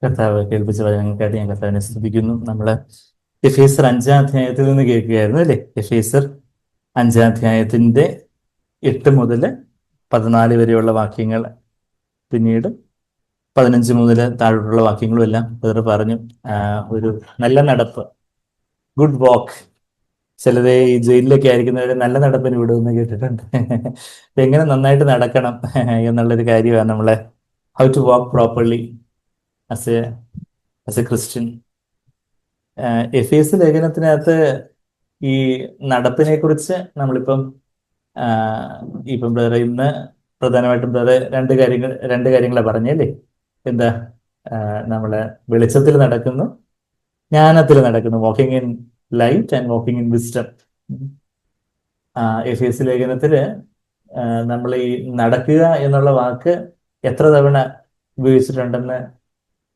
കർത്താവ് കേൾപ്പിച്ച വചനങ്ങൾക്കായിട്ട് ഞാൻ കർത്താവിനെ സ്തുതിക്കുന്നു. നമ്മള് എഫേസർ 5-ാം അധ്യായത്തിൽ നിന്ന് കേൾക്കുകയായിരുന്നു അല്ലേ? എഫേസർ 5-ാം അധ്യായത്തിന്റെ 8 മുതൽ 14 വരെയുള്ള വാക്യങ്ങൾ, പിന്നീട് 15 മുതൽ താഴോട്ടുള്ള വാക്യങ്ങളും എല്ലാം വേറെ പറഞ്ഞു. ഒരു നല്ല നടപ്പ്, ഗുഡ് വാക്ക്. ചിലത് ഈ ജയിലിലൊക്കെ ആയിരിക്കുന്നവരെ നല്ല നടപ്പിന് വിടുമെന്ന് കേട്ടിട്ടുണ്ട്. എങ്ങനെ നന്നായിട്ട് നടക്കണം എന്നുള്ളൊരു കാര്യമാണ് നമ്മളെ how to walk properly as a Christian. F S ലേഖനത്തിനകത്ത് ഈ നടപ്പിനെ കുറിച്ച് നമ്മളിപ്പം ഇപ്പം ബ്രദർ ഇന്ന് പ്രധാനമായിട്ടും ബ്രദർ രണ്ട് കാര്യങ്ങളാണ് പറഞ്ഞല്ലേ? എന്താ? നമ്മള് വെളിച്ചത്തിൽ നടക്കുന്നു, ജ്ഞാനത്തിൽ നടക്കുന്നു, walking in light and walking in wisdom. F S ലേഖനത്തില് നമ്മൾ ഈ നടക്കുക എന്നുള്ള വാക്ക് എത്ര തവണ ഉപയോഗിച്ചിട്ടുണ്ടെന്ന്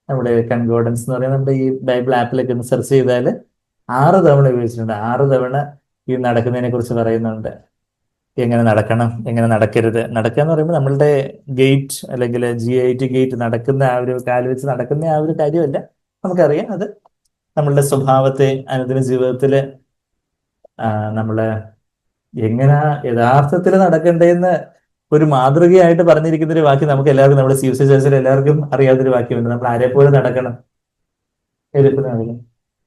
നമ്മുടെ കൺകോർഡൻസ് എന്ന് പറയുന്നത് നമ്മുടെ ഈ ബൈബിൾ ആപ്പിലൊക്കെ ഒന്ന് സെർച്ച് ചെയ്താൽ 6 തവണ ഉപയോഗിച്ചിട്ടുണ്ട്. 6 തവണ ഈ നടക്കുന്നതിനെ കുറിച്ച് പറയുന്നുണ്ട്. എങ്ങനെ നടക്കണം, എങ്ങനെ നടക്കരുത്. നടക്കുക എന്ന് പറയുമ്പോൾ നമ്മളുടെ ഗേറ്റ് അല്ലെങ്കിൽ GIT ഗേറ്റ് നടക്കുന്ന ആ ഒരു കാല് വെച്ച് നടക്കുന്ന ആ ഒരു കാര്യമല്ല. നമുക്കറിയാം അത് നമ്മളുടെ സ്വഭാവത്തെ അനുദിന ജീവിതത്തിൽ നമ്മള് എങ്ങനെ യഥാർത്ഥത്തിൽ നടക്കണ്ടേന്ന് ഒരു മാതൃകയായിട്ട് പറഞ്ഞിരിക്കുന്ന ഒരു വാക്യം നമുക്ക് എല്ലാവർക്കും, നമ്മുടെ CFC ചർച്ചിൽ എല്ലാവർക്കും അറിയാവുന്ന ഒരു വാക്യമുണ്ട്. നമ്മൾ ആരെ പോലെ നടക്കണം?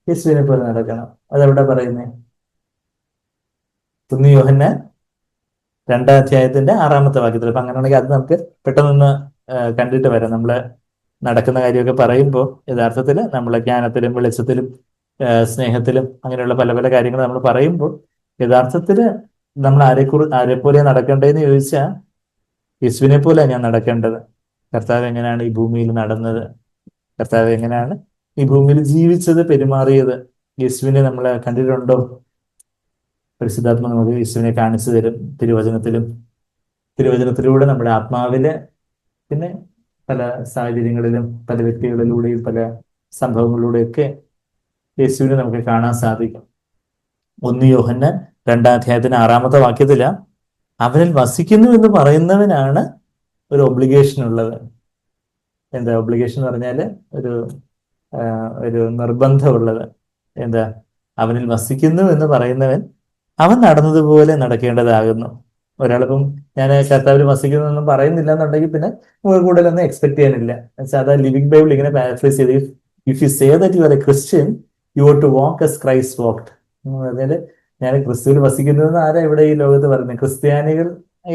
യേശുവിനെ പോലെ നടക്കണം. അതെവിടെ പറയുന്നേ? 1 യോഹന്നാൻ 2-ാം അധ്യായത്തിന്റെ 6-ാമത്തെ വാക്യത്തിൽ. അപ്പൊ അങ്ങനെയാണെങ്കിൽ അത് നമുക്ക് പെട്ടെന്നൊന്ന് കണ്ടിട്ട് വരാം. നമ്മള് നടക്കുന്ന കാര്യമൊക്കെ പറയുമ്പോൾ യഥാർത്ഥത്തിൽ നമ്മളെ ജ്ഞാനത്തിലും വെളിച്ചത്തിലും സ്നേഹത്തിലും അങ്ങനെയുള്ള പല പല കാര്യങ്ങൾ നമ്മൾ പറയുമ്പോൾ യഥാർത്ഥത്തിൽ നമ്മൾ ആരെപ്പോലെ നടക്കേണ്ടതെന്ന് ചോദിച്ചാൽ യേശുവിനെ പോലെ ഞാൻ നടക്കേണ്ടത്. കർത്താവ് എങ്ങനെയാണ് ഈ ഭൂമിയിൽ നടന്നത്, കർത്താവ് എങ്ങനെയാണ് ഈ ഭൂമിയിൽ ജീവിച്ചത്, പെരുമാറിയത്, യേശുവിനെ നമ്മൾ കണ്ടിട്ടുണ്ടോ? പരിശുദ്ധാത്മ നമുക്ക് യേശുവിനെ കാണിച്ചു തരും തിരുവചനത്തിലൂടെ നമ്മുടെ ആത്മാവില്, പിന്നെ പല സാഹചര്യങ്ങളിലും പല വ്യക്തികളിലൂടെയും പല സംഭവങ്ങളിലൂടെയൊക്കെ യേശുവിനെ നമുക്ക് കാണാൻ സാധിക്കും. 1 യോഹന്നാൻ 2-ാം അധ്യായത്തിന് 6-ാമത്തെ വാക്യത്തില് അവനിൽ വസിക്കുന്നു എന്ന് പറയുന്നവനാണ് ഒരു ഒബ്ലിഗേഷൻ ഉള്ളത്. എന്താ ഒബ്ലിഗേഷൻ എന്ന് പറഞ്ഞാല് ഒരു നിർബന്ധമുള്ളത്. എന്താ? അവനിൽ വസിക്കുന്നു എന്ന് പറയുന്നവൻ അവൻ നടന്നതുപോലെ നടക്കേണ്ടതാകുന്നു. ഒരാളിപ്പം ഞാൻ കർത്താവിൽ വസിക്കുന്നു എന്നും പറയുന്നില്ല എന്നുണ്ടെങ്കിൽ പിന്നെ കൂടുതലൊന്നും എക്സ്പെക്ട് ചെയ്യാനില്ല. സാധാ ലിവിംഗ് ബൈബിൾ ഇങ്ങനെ പാരഫ്രൈസ് ചെയ്ത്, if you say that you are a Christian you are to walk as Christ walked എന്ന് പറഞ്ഞാല്, ഞാൻ ക്രിസ്തുവിൽ വസിക്കുന്നതെന്ന് ആരാ ഇവിടെ ഈ ലോകത്ത് പറയുന്നത്? ക്രിസ്ത്യാനികൾ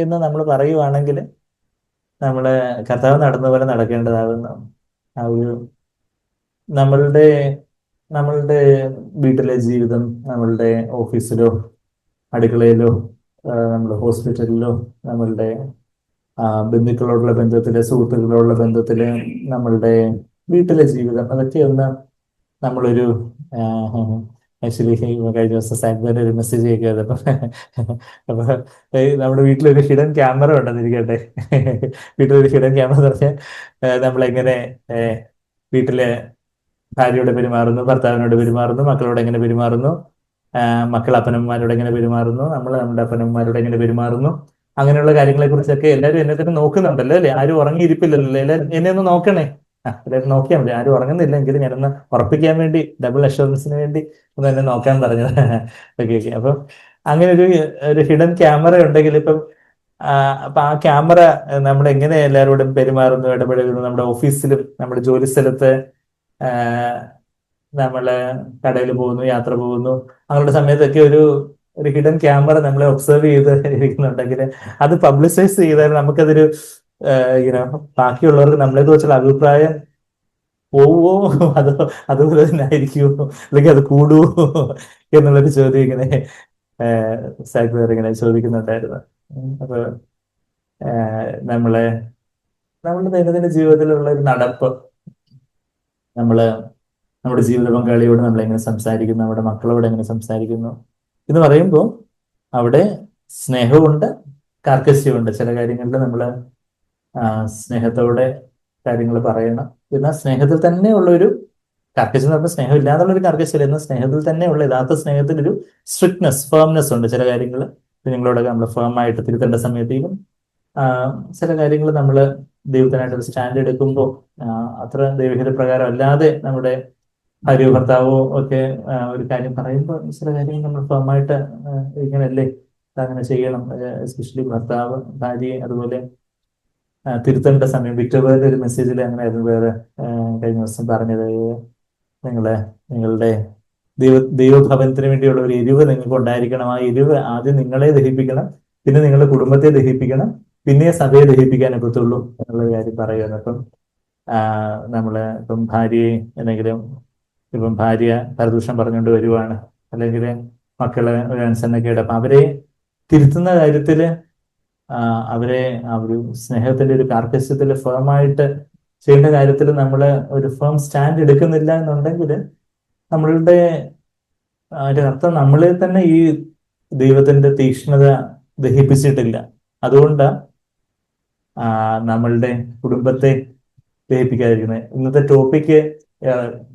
എന്ന് നമ്മൾ പറയുവാണെങ്കിൽ നമ്മള് കർത്താവ് നടന്ന പോലെ നടക്കേണ്ടതാകുന്നു. ആ ഒരു നമ്മളുടെ നമ്മളുടെ വീട്ടിലെ ജീവിതം, നമ്മളുടെ ഓഫീസിലോ അടുക്കളയിലോ നമ്മുടെ ഹോസ്പിറ്റലിലോ നമ്മളുടെ ബന്ധുക്കളോടുള്ള ബന്ധത്തില്, സുഹൃത്തുക്കളോടുള്ള ബന്ധത്തില്, നമ്മളുടെ വീട്ടിലെ ജീവിതം, അതൊക്കെ ഒന്ന് നമ്മളൊരു ആക്ച്വലി കഴിഞ്ഞ ദിവസം സാൻഡ്മാൻ്റെ ഒരു മെസ്സേജ് കേൾക്കാതെ അപ്പൊ നമ്മുടെ വീട്ടിലൊരു ഹിഡൻ ക്യാമറ ഉണ്ടെന്നിരിക്കട്ടെ. വീട്ടിലൊരു ഹിഡൻ ക്യാമറ എന്ന് പറഞ്ഞാൽ നമ്മളെങ്ങനെ വീട്ടിലെ ഭാര്യയോട് പെരുമാറുന്നു, ഭർത്താവിനോട് പെരുമാറുന്നു, മക്കളോട് എങ്ങനെ പെരുമാറുന്നു, മക്കൾ അപ്പനമ്മമാരോട് എങ്ങനെ പെരുമാറുന്നു, നമ്മൾ നമ്മുടെ അപ്പനമ്മമാരോട് എങ്ങനെ പെരുമാറുന്നു, അങ്ങനെയുള്ള കാര്യങ്ങളെ കുറിച്ചൊക്കെ എല്ലാവരും എന്നെ തന്നെ നോക്കുന്നുണ്ടല്ലോ അല്ലേ? ആരും ഉറങ്ങിയിരിപ്പില്ലല്ലോ. എല്ലാവരും എന്നെ ഒന്ന് നോക്കണേ. എല്ലാവരും നോക്കിയാൽ മതി. ആരും ഉറങ്ങുന്നില്ല എങ്കിലും ഞാനൊന്ന് ഉറപ്പിക്കാൻ വേണ്ടി, ഡബിൾ അഷുറൻസിന് വേണ്ടി ഒന്ന് എന്നെ നോക്കാൻ പറഞ്ഞത്. ഓക്കെ. അപ്പൊ അങ്ങനെ ഒരു ഹിഡൻ ക്യാമറ ഉണ്ടെങ്കിൽ ഇപ്പം അപ്പൊ ആ ക്യാമറ നമ്മൾ എങ്ങനെ എല്ലാവരോടും പെരുമാറുന്നു, ഇടപെടുന്നു, നമ്മുടെ ഓഫീസിലും നമ്മുടെ ജോലി സ്ഥലത്ത് നമ്മള് കടയിൽ പോകുന്നു, യാത്ര പോകുന്നു, അങ്ങനെയുള്ള സമയത്തൊക്കെ ഒരു ഹിഡൻ ക്യാമറ നമ്മളെ ഒബ്സർവ് ചെയ്ത് ഇരിക്കുന്നുണ്ടെങ്കിൽ അത് പബ്ലിസൈസ് ചെയ്താൽ നമുക്കതൊരു ബാക്കിയുള്ളവർക്ക് നമ്മളെ കുറിച്ചുള്ള അഭിപ്രായം പോവോ, അതോ അതുപോലെ തന്നെ ആയിരിക്കുമോ, അല്ലെങ്കിൽ അത് കൂടുവോ എന്നുള്ളൊരു ചോദ്യം ഇങ്ങനെ സാക്വർ ഇങ്ങനെ ചോദിക്കുന്നുണ്ടായിരുന്നു. അപ്പൊ നമ്മുടെ ദൈനംദിന ജീവിതത്തിലുള്ള ഒരു നടപ്പ്, നമ്മുടെ ജീവിത പങ്കാളിയോട് നമ്മൾ എങ്ങനെ സംസാരിക്കുന്നു, നമ്മുടെ മക്കളോട് എങ്ങനെ സംസാരിക്കുന്നു എന്ന് പറയുമ്പോൾ അവിടെ സ്നേഹമുണ്ട്, കാർക്കശ്യമുണ്ട്. ചില കാര്യങ്ങളിൽ നമ്മൾ സ്നേഹത്തോടെ കാര്യങ്ങൾ പറയണം. എന്നാൽ സ്നേഹത്തിൽ തന്നെ ഉള്ളൊരു കാർക്കശ്യം എന്ന് പറഞ്ഞാൽ സ്നേഹം ഇല്ലാതുള്ളൊരു കാർക്കശ്യമില്ല. എന്നാൽ സ്നേഹത്തിൽ തന്നെയുള്ള യഥാർത്ഥ സ്നേഹത്തിലൊരു സ്ട്രിക്ട്നെസ്, ഫേംനെസ് ഉണ്ട്. ചില കാര്യങ്ങൾ നിങ്ങളോടൊക്കെ നമ്മൾ ഫേം ആയിട്ട് തിരുത്തേണ്ട സമയത്തേക്കും ആ, ചില കാര്യങ്ങൾ നമ്മൾ ദൈവത്തിനായിട്ട് ഒരു സ്റ്റാൻഡ് എടുക്കുമ്പോൾ അത്ര ദൈവഹിത പ്രകാരം അല്ലാതെ നമ്മുടെ ഭാര്യയോ ഭർത്താവോ ഒക്കെ ഒരു കാര്യം പറയുമ്പോൾ ചില കാര്യങ്ങൾ നമ്മൾ ഫേമായിട്ട് ഇങ്ങനല്ലേ അങ്ങനെ ചെയ്യണം, എസ്പെഷ്യലി ഭർത്താവ് ഭാര്യയെ അതുപോലെ തിരുത്തേണ്ട സമയം. വിക്ടോറിയയുടെ ഒരു മെസ്സേജിൽ അങ്ങനെ ആയിരുന്നു വേറെ കഴിഞ്ഞ ദിവസം പറഞ്ഞത്, നിങ്ങളെ നിങ്ങളുടെ ദൈവഭവനത്തിന് വേണ്ടിയുള്ള ഒരു എരിവ് നിങ്ങൾക്ക് ഉണ്ടായിരിക്കണം. ആ എരിവ് ആദ്യം നിങ്ങളെ ദഹിപ്പിക്കണം, പിന്നെ നിങ്ങളുടെ കുടുംബത്തെ ദഹിപ്പിക്കണം, പിന്നെ സഭയെ ദഹിപ്പിക്കാനേ പറ്റുള്ളൂ എന്നുള്ള കാര്യം പറയുന്നത്. അപ്പം നമ്മള് ഇപ്പം ഭാര്യയെ എന്തെങ്കിലും, ഇപ്പം ഭാര്യ പരദൂഷണം പറഞ്ഞുകൊണ്ട് വരുവാണ്, അല്ലെങ്കിൽ മക്കള് ഒരു അനുസരണക്കേട്, അപ്പൊ അവരെ തിരുത്തുന്ന കാര്യത്തില് അവരെ ആ ഒരു സ്നേഹത്തിന്റെ ഒരു കാർക്കശ്യത്തിൽ ഫേമായിട്ട് ചെയ്യേണ്ട കാര്യത്തിൽ നമ്മൾ ഒരു ഫേം സ്റ്റാൻഡ് എടുക്കുന്നില്ല എന്നുണ്ടെങ്കിൽ നമ്മളുടെ അതിന്റെ അർത്ഥം നമ്മളിൽ തന്നെ ഈ ദൈവത്തിന്റെ തീക്ഷ്ണത ദഹിപ്പിച്ചിട്ടില്ല. അതുകൊണ്ട് നമ്മളുടെ കുടുംബത്തെ ദഹിപ്പിക്കാതിരിക്കുന്നത്. ഇന്നത്തെ ടോപ്പിക്ക്,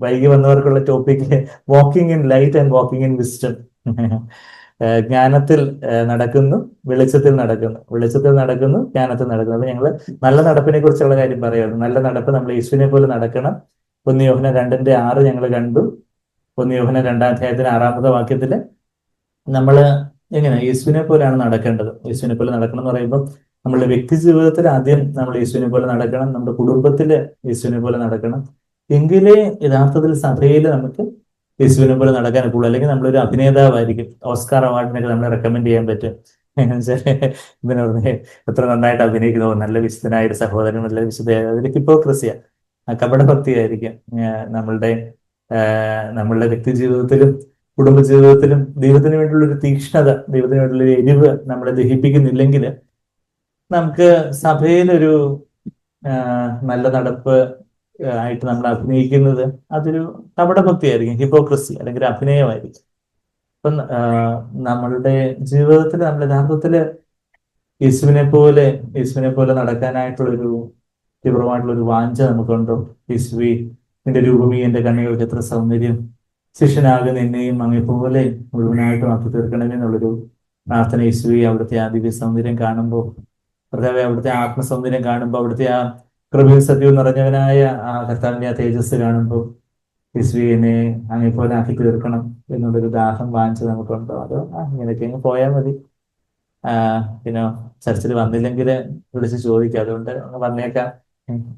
വൈകി വന്നവർക്കുള്ള topic, walking in light and walking in wisdom. ജ്ഞാനത്തിൽ നടക്കുന്നു, വെളിച്ചത്തിൽ നടക്കുന്നു, വെളിച്ചത്തിൽ നടക്കുന്നു, ജ്ഞാനത്തിൽ നടക്കുന്നു. അപ്പൊ ഞങ്ങള് നല്ല നടപ്പിനെ കുറിച്ചുള്ള കാര്യം പറയുന്നത്, നല്ല നടപ്പ് നമ്മൾ യേശുവിനെ പോലെ നടക്കണം. 1 യോഹന്നാൻ 2:6 ഞങ്ങൾ കണ്ടു. 1 യോഹന്നാൻ 2-6 വാക്യത്തില് നമ്മൾ എങ്ങനെ യേശുവിനെ പോലെയാണ് നടക്കേണ്ടത്. യേശുവിനെ പോലെ നടക്കണം എന്ന് പറയുമ്പോൾ നമ്മളുടെ വ്യക്തി ജീവിതത്തിൽ ആദ്യം നമ്മൾ യേശുവിനെ പോലെ നടക്കണം, നമ്മുടെ കുടുംബത്തില് യേശുവിനെ പോലെ നടക്കണം. എങ്കിലേ യഥാർത്ഥത്തിൽ സഭയിൽ നമുക്ക് യേശുവിനെ പോലെ നടക്കാൻ ഒക്കുള്ളൂ. അല്ലെങ്കിൽ നമ്മളൊരു അഭിനേതാവായിരിക്കും, ഓസ്കാർ അവാർഡിനൊക്കെ നമ്മളെ റെക്കമെൻഡ് ചെയ്യാൻ പറ്റും. ഇതിനെ പറഞ്ഞ് എത്ര നന്നായിട്ട് അഭിനയിക്കുന്നു, നല്ല വിശുദ്ധനായ ഒരു സഹോദരൻ, നല്ല വിശുദ്ധ, അതൊരു ഹിപ്പോക്രസിയ, കപടഭക്തിയായിരിക്കും. നമ്മളുടെ നമ്മളുടെ വ്യക്തി ജീവിതത്തിലും കുടുംബ ജീവിതത്തിലും ദൈവത്തിന് വേണ്ടിയുള്ള ഒരു തീക്ഷ്ണത, ദൈവത്തിന് വേണ്ടിയുള്ള ഒരു എരിവ് നമ്മളെ ദഹിപ്പിക്കുന്നില്ലെങ്കിൽ നമുക്ക് സഭയിലൊരു നല്ല നടപ്പ് ആയിട്ട് നമ്മൾ അഭിനയിക്കുന്നത് അതൊരു കപടഭക്തിയായിരിക്കും, ഹിപ്പോക്രസി അല്ലെങ്കിൽ അഭിനയമായിരിക്കും. അപ്പം നമ്മളുടെ ജീവിതത്തിൽ നമ്മൾ യഥാർത്ഥത്തില് യേശുവിനെ പോലെ നടക്കാനായിട്ടുള്ളൊരു തീവ്രമായിട്ടുള്ളൊരു വാഞ്ച നമുക്കുണ്ടോ? യേശുവേ, നിന്റെ രൂപമീ എന്റെ കണ്ണുകൾക്ക് എത്ര സൗന്ദര്യം, ശിഷ്യനാകുന്ന എന്നെയും അങ്ങേ പോലെ മുഴുവനായിട്ടും ആക്കി തീർക്കണമേ എന്നുള്ളൊരു പ്രാർത്ഥന. യേശുവേ, അവിടുത്തെ ആ ദിവ്യ സൗന്ദര്യം കാണുമ്പോൾ, കർത്താവെ, അവിടുത്തെ ആത്മസൗന്ദര്യം കാണുമ്പോൾ, അവിടുത്തെ ആ കൃപയും സത്യവും നിറഞ്ഞവനായ ആ കർത്താവിന്റെ ആ തേജസ് കാണുമ്പോൾ, യേശുവേ, എന്നെ അങ്ങേ പോലെ ആക്കി തീർക്കണം എന്നുള്ളൊരു ദാഹം വാങ്ങിച്ച് നമുക്കുണ്ടോ? അതോ ഇങ്ങനെയൊക്കെ അങ്ങ് പോയാൽ മതി, പിന്നെ ചർച്ചിൽ വന്നില്ലെങ്കിൽ വിളിച്ച് ചോദിക്കാം, അതുകൊണ്ട് അങ്ങ് വന്നേക്കാം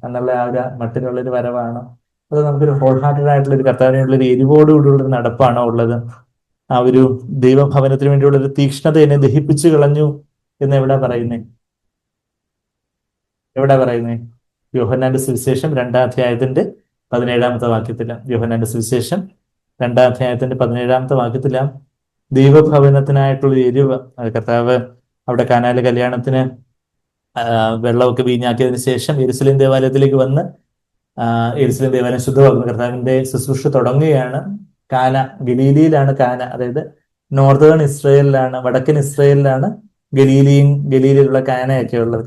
എന്നുള്ള ആ ഒരു മട്ടിലുള്ളൊരു വരവാണോ? അത് നമുക്കൊരു ഹോൾ ഹാർട്ടഡ് ആയിട്ടുള്ള ഒരു കർത്താവിനുള്ള ഒരു എരിവോടുകൂടിയുള്ള ഒരു നടപ്പാണോ ഉള്ളത്? ആ ഒരു ദൈവഭവനത്തിന് വേണ്ടിയുള്ള ഒരു തീക്ഷ്ണത എന്നെ ദഹിപ്പിച്ചു കളഞ്ഞു എന്ന് എവിടാ പറയുന്നേ? യോഹന്നാന്റെ സുവിശേഷം 2-ാം അധ്യായത്തിന്റെ 17 യോഹന്നാന്റെ സുവിശേഷം 2-ാം അധ്യായത്തിന്റെ 17 ദൈവഭവനത്തിനായിട്ടുള്ള എരിവ്. കർത്താവ് അവിടെ കാനായിലെ കല്യാണത്തിന് വെള്ളമൊക്കെ വീഞ്ഞാക്കിയതിനു ശേഷം യെരുശലേം ദേവാലയത്തിലേക്ക് വന്ന് യെരുശലേം ദേവാലയം ശുദ്ധമാക്കുന്ന കർത്താവിന്റെ ശുശ്രൂഷ തുടങ്ങുകയാണ്. കാന, ഗലീലിയിലാണ് കാന, അതായത് നോർത്തേൺ ഇസ്രയേലിലാണ്, വടക്കൻ ഇസ്രയേലിലാണ് ഗലീലിയിലുള്ള കാനയൊക്കെ ഉള്ളത്.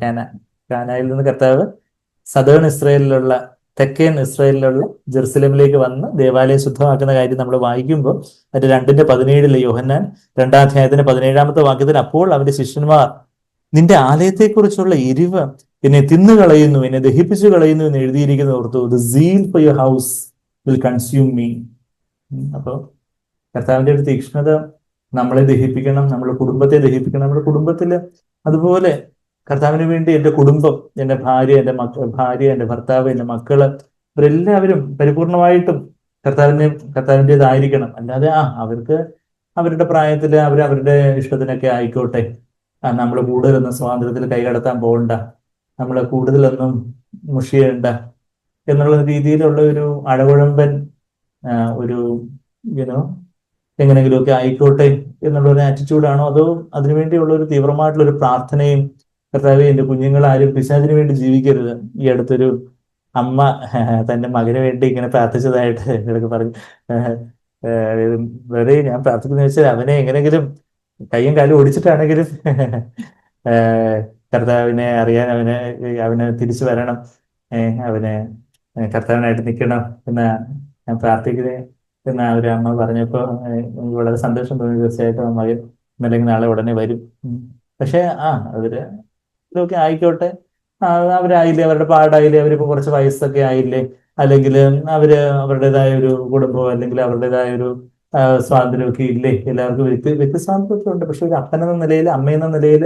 കാനായിൽ നിന്ന് കർത്താവ് സദേൺ ഇസ്രയേലിലുള്ള, തെക്കൻ ഇസ്രയേലിലുള്ള ജെറുസലേമിലേക്ക് വന്ന് ദേവാലയം ശുദ്ധമാക്കുന്ന കാര്യം നമ്മൾ വായിക്കുമ്പോൾ അതിന്റെ 2:17 യോഹന്നാൻ 2-ാം അധ്യായത്തിന്റെ 17 അപ്പോൾ അവന്റെ ശിഷ്യന്മാർ, നിന്റെ ആലയത്തെക്കുറിച്ചുള്ള എരിവ് എന്നെ തിന്നുകളയുന്നു, എന്നെ ദഹിപ്പിച്ചു കളയുന്നു എന്ന് എഴുതിയിരിക്കുന്നത് ഓർത്തു. The seal for your house will consume me. അപ്പോൾ കർത്താവിന്റെ ഒരു തീക്ഷ്ണത നമ്മളെ ദഹിപ്പിക്കണം, നമ്മുടെ കുടുംബത്തെ ദഹിപ്പിക്കണം. നമ്മുടെ കുടുംബത്തില് അതുപോലെ കർത്താവിന് വേണ്ടി എന്റെ കുടുംബം, എന്റെ ഭാര്യ, എന്റെ ഭർത്താവ്, എന്റെ മക്കള്, ഇവരെല്ലാവരും പരിപൂർണമായിട്ടും കർത്താവിൻ്റെതായിരിക്കണം. അല്ലാതെ അവർക്ക് അവരുടെ പ്രായത്തില് അവരുടെ ഇഷ്ടത്തിനൊക്കെ ആയിക്കോട്ടെ, നമ്മൾ കൂടുതലൊന്നും സ്വാതന്ത്ര്യത്തിൽ കൈകടത്താൻ പോകണ്ട, നമ്മൾ കൂടുതലൊന്നും മുഷിയണ്ട എന്നുള്ള രീതിയിലുള്ള ഒരു അഴകുഴമ്പൻ ഒരു എങ്ങനെങ്കിലുമൊക്കെ ആയിക്കോട്ടെ എന്നുള്ള ഒരു ആറ്റിറ്റ്യൂഡാണോ? അതോ അതിനുവേണ്ടിയുള്ള ഒരു തീവ്രമായിട്ടുള്ള ഒരു പ്രാർത്ഥനയും, കർത്താവെ, എന്റെ കുഞ്ഞുങ്ങൾ ആരും പിശാചിന് വേണ്ടി ജീവിക്കരുത്. ഈ അടുത്തൊരു അമ്മ തന്റെ മകന് വേണ്ടി ഇങ്ങനെ പ്രാർത്ഥിച്ചതായിട്ട് എന്നോട് പറഞ്ഞു. വെറുതെ ഞാൻ പ്രാർത്ഥിക്കുന്ന വെച്ചാൽ അവനെ എങ്ങനെങ്കിലും കയ്യും കാലും ഓടിച്ചിട്ടാണെങ്കിലും കർത്താവിനെ അറിയാൻ അവന് തിരിച്ചു വരണം, അവന് കർത്താവിനായിട്ട് നിൽക്കണം എന്നാ ഞാൻ പ്രാർത്ഥിക്കുന്നത് എന്ന് ഒരു അമ്മ പറഞ്ഞപ്പോൾ എനിക്ക് വളരെ സന്തോഷം തോന്നി. തീർച്ചയായിട്ടും ആ മകൻ അല്ലെങ്കിൽ നാളെ ഉടനെ വരും. പക്ഷെ അതൊരു ഇതൊക്കെ ആയിക്കോട്ടെ, ആ, അവരായില്ലേ, അവരുടെ പാടായില്ലേ, അവരിപ്പോ കുറച്ച് വയസ്സൊക്കെ ആയില്ലേ, അല്ലെങ്കിൽ അവര് അവരുടേതായ ഒരു കുടുംബം അല്ലെങ്കിൽ അവരുടേതായ ഒരു സ്വാതന്ത്ര്യമൊക്കെ ഇല്ലേ, എല്ലാവർക്കും വ്യക്തിസ്വാതന്ത്ര്യമൊക്കെ ഉണ്ട്. പക്ഷെ ഒരു അപ്പനെന്ന നിലയിൽ, അമ്മയെന്ന നിലയിൽ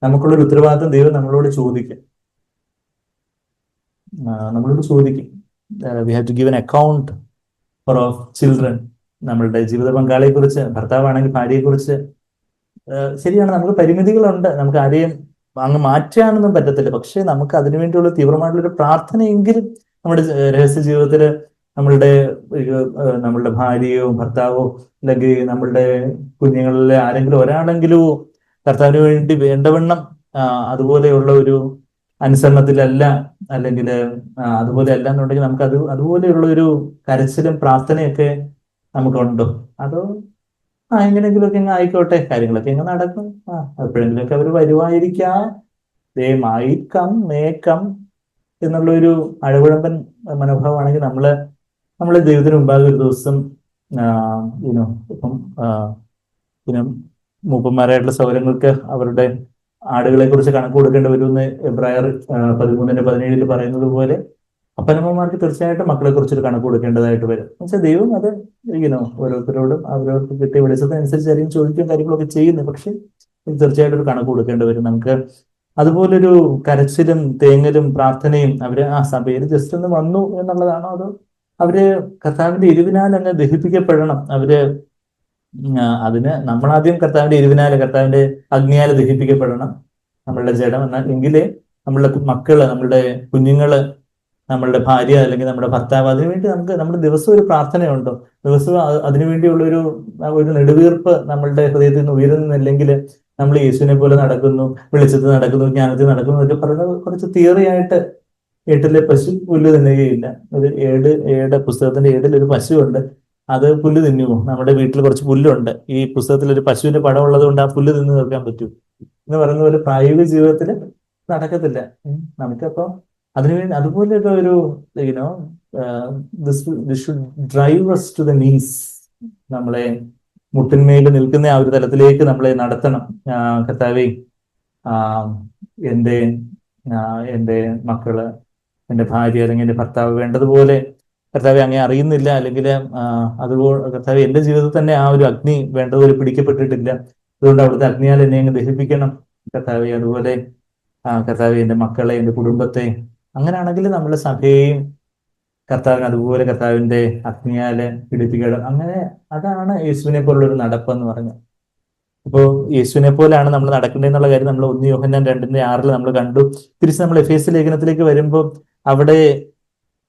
നമുക്കുള്ളൊരു ഉത്തരവാദിത്വം ദൈവം നമ്മളോട് ചോദിക്കും. നമ്മളോട് ചോദിക്കും. We have to give an account for of children. നമ്മളുടെ ജീവിത പങ്കാളിയെ കുറിച്ച്, ഭർത്താവാണെങ്കിൽ ഭാര്യയെ കുറിച്ച്. ശരിയാണ്, നമുക്ക് പരിമിതികളുണ്ട്, നമുക്ക് ആരെയും അങ്ങ് മാറ്റാനൊന്നും പറ്റത്തില്ല. പക്ഷെ നമുക്ക് അതിനുവേണ്ടിയുള്ള തീവ്രമായിട്ടുള്ളൊരു പ്രാർത്ഥനയെങ്കിലും നമ്മുടെ രഹസ്യ ജീവിതത്തിൽ നമ്മളുടെ നമ്മളുടെ ഭാര്യയോ ഭർത്താവോ അല്ലെങ്കിൽ നമ്മളുടെ കുഞ്ഞുങ്ങളിലെ ആരെങ്കിലും ഒരാളെങ്കിലും കർത്താവിന് വേണ്ടി വേണ്ടവണ്ണം അതുപോലെയുള്ള ഒരു അനുസരണത്തിലല്ല, അല്ലെങ്കിൽ അതുപോലെ അല്ല എന്നുണ്ടെങ്കിൽ നമുക്ക് അതുപോലെയുള്ള ഒരു കരച്ചിലും പ്രാർത്ഥനയൊക്കെ നമുക്കുണ്ടോ? അതോ എങ്ങനെയെങ്കിലുമൊക്കെ ഇങ്ങ് ആയിക്കോട്ടെ, കാര്യങ്ങളൊക്കെ ഇങ്ങനെ നടക്കും, എപ്പോഴെങ്കിലുമൊക്കെ അവർ വരുമായിരിക്കാം, they might come, may come എന്നുള്ള ഒരു അഴകുഴമ്പൻ മനോഭാവമാണെങ്കിൽ നമ്മളെ ദൈവത്തിന് മുമ്പാകെ ഒരു ദിവസം യുനോ ഇപ്പം പിന്നെ മൂപ്പന്മാരായിട്ടുള്ള സൗരങ്ങൾക്ക് അവരുടെ ആടുകളെ കുറിച്ച് കണക്ക് കൊടുക്കേണ്ടി വരുമെന്ന് എബ്രായർ 13:17 പറയുന്നത് പോലെ അപ്പനമ്മമാർക്ക് തീർച്ചയായിട്ടും മക്കളെ കുറിച്ചൊരു കണക്ക് കൊടുക്കേണ്ടതായിട്ട് വരും. എന്നുവെച്ചാൽ ദൈവം അത് ഓരോരുത്തരോടും അവരവർക്ക് കിട്ടിയ വെളിച്ചത്തിനനുസരിച്ചായിരിക്കും ചോദിക്കുകയും കാര്യങ്ങളൊക്കെ ചെയ്യുന്നത്. പക്ഷെ തീർച്ചയായിട്ടും ഒരു കണക്ക് കൊടുക്കേണ്ടി വരും നമുക്ക്. അതുപോലൊരു കരച്ചിലും തേങ്ങലും പ്രാർത്ഥനയും അവര് സഭയിൽ ജസ്റ്റ് ഒന്ന് വന്നു എന്നുള്ളതാണോ, അതോ അവര് കർത്താവിന്റെ എരിവിനാൽ അങ്ങ് ദഹിപ്പിക്കപ്പെടണം? അവര് അതിന് നമ്മളാദ്യം കർത്താവിന്റെ എരിവിനാല്, കർത്താവിന്റെ അഗ്നിയാല് ദഹിപ്പിക്കപ്പെടണം നമ്മളുടെ ജഡം. എങ്കിലേ നമ്മളുടെ മക്കള്, നമ്മളുടെ കുഞ്ഞുങ്ങള്, നമ്മളുടെ ഭാര്യ അല്ലെങ്കിൽ നമ്മുടെ ഭർത്താവ്, അതിനുവേണ്ടി നമ്മുടെ ദിവസവും ഒരു പ്രാർത്ഥനയുണ്ടോ? ദിവസവും അതിനുവേണ്ടിയുള്ള ഒരു നെടുവീർപ്പ് നമ്മളുടെ ഹൃദയത്തിൽ നിന്ന് ഉയരുന്നില്ലെങ്കിൽ നമ്മൾ യേശുവിനെ പോലെ നടക്കുന്നു, വെളിച്ചത്തിൽ നടക്കുന്നു, ജ്ഞാനത്തിൽ നടക്കുന്നു എന്നൊക്കെ പറയുന്നത് കുറച്ച് തിയറി ആയിട്ട്. ഏട്ടിലെ പശു പുല്ല് തിന്നുകയില്ല. ഒരു പുസ്തകത്തിന്റെ ഏടിൽ ഒരു പശുവുണ്ട്, അത് പുല്ല് തിന്നുമോ? നമ്മുടെ വീട്ടിൽ കുറച്ച് പുല്ലുണ്ട്, ഈ പുസ്തകത്തിൽ ഒരു പശുവിന്റെ പടം ഉള്ളത് കൊണ്ട് ആ പുല്ല് തിന്നു തീർക്കാൻ പറ്റൂ എന്ന് പറയുന്ന പോലെ പ്രായോഗിക ജീവിതത്തിൽ നടക്കത്തില്ല. നമുക്കപ്പോ അതിനുവേണ്ടി അതുപോലെയുള്ള ഒരു you know this should drive us to the knees. നമ്മളെ മുട്ടിന്മേൽ നിൽക്കുന്ന ആ ഒരു തലത്തിലേക്ക് നമ്മളെ നടത്തണം. കർത്താവേ, എൻ്റെ എൻ്റെ മക്കള്, എൻ്റെ ഭാര്യ അല്ലെങ്കിൽ എൻ്റെ ഭർത്താവ് വേണ്ടതുപോലെ കർത്താവെ അങ്ങേ അറിയുന്നില്ല, അല്ലെങ്കിൽ അതുപോലെ കർത്താവ് എൻ്റെ ജീവിതത്തിൽ തന്നെ ആ ഒരു അഗ്നി വേണ്ടതുപോലെ പിടിക്കപ്പെട്ടിട്ടില്ല. അതുകൊണ്ട് അവിടുത്തെ അഗ്നിയാൽ എന്നെ അങ്ങ് ദഹിപ്പിക്കണം കർത്താവെ. അതുപോലെ കർത്താവെ എൻ്റെ മക്കളെ, എൻ്റെ കുടുംബത്തെ, അങ്ങനെയാണെങ്കിൽ നമ്മുടെ സഭയെയും കർത്താവിന് അതുപോലെ കർത്താവിന്റെ അഗ്നിയാല് പിടിപ്പിക്കണം. അങ്ങനെ അതാണ് യേശുവിനെ പോലുള്ളൊരു നടപ്പെന്ന് പറഞ്ഞത്. അപ്പോൾ യേശുവിനെ പോലെയാണ് നമ്മൾ നടക്കേണ്ടതെന്നുള്ള കാര്യം നമ്മൾ 1 യോഹന്നാൻ 2:6 നമ്മൾ കണ്ടു. തിരിച്ച് നമ്മൾ എഫേസ്യ ലേഖനത്തിലേക്ക് വരുമ്പോൾ അവിടെ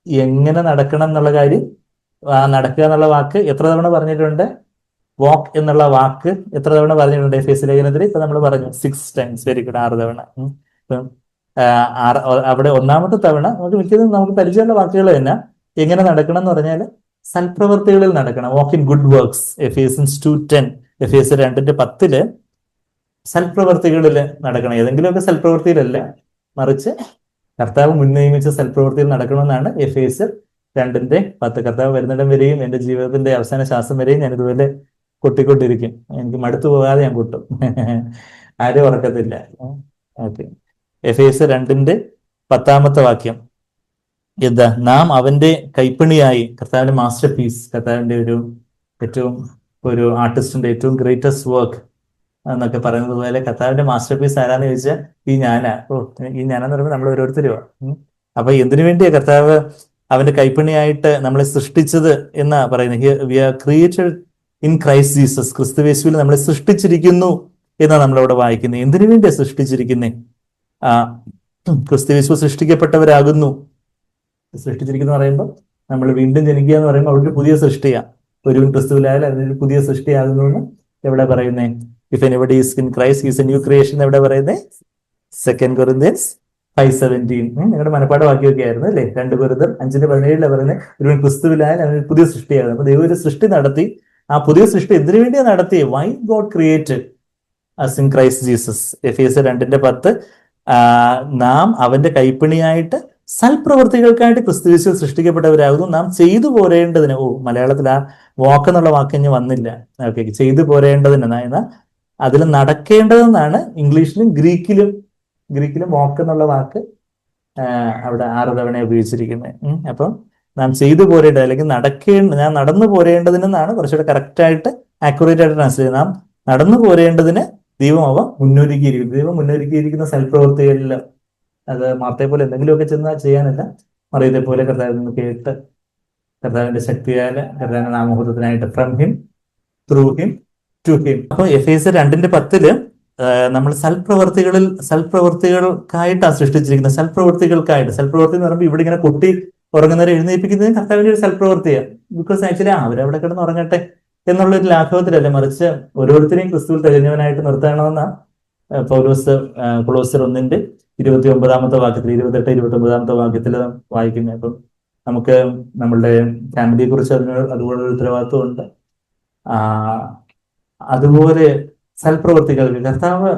എങ്ങനെ നടക്കണം എന്നുള്ള കാര്യം, നടക്കുക എന്നുള്ള വാക്ക് എത്ര തവണ പറഞ്ഞിട്ടുണ്ട്? വാക്ക് എന്നുള്ള വാക്ക് എത്ര തവണ പറഞ്ഞിട്ടുണ്ട് എഫേസ്യ ലേഖനത്തിൽ? ഇപ്പൊ നമ്മൾ പറഞ്ഞു 6 times. വെരി ഗുഡ്, 6 തവണ. ഇപ്പം അവിടെ 1ാമത്തെ തവണ നമുക്ക് പരിചയമുള്ള വാക്കുകൾ തന്നെ. എങ്ങനെ നടക്കണം എന്ന് പറഞ്ഞാൽ സൽപ്രവർത്തികളിൽ നടക്കണം. Walk in good works, Ephesians 2:10. എഫേസ്യർ 2:10 സൽപ്രവർത്തികളിൽ നടക്കണം. ഏതെങ്കിലുമൊക്കെ സൽപ്രവർത്തിയിലല്ല, മറിച്ച് കർത്താവ് മുൻനിയമിച്ച സൽപ്രവർത്തിയിൽ നടക്കണമെന്നാണ് എഫേസ്യർ 2:10. കർത്താവ് വരുന്നിടം വരെയും എൻ്റെ ജീവിതത്തിന്റെ അവസാന ശ്വാസം വരെയും ഞാൻ ഇതുപോലെ കൊട്ടിക്കൊണ്ടിരിക്കും. എനിക്ക് മടുത്തു പോകാതെ ഞാൻ കൊട്ടും, ആരും ഉറക്കത്തില്ല. ഓക്കെ, എഫേസ്യർ 2:10 വാക്യം എന്താ? നാം അവന്റെ കൈപ്പണിയായി, കർത്താവിന്റെ മാസ്റ്റർ പീസ്, കർത്താവിന്റെ ഏറ്റവും ഒരു ആർട്ടിസ്റ്റിന്റെ ഏറ്റവും ഗ്രേറ്റസ്റ്റ് വർക്ക് എന്നൊക്കെ പറയുന്നത് പോലെ കർത്താവിന്റെ മാസ്റ്റർ പീസ് ആരാന്ന് ചോദിച്ചാൽ ഈ ഞാനാന്ന് പറയുമ്പോൾ നമ്മൾ ഓരോരുത്തരുമാണ്. അപ്പൊ എന്തിനു വേണ്ടിയാ കർത്താവ് അവന്റെ കൈപ്പണിയായിട്ട് നമ്മളെ സൃഷ്ടിച്ചത് എന്നാ പറയുന്നത്? We are created in Christ Jesus. ക്രിസ്തുയേശുവിൽ നമ്മളെ സൃഷ്ടിച്ചിരിക്കുന്നു എന്നാ നമ്മളവിടെ വായിക്കുന്നത്. എന്തിനു വേണ്ടിയാ സൃഷ്ടിച്ചിരിക്കുന്നേ? ക്രിസ്തുയേശു സൃഷ്ടിക്കപ്പെട്ടവരാകുന്നു. സൃഷ്ടിച്ചിരിക്കുന്നു പറയുമ്പോൾ നമ്മൾ വീണ്ടും ജനിക്കുക എന്ന് പറയുമ്പോൾ അവിടെ ഒരു പുതിയ സൃഷ്ടിയാണ്. ഒരുവൻ ക്രിസ്തുവിലായാലും അതിനൊരു പുതിയ സൃഷ്ടിയാകുന്നു എന്ന് എവിടെ പറയുന്നേ? If anybody is in Christ is A new creation എവിടെ പറയുന്നേ? 2 Corinthians 5:17. നിങ്ങളുടെ മനപ്പാഠവാക്യമൊക്കെ ആയിരുന്നു അല്ലേ? 2 Corinthians 5:17 പറയുന്നത് ഒരുവൻ ക്രിസ്തുവിലായാലും അതിനൊരു പുതിയ സൃഷ്ടിയാകുന്നു. അപ്പൊ ദൈവം ഒരു സൃഷ്ടി നടത്തി. ആ പുതിയ സൃഷ്ടി എന്തിനു വേണ്ടിയാണ് നടത്തിയത്? Why God created us in Christ Jesus. എഫേസ്യർ 2:10 നാം അവന്റെ കൈപ്പണിയായിട്ട് സൽപ്രവൃത്തികൾക്കായിട്ട് ക്രിസ്തുയേശുവിൽ സൃഷ്ടിക്കപ്പെട്ടവരാകുന്നു, നാം ചെയ്തു പോരേണ്ടതിന്. മലയാളത്തിൽ ആ വാക്ക് എന്നുള്ള വാക്ക് ഇനി വന്നില്ല. ഓക്കെ, ചെയ്തു പോരേണ്ടതിന് എന്നാൽ അതിൽ നടക്കേണ്ടതെന്നാണ് ഇംഗ്ലീഷിലും ഗ്രീക്കിലും ഗ്രീക്കിൽ വാക്ക് എന്നുള്ള വാക്ക് അവിടെ 6 തവണ ഉപയോഗിച്ചിരിക്കുന്നത്. അപ്പം നാം ചെയ്തു പോരേണ്ടത് അല്ലെങ്കിൽ ഞാൻ നടന്നു പോരേണ്ടതിനെന്നാണ് കുറച്ചുകൂടെ കറക്റ്റായിട്ട് ആക്യുറേറ്റ് ആയിട്ട് ട്രാൻസ്ലേറ്റ് ചെയ്യുന്നത്. നാം നടന്നു പോരേണ്ടതിന് ദൈവം അവ മുന്നൊരുക്കിയിരിക്കുന്നു. ദൈവം മുന്നൊരുക്കിയിരിക്കുന്ന സൽപ്രവൃത്തികളിൽ അത് മാർത്തയെ പോലെ എന്തെങ്കിലുമൊക്കെ ചെന്നാൽ ചെയ്യാനല്ല, മറിയത്തെ പോലെ കർത്താവിൽ നിന്ന് കേട്ട് കർത്താവിന്റെ ശക്തിയാല് കർത്താവിന്റെ നാമഹൂർത്തത്തിനായിട്ട് from him, through him, to him. അപ്പൊ എഫേസ്യർ 2:10 നമ്മൾ സൽപ്രവർത്തികൾക്കായിട്ടാണ് സൃഷ്ടിച്ചിരിക്കുന്നത്. സൽപ്രവൃത്തി എന്ന് പറയുമ്പോൾ ഇവിടെ ഇങ്ങനെ കുട്ടി ഉറങ്ങുന്നവരെ എഴുന്നേൽപ്പിക്കുന്നത് കർത്താവിന്റെ ഒരു സൽപ്രവൃത്തിയാണ്. ബിക്കോസ് ആക്ച്വലി അവരവിടെ കിടന്ന് ഉറങ്ങട്ടെ എന്നുള്ളൊരു ലാഘവത്തിലല്ല, മറിച്ച് ഓരോരുത്തരെയും ക്രിസ്തുവിൽ തികഞ്ഞവനായിട്ട് നിർത്തണമെന്ന പൗലോസ് കൊളോസ്യർ 1:29 വാക്യത്തിൽ 28-29 വാക്യത്തിൽ വായിക്കുന്നത്. അപ്പം നമുക്ക് നമ്മളുടെ ഫാമിലിയെ കുറിച്ച് അതുപോലെ ഒരു ഉത്തരവാദിത്വം ഉണ്ട്. അതുപോലെ സൽപ്രവൃത്തികൾക്ക് കർത്താവ്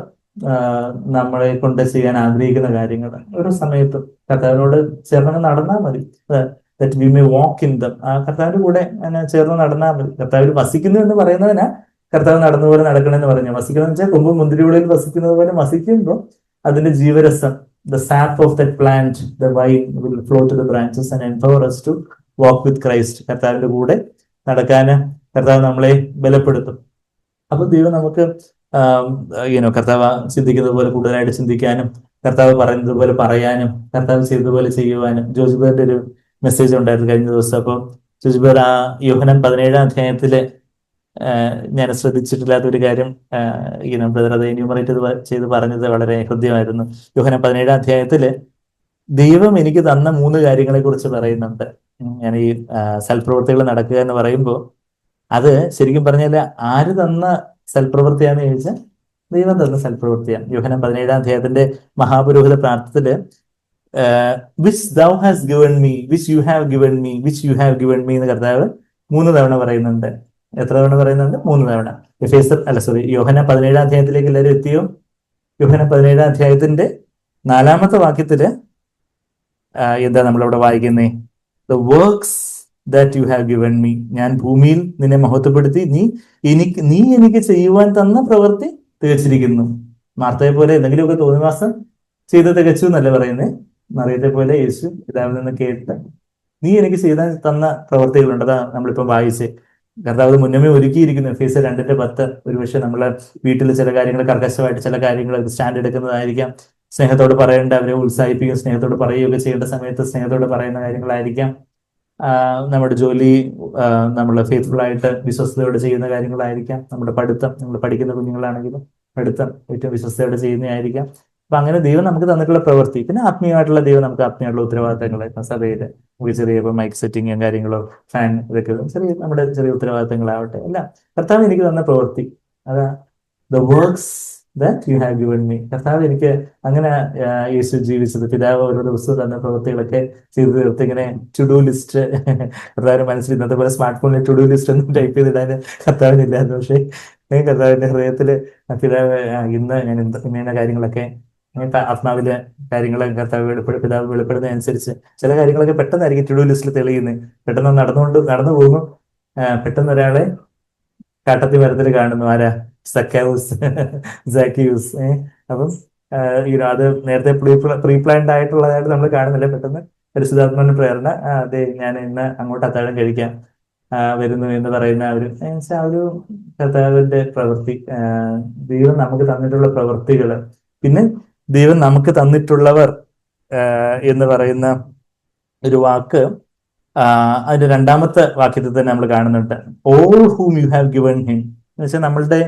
നമ്മളെ കൊണ്ട് ചെയ്യാൻ ആഗ്രഹിക്കുന്ന കാര്യങ്ങൾ ഒരു സമയത്തും കർത്താവിനോട് ചേർന്ന് നടന്നാൽ മതി. That we may walk in them. കർത്താവിന്റെ കൂടെ ചേർന്ന് നടന്നാൽ മതി. കർത്താവിൽ വസിക്കുന്നു എന്ന് പറയുന്നതിനാ കർത്താവ് നടന്നതുപോലെ നടക്കണമെന്ന് പറഞ്ഞു. വസിക്കുന്നത് വെച്ചാൽ കൊമ്പും മുന്തിരികളിൽ വസിക്കുന്നത് പോലെ വസിക്കുമ്പോൾ അതിന്റെ ജീവരസം, the sap of that plant, the vine will flow to the branches and empower us to walk with Christ. കർത്താവിന്റെ കൂടെ നടക്കാന് കർത്താവ് നമ്മളെ ബലപ്പെടുത്തും. അപ്പൊ ദൈവം നമുക്ക് കർത്താവ് ചിന്തിക്കുന്നത് പോലെ കൂടുതലായിട്ട് ചിന്തിക്കാനും, കർത്താവ് പറയുന്നത് പോലെ പറയാനും, കർത്താവ് ചെയ്തതുപോലെ ചെയ്യുവാനും. ജോജിബേറിന്റെ ഒരു മെസ്സേജ് ഉണ്ടായിരുന്നു കഴിഞ്ഞ ദിവസം. അപ്പോൾ ജോജിബേർ യോഹന്നാൻ 17 ഞാൻ ശ്രദ്ധിച്ചിട്ടില്ലാത്ത ഒരു കാര്യം ബ്രദർ അത് എന്യൂമറേറ്റ് ചെയ്ത് പറഞ്ഞത് വളരെ ഹൃദ്യമായിരുന്നു. യോഹന്നാൻ 17 ദൈവം എനിക്ക് തന്ന 3 കാര്യങ്ങളെ കുറിച്ച് പറയുന്നുണ്ട്. ഞാൻ ഈ സൽപ്രവൃത്തികൾ നടക്കുക എന്ന് പറയുമ്പോൾ അത് ശരിക്കും പറഞ്ഞാൽ ആര് തന്ന സൽപ്രവൃത്തിയാന്ന് ചോദിച്ചാൽ ദൈവം തന്ന സൽപ്രവൃത്തിയാണ്. യോഹന്നാൻ 17 മഹാപുരോഹിത പ്രാർത്ഥനയില് which thou has given me, which you have given me, which you have given me എന്ന് കർത്താവ് 3 തവണ പറയുന്നുണ്ട്. എത്ര തവണ പറയുന്നുണ്ട്? 3 തവണ. യോഹന്നാൻ 17 എല്ലാവരും എത്തിയോ? യോഹന്നാൻ 17 4 വാക്യത്തില് എന്താ നമ്മളവിടെ വായിക്കുന്നേ? The works that you have given me. ഞാൻ ഭൂമിയിൽ നിന്നെ മഹത്വപ്പെടുത്തി നീ എനിക്ക് ചെയ്യുവാൻ തന്ന പ്രവൃത്തി തികച്ചിരിക്കുന്നു. മാർത്തയെ പോലെ എന്തെങ്കിലുമൊക്കെ തോന്നിവാസം ചെയ്ത് തികച്ചു എന്നല്ല പറയുന്നത്. മറിയത്തെ പോലെ യേശു പിതാവിൽ നിന്ന് കേട്ട് നീ എനിക്ക് ചെയ്താൻ തന്ന പ്രവൃത്തികളുണ്ട്. അതാ നമ്മളിപ്പം വായിച്ച് കർത്താവ് മുന്നമേ ഒരുക്കിയിരിക്കുന്നു. എഫേസ്യർ 2:10. ഒരുപക്ഷെ നമ്മളെ വീട്ടിൽ ചില കാര്യങ്ങൾ കർക്കശമായിട്ട് ചില കാര്യങ്ങൾ സ്റ്റാൻഡ് എടുക്കുന്നതായിരിക്കാം. സ്നേഹത്തോട് പറയേണ്ട, അവരെ ഉത്സാഹിപ്പിക്കും, സ്നേഹത്തോട് പറയുകയൊക്കെ ചെയ്യേണ്ട സമയത്ത് സ്നേഹത്തോട് പറയുന്ന കാര്യങ്ങളായിരിക്കാം. നമ്മുടെ ജോലി നമ്മൾ ഫെയ്ത്ത്ഫുൾ ആയിട്ട് വിശ്വസ്തയോടെ ചെയ്യുന്ന കാര്യങ്ങളായിരിക്കാം. നമ്മുടെ പഠിത്തം, നമ്മൾ പഠിക്കുന്ന കുഞ്ഞുങ്ങളാണെങ്കിലും പഠിത്തം ഏറ്റവും വിശ്വസ്തയോടെ ചെയ്യുന്നതായിരിക്കാം. അപ്പൊ അങ്ങനെ ദൈവം നമുക്ക് തന്നിട്ടുള്ള പ്രവൃത്തി, പിന്നെ ആത്മീയമായിട്ടുള്ള ദൈവം നമുക്ക് ആത്മീയമായിട്ടുള്ള ഉത്തരവാദിത്തങ്ങൾ സഭയില് നമുക്ക് ചെറിയ മൈക്ക് സെറ്റിങ്ങും കാര്യങ്ങളോ ഫാൻ ഇതൊക്കെ നമ്മുടെ ചെറിയ ഉത്തരവാദിത്തങ്ങളാവട്ടെ എല്ലാം കർത്താവ് എനിക്ക് തന്ന പ്രവൃത്തി. അതാ the works that you have given me. കർത്താവ് എനിക്ക് അങ്ങനെ യേശു ജീവിച്ചത്. പിതാവ് ഓരോ ദിവസവും തന്ന പ്രവൃത്തികളൊക്കെ ചെയ്തു തീർത്ത് ഇങ്ങനെ ടു ഡു ലിസ്റ്റ് കർത്താവിന്റെ മനസ്സിൽ ഇന്നത്തെ പോലെ സ്മാർട്ട് ഫോണിൽ ടു ഡു ലിസ്റ്റ് ഒന്നും ടൈപ്പ് ചെയ്തിടാൻ കർത്താവിനില്ലായിരുന്നു. പക്ഷേ കർത്താവിന്റെ ഹൃദയത്തില് പിതാവ് ഇന്ന് ഞാൻ ഇന്ന കാര്യങ്ങളൊക്കെ അങ്ങനത്തെ ആത്മാവിലെ കാര്യങ്ങളെ പിതാവ് വെളിപ്പെടുന്നതനുസരിച്ച് ചില കാര്യങ്ങളൊക്കെ പെട്ടെന്നായിരിക്കും ടു ഡു ലിസ്റ്റിൽ തെളിയുന്നത്. പെട്ടെന്ന് നടന്നു പോകുന്നു, പെട്ടെന്ന് ഒരാളെ കാട്ടത്തി മരത്തിൽ കാണുന്നു. ആരാ? സാക്കിയൂസ്. അപ്പം അത് നേരത്തെ പ്രീ പ്ലാൻഡ് ആയിട്ടുള്ളതായിട്ട് നമ്മൾ കാണുന്നില്ല. പെട്ടെന്ന് പരിശുദ്ധാത്മാവിന്റെ പ്രേരണ, അതെ ഞാൻ ഇന്ന് അങ്ങോട്ട് അത്താഴം കഴിക്കാം വരുന്നു എന്ന് പറയുന്ന ഒരു കർത്താവിന്റെ പ്രവൃത്തി. ദൈവം നമുക്ക് തന്നിട്ടുള്ള പ്രവൃത്തികള്, പിന്നെ ദൈവം നമുക്ക് തന്നിട്ടുള്ളവർ എന്ന് പറയുന്ന ഒരു വാക്ക് അതിന്റെ 2ാമത്തെ വാക്യത്തിൽ തന്നെ നമ്മൾ കാണുന്നുണ്ട്. All whom you have given him എന്ന് വെച്ചാൽ നമ്മളുടെ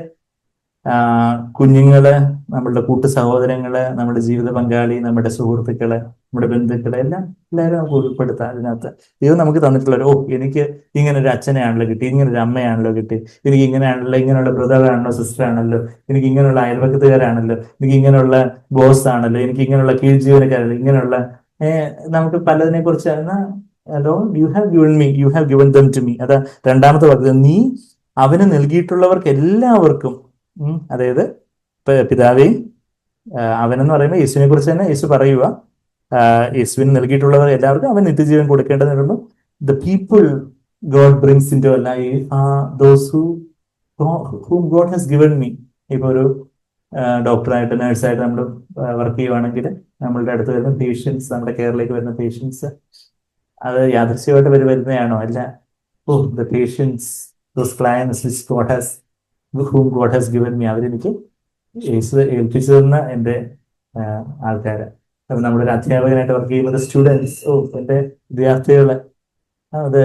കുഞ്ഞുങ്ങള്, നമ്മളുടെ കൂട്ടു സഹോദരങ്ങള്, നമ്മുടെ ജീവിത പങ്കാളി, നമ്മുടെ സുഹൃത്തുക്കള്, നമ്മുടെ ബന്ധുക്കള്, എല്ലാവരും നമുക്ക് ഉൾപ്പെടുത്താം അതിനകത്ത്. ദൈവം നമുക്ക് തന്നിട്ടുള്ള എനിക്ക് ഇങ്ങനെ ഒരു അച്ഛനെയാണല്ലോ കിട്ടി, ഇങ്ങനെ ഒരു അമ്മയാണല്ലോ കിട്ടി, എനിക്ക് ഇങ്ങനെയാണല്ലോ, ഇങ്ങനെയുള്ള ബ്രദറാണല്ലോ, സിസ്റ്റർ ആണല്ലോ, എനിക്ക് ഇങ്ങനെയുള്ള അയൽവക്കത്തുകാരാണല്ലോ, എനിക്ക് ഇങ്ങനെയുള്ള ബോസ് ആണല്ലോ, എനിക്ക് ഇങ്ങനെയുള്ള കീഴ് ജീവനക്കാരല്ലോ, ഇങ്ങനെയുള്ള നമുക്ക് പലതിനെ കുറിച്ച് you have given me, you have given them to me. അതാ 2ാമത്തെ വാക്യം. നീ അവന് നൽകിയിട്ടുള്ളവർക്ക് എല്ലാവർക്കും, അതായത് പിതാവേ, അവനെന്ന് പറയുമ്പോൾ യേശുവിനെ കുറിച്ച് തന്നെ യേശു പറയുക, യേശുവിന് നൽകിയിട്ടുള്ളവർ എല്ലാവർക്കും അവൻ നിത്യജീവൻ കൊടുക്കേണ്ടത് വരുമ്പോൾ the people God brings into life are those whom God has given me. ഇപ്പൊ ഒരു ഡോക്ടറായിട്ട് നേഴ്സായിട്ട് നമ്മൾ വർക്ക് ചെയ്യുവാണെങ്കിൽ നമ്മളുടെ അടുത്ത് വരുന്ന പേഷ്യൻസ്, നമ്മുടെ കെയറിലേക്ക് വരുന്ന പേഷ്യൻസ് അത് യാദൃശ്യമായിട്ട് വരുന്നതാണോ? അല്ല. Oh, the patients, those clients which God has whom God has given me, അവരെനിക്ക് യേശു ഏൽപ്പിച്ചു തന്ന എൻ്റെ ആൾക്കാര്. അപ്പൊ നമ്മളൊരു അധ്യാപകനായിട്ട് വർക്ക് ചെയ്യുമ്പോൾ സ്റ്റുഡൻസ്, ഓ എൻ്റെ വിദ്യാർത്ഥികള്, അത്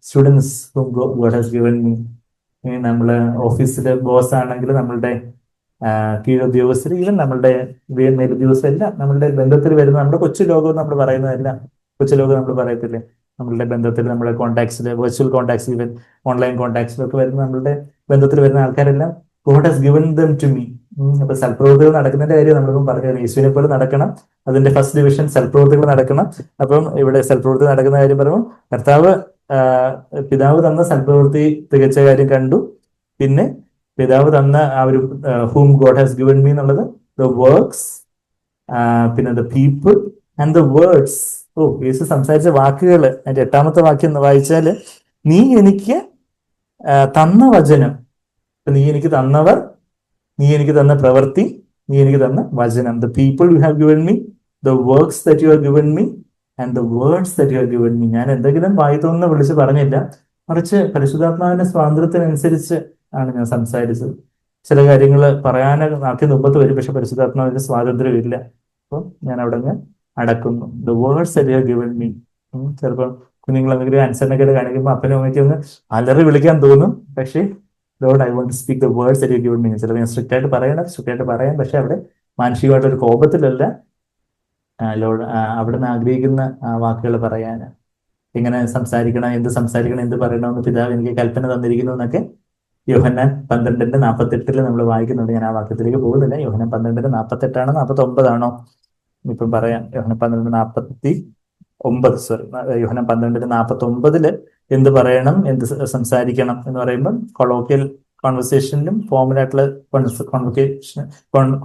students whom God has given me. നമ്മള് ഓഫീസിലെ ബോസ് ആണെങ്കിൽ നമ്മളുടെ കീഴുദ്യോഗസ്ഥർ, ഈവൻ നമ്മളുടെ മേലുദ്യോഗസ്ഥർ എല്ലാം നമ്മളുടെ ബന്ധത്തിൽ വരുന്ന നമ്മുടെ കൊച്ചു ലോകം നമ്മൾ പറയുന്നതല്ല. കൊച്ചു ലോകം നമ്മൾ പറയത്തില്ലേ, നമ്മളുടെ ബന്ധത്തിൽ, നമ്മുടെ കോൺടാക്ട്സിൽ, വെർച്വൽ കോൺടാക്ട്സ്, ഈവൻ ഓൺലൈൻ കോൺടാക്ട്സിലൊക്കെ വരുന്ന നമ്മളുടെ ബന്ധത്തിൽ വരുന്ന ആൾക്കാരെല്ലാം God has given them to me. അപ്പൊ സൽപ്രവൃത്തികൾ നടക്കുന്നതിന്റെ കാര്യം നമ്മളിപ്പം പറഞ്ഞു. യേശുവിനെ പോലെ നടക്കണം, അതിന്റെ ഫസ്റ്റ് ഡിവിഷൻ സൽപ്രവൃത്തികൾ നടക്കണം. അപ്പം ഇവിടെ സൽപ്രവൃത്തി നടക്കുന്ന കാര്യം പറയുമ്പോൾ കർത്താവ് പിതാവ് തന്ന സൽപ്രവൃത്തി തികച്ച കാര്യം കണ്ടു. പിന്നെ പിതാവ് തന്ന ആ ഒരു whom God has given me എന്നുള്ളത് ദ വർക്ക്സ്, പിന്നെ the people and the words. Oh, Yesu സംസാരിച്ച വാക്കുകൾ, അതിന്റെ 8ാമത്തെ വാക്യം വായിച്ചാല്, നീ എനിക്ക് തന്ന വചനം, നീ എനിക്ക് തന്നവർ, നീ എനിക്ക് തന്ന പ്രവൃത്തി, നീ എനിക്ക് തന്ന വചനം. The people you have given me, the works that you have given me and the words that you have given me. ഞാൻ എന്തെങ്കിലും വായി തോന്നുന്ന വിളിച്ച് പറഞ്ഞില്ല, മറിച്ച് പരിശുദ്ധാത്മാവിന്റെ സ്വാതന്ത്ര്യത്തിനനുസരിച്ച് ആണ് ഞാൻ സംസാരിച്ചത്. ചില കാര്യങ്ങൾ പറയാൻ നാക്കി മുമ്പത്ത് വരും, പക്ഷെ പരിശുദ്ധാത്മാവിന്റെ സ്വാതന്ത്ര്യം ഇല്ല. അപ്പം ഞാൻ അവിടെ നിന്ന് അടക്കുന്നു. The words that you have given me. ചിലപ്പോൾ കുഞ്ഞുങ്ങൾ എന്തെങ്കിലും ആൻസറിനൊക്കെ കാണിക്കുമ്പോൾ അപ്പനും അമ്മയ്ക്ക് ഒന്ന് അലറി വിളിക്കാൻ തോന്നും, പക്ഷേ Lord, I want to speak the words that you given me. ചിലപ്പോൾ ഞാൻ സ്ട്രിക്റ്റ് ആയിട്ട് പറയണം, സ്ട്രിക്റ്റ് ആയിട്ട് പറയാം, പക്ഷെ അവിടെ മാനസികമായിട്ടൊരു കോപത്തിലല്ല, ലോർഡ് അവിടുന്ന് ആഗ്രഹിക്കുന്ന വാക്കുകൾ പറയാൻ, എങ്ങനെ സംസാരിക്കണം, എന്ത് സംസാരിക്കണം, എന്ത് പറയണമെന്ന് പിതാവ് എനിക്ക് കൽപ്പന തന്നിരിക്കുന്നു എന്നൊക്കെ യോഹന്നാൻ 12:48 നമ്മൾ വായിക്കുന്നുണ്ട്. ഞാൻ ആ വാക്യത്തിലേക്ക് പോകുന്നില്ല. യോഹന്നാൻ 12:48 49 ഇപ്പം പറയാം. യോഹന്നാൻ 12:49, സോറി, യോഹന്നാൻ 12:49 എന്ത് പറയണം, എന്ത് സംസാരിക്കണം എന്ന് പറയുമ്പോൾ കൊളോക്കിയൽ കോൺവെർസേഷനിലും ഫോർമലായിട്ടുള്ള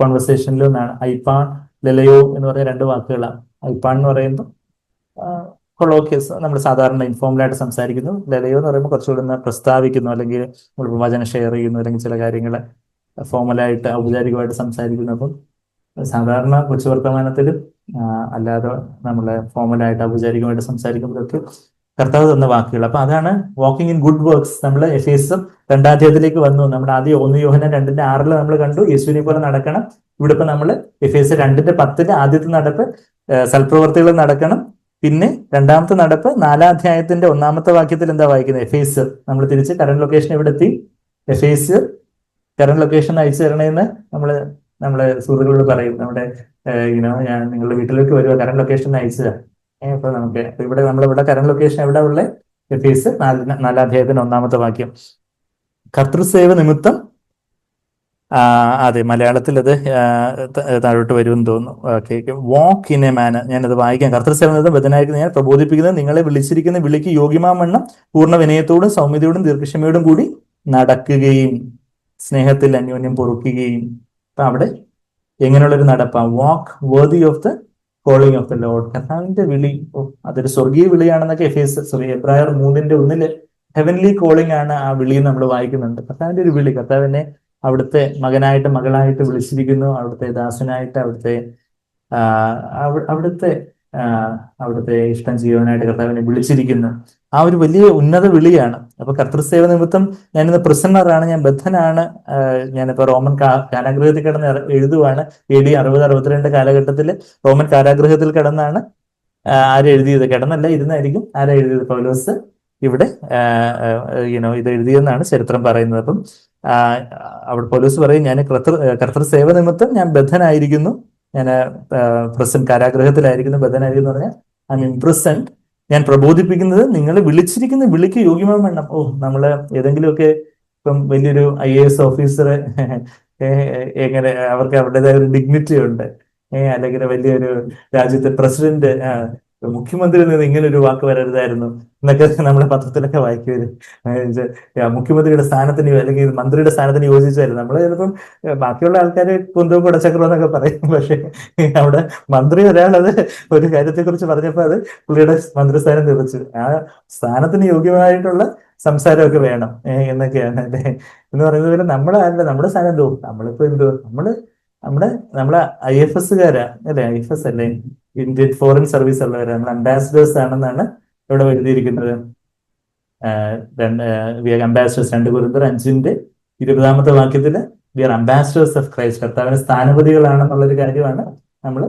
കോൺവെർസേഷനിലും എന്നാണ്. ഐപ്പാൻ, ലലയോ എന്ന് പറയുന്ന 2 വാക്കുകളാണ്. ഐപ്പാൻ എന്ന് പറയുമ്പോൾ കൊളോക്കിയസ്, നമ്മൾ സാധാരണ ഇൻഫോർമലായിട്ട് സംസാരിക്കുന്നു. ലലയോ എന്ന് പറയുമ്പോൾ കുറച്ചുകൂടി പ്രസ്താവിക്കുന്നു, അല്ലെങ്കിൽ നമ്മൾ വചനം ഷെയർ ചെയ്യുന്നു, അല്ലെങ്കിൽ ചില കാര്യങ്ങൾ ഫോർമലായിട്ട് ഔപചാരികമായിട്ട് സംസാരിക്കുന്നു. അപ്പം സാധാരണ കൊച്ചു വർത്തമാനത്തിലും അല്ലാതെ നമ്മളെ ഫോർമലായിട്ട് ഔപചാരികമായിട്ട് സംസാരിക്കുമ്പോഴൊക്കെ കർത്താവ് തന്ന വാക്കുകൾ. അപ്പൊ അതാണ് വാക്കിംഗ് ഇൻ ഗുഡ് വർക്ക്സ്. നമ്മൾ എഫേസ് 2-ാം അധ്യായത്തിലേക്ക് വന്നു. നമ്മൾ ആദ്യം 1 യോഹന്നാൻ 2:6 നമ്മൾ കണ്ടു, യേശുവിനെ പോലെ നടക്കണം. ഇവിടെ ഇപ്പൊ നമ്മൾ എഫേസ് 2:10 ആദ്യത്തെ നടപ്പ് സൽപ്രവർത്തികൾ നടക്കണം. പിന്നെ 2ാമത്തെ നടപ്പ് 4-ാം അധ്യായത്തിന്റെ 1-ാമത്തെ വാക്യത്തിൽ എന്താ വായിക്കുന്നത്? എഫേസ്. നമ്മൾ തിരിച്ച് കറന്റ് ലൊക്കേഷൻ എവിടെ എത്തി? എഫേസ് കറന്റ് ലൊക്കേഷൻ അയച്ചു തരണേന്ന് നമ്മളെ സുഹൃത്തുക്കളോട് പറയും. നമ്മുടെ ഞാൻ നിങ്ങളുടെ വീട്ടിലേക്ക് വരുക, കറന്റ് ലൊക്കേഷൻ അയച്ചതാ. അപ്പൊ നമ്മളിവിടെ കറന്റ് ലൊക്കേഷൻ എവിടെ ഉള്ളത്? എഫേസ് 4-ാം അധ്യായത്തിന്റെ 1-ാമത്തെ വാക്യം. കർത്തൃസേവ നിമിത്തം, അതെ, മലയാളത്തിൽ അത് താഴോട്ട് വരുമെന്ന് തോന്നുന്നു. Okay, walk in a manner. ഞാനത് വായിക്കാം. കർത്തൃസേവനത്തിൽ ബദ്ധനായിരിക്കുന്ന ഞാൻ പ്രബോധിപ്പിക്കുന്നത്, നിങ്ങളെ വിളിച്ചിരിക്കുന്ന വിളിക്ക് യോഗ്യമാവണ്ണം പൂർണ്ണ വിനയത്തോടും സൗമ്യതയോടും ദീർഘക്ഷമയോടും കൂടി നടക്കുകയും സ്നേഹത്തിൽ അന്യോന്യം പൊറുക്കുകയും. അപ്പൊ അവിടെ എങ്ങനെയുള്ളൊരു നടപ്പാ? Walk worthy of the calling of the Lord. കർത്താവിന്റെ വിളി, അതൊരു സ്വർഗീയ വിളിയാണെന്നൊക്കെ എബ്രായർ 3:1 ഹെവൻലി കോളിംഗ് ആണ് ആ വിളി നമ്മൾ വായിക്കുന്നുണ്ട്. കർത്താവിന്റെ ഒരു വിളി, കർത്താവിനെ അവിടുത്തെ മകനായിട്ട് മകളായിട്ട് വിളിച്ചിരിക്കുന്നു, അവിടുത്തെ ദാസനായിട്ട്, അവിടുത്തെ ഇഷ്ടം ചെയ്യുവാനായിട്ട് കർത്താവിനെ വിളിച്ചിരിക്കുന്നു. ആ ഒരു വലിയ ഉന്നത വിളിയാണ്. അപ്പൊ കർത്തൃസേവ നിമിത്തം ഞാനിന്ന് പ്രിസണറാണ്, ഞാൻ ബദ്ധനാണ്. ഞാനിപ്പോ റോമൻ കാരാഗൃഹത്തിൽ കിടന്ന് എഴുതുവാണ്. AD 60-62 കാലഘട്ടത്തിൽ റോമൻ കാരാഗൃഹത്തിൽ കിടന്നാണ് ആരെഴുതിയത്? കിടന്നല്ല, ഇരുന്നായിരിക്കും. ആരാ എഴുതിയത്? പൗലോസ് ഇവിടെ ഇത് എഴുതിയെന്നാണ് ചരിത്രം പറയുന്നത്. അപ്പം അവിടെ പൗലോസ് പറയും, ഞാൻ കർത്തൃസേവ നിമിത്തം ഞാൻ ബദ്ധനായിരിക്കുന്നു, ഞാൻ കാരാഗൃഹത്തിലായിരിക്കുന്നു. ബദ്ധനായിരിക്കുന്നു പറഞ്ഞാൽ ഐ എം ഇംപ്രിസൺഡ്. ഞാൻ പ്രബോധിപ്പിക്കുന്നത്, നിങ്ങൾ വിളിച്ചിരിക്കുന്ന വിളിക്ക് യോഗ്യമാവണ്ണം. നമ്മള് ഏതെങ്കിലുമൊക്കെ ഇപ്പം വലിയൊരു IAS ഓഫീസർ എങ്ങനെ, അവർക്ക് അവരുടേതായ ഒരു ഡിഗ്നിറ്റി ഉണ്ട്. അല്ലെങ്കിൽ വലിയൊരു രാജ്യത്തെ പ്രസിഡന്റ്, മുഖ്യമന്ത്രിയിൽ നിന്ന് ഇങ്ങനെ ഒരു വാക്ക് വരരുതായിരുന്നു എന്നൊക്കെ നമ്മുടെ പത്രത്തിലൊക്കെ വായിക്കുവരും. മുഖ്യമന്ത്രിയുടെ സ്ഥാനത്തിന് അല്ലെങ്കിൽ മന്ത്രിയുടെ സ്ഥാനത്തിന് യോജിച്ചായിരുന്നു. നമ്മൾ ചിലപ്പം ബാക്കിയുള്ള ആൾക്കാര് കുന്തവും കുടച്ചക്രം എന്നൊക്കെ പറയും, പക്ഷെ അവിടെ മന്ത്രി ഒരാളത് ഒരു കാര്യത്തെക്കുറിച്ച് പറഞ്ഞപ്പോൾ അത് പുള്ളിയുടെ മന്ത്രിസ്ഥാനം തെളിച്ചു. ആ സ്ഥാനത്തിന് യോഗ്യമായിട്ടുള്ള സംസാരമൊക്കെ വേണം എന്നൊക്കെയാണ് അല്ലേ എന്ന് പറയുന്നത് പോലെ നമ്മുടെ സ്ഥാനം എന്തോ, നമ്മളിപ്പോ നമ്മള് നമ്മുടെ നമ്മളെ IFS-കാരാ അല്ലെ, IFS അല്ലേ, ഇന്ത്യൻ ഫോറിൻ സർവീസ് ഉള്ളവരാ, നമ്മൾ അംബാസിഡേഴ്സ് ആണെന്നാണ് ഇവിടെ എഴുതിയിരിക്കുന്നത്. വി ആർ അംബാസിഡേഴ്സ് 2 കൊരിന്ത്യർ 5:20 വാക്യത്തില് we are ambassadors of Christ, കർത്താവിന്റെ സ്ഥാനപതികളാണെന്നുള്ളൊരു കാര്യമാണ് നമ്മൾ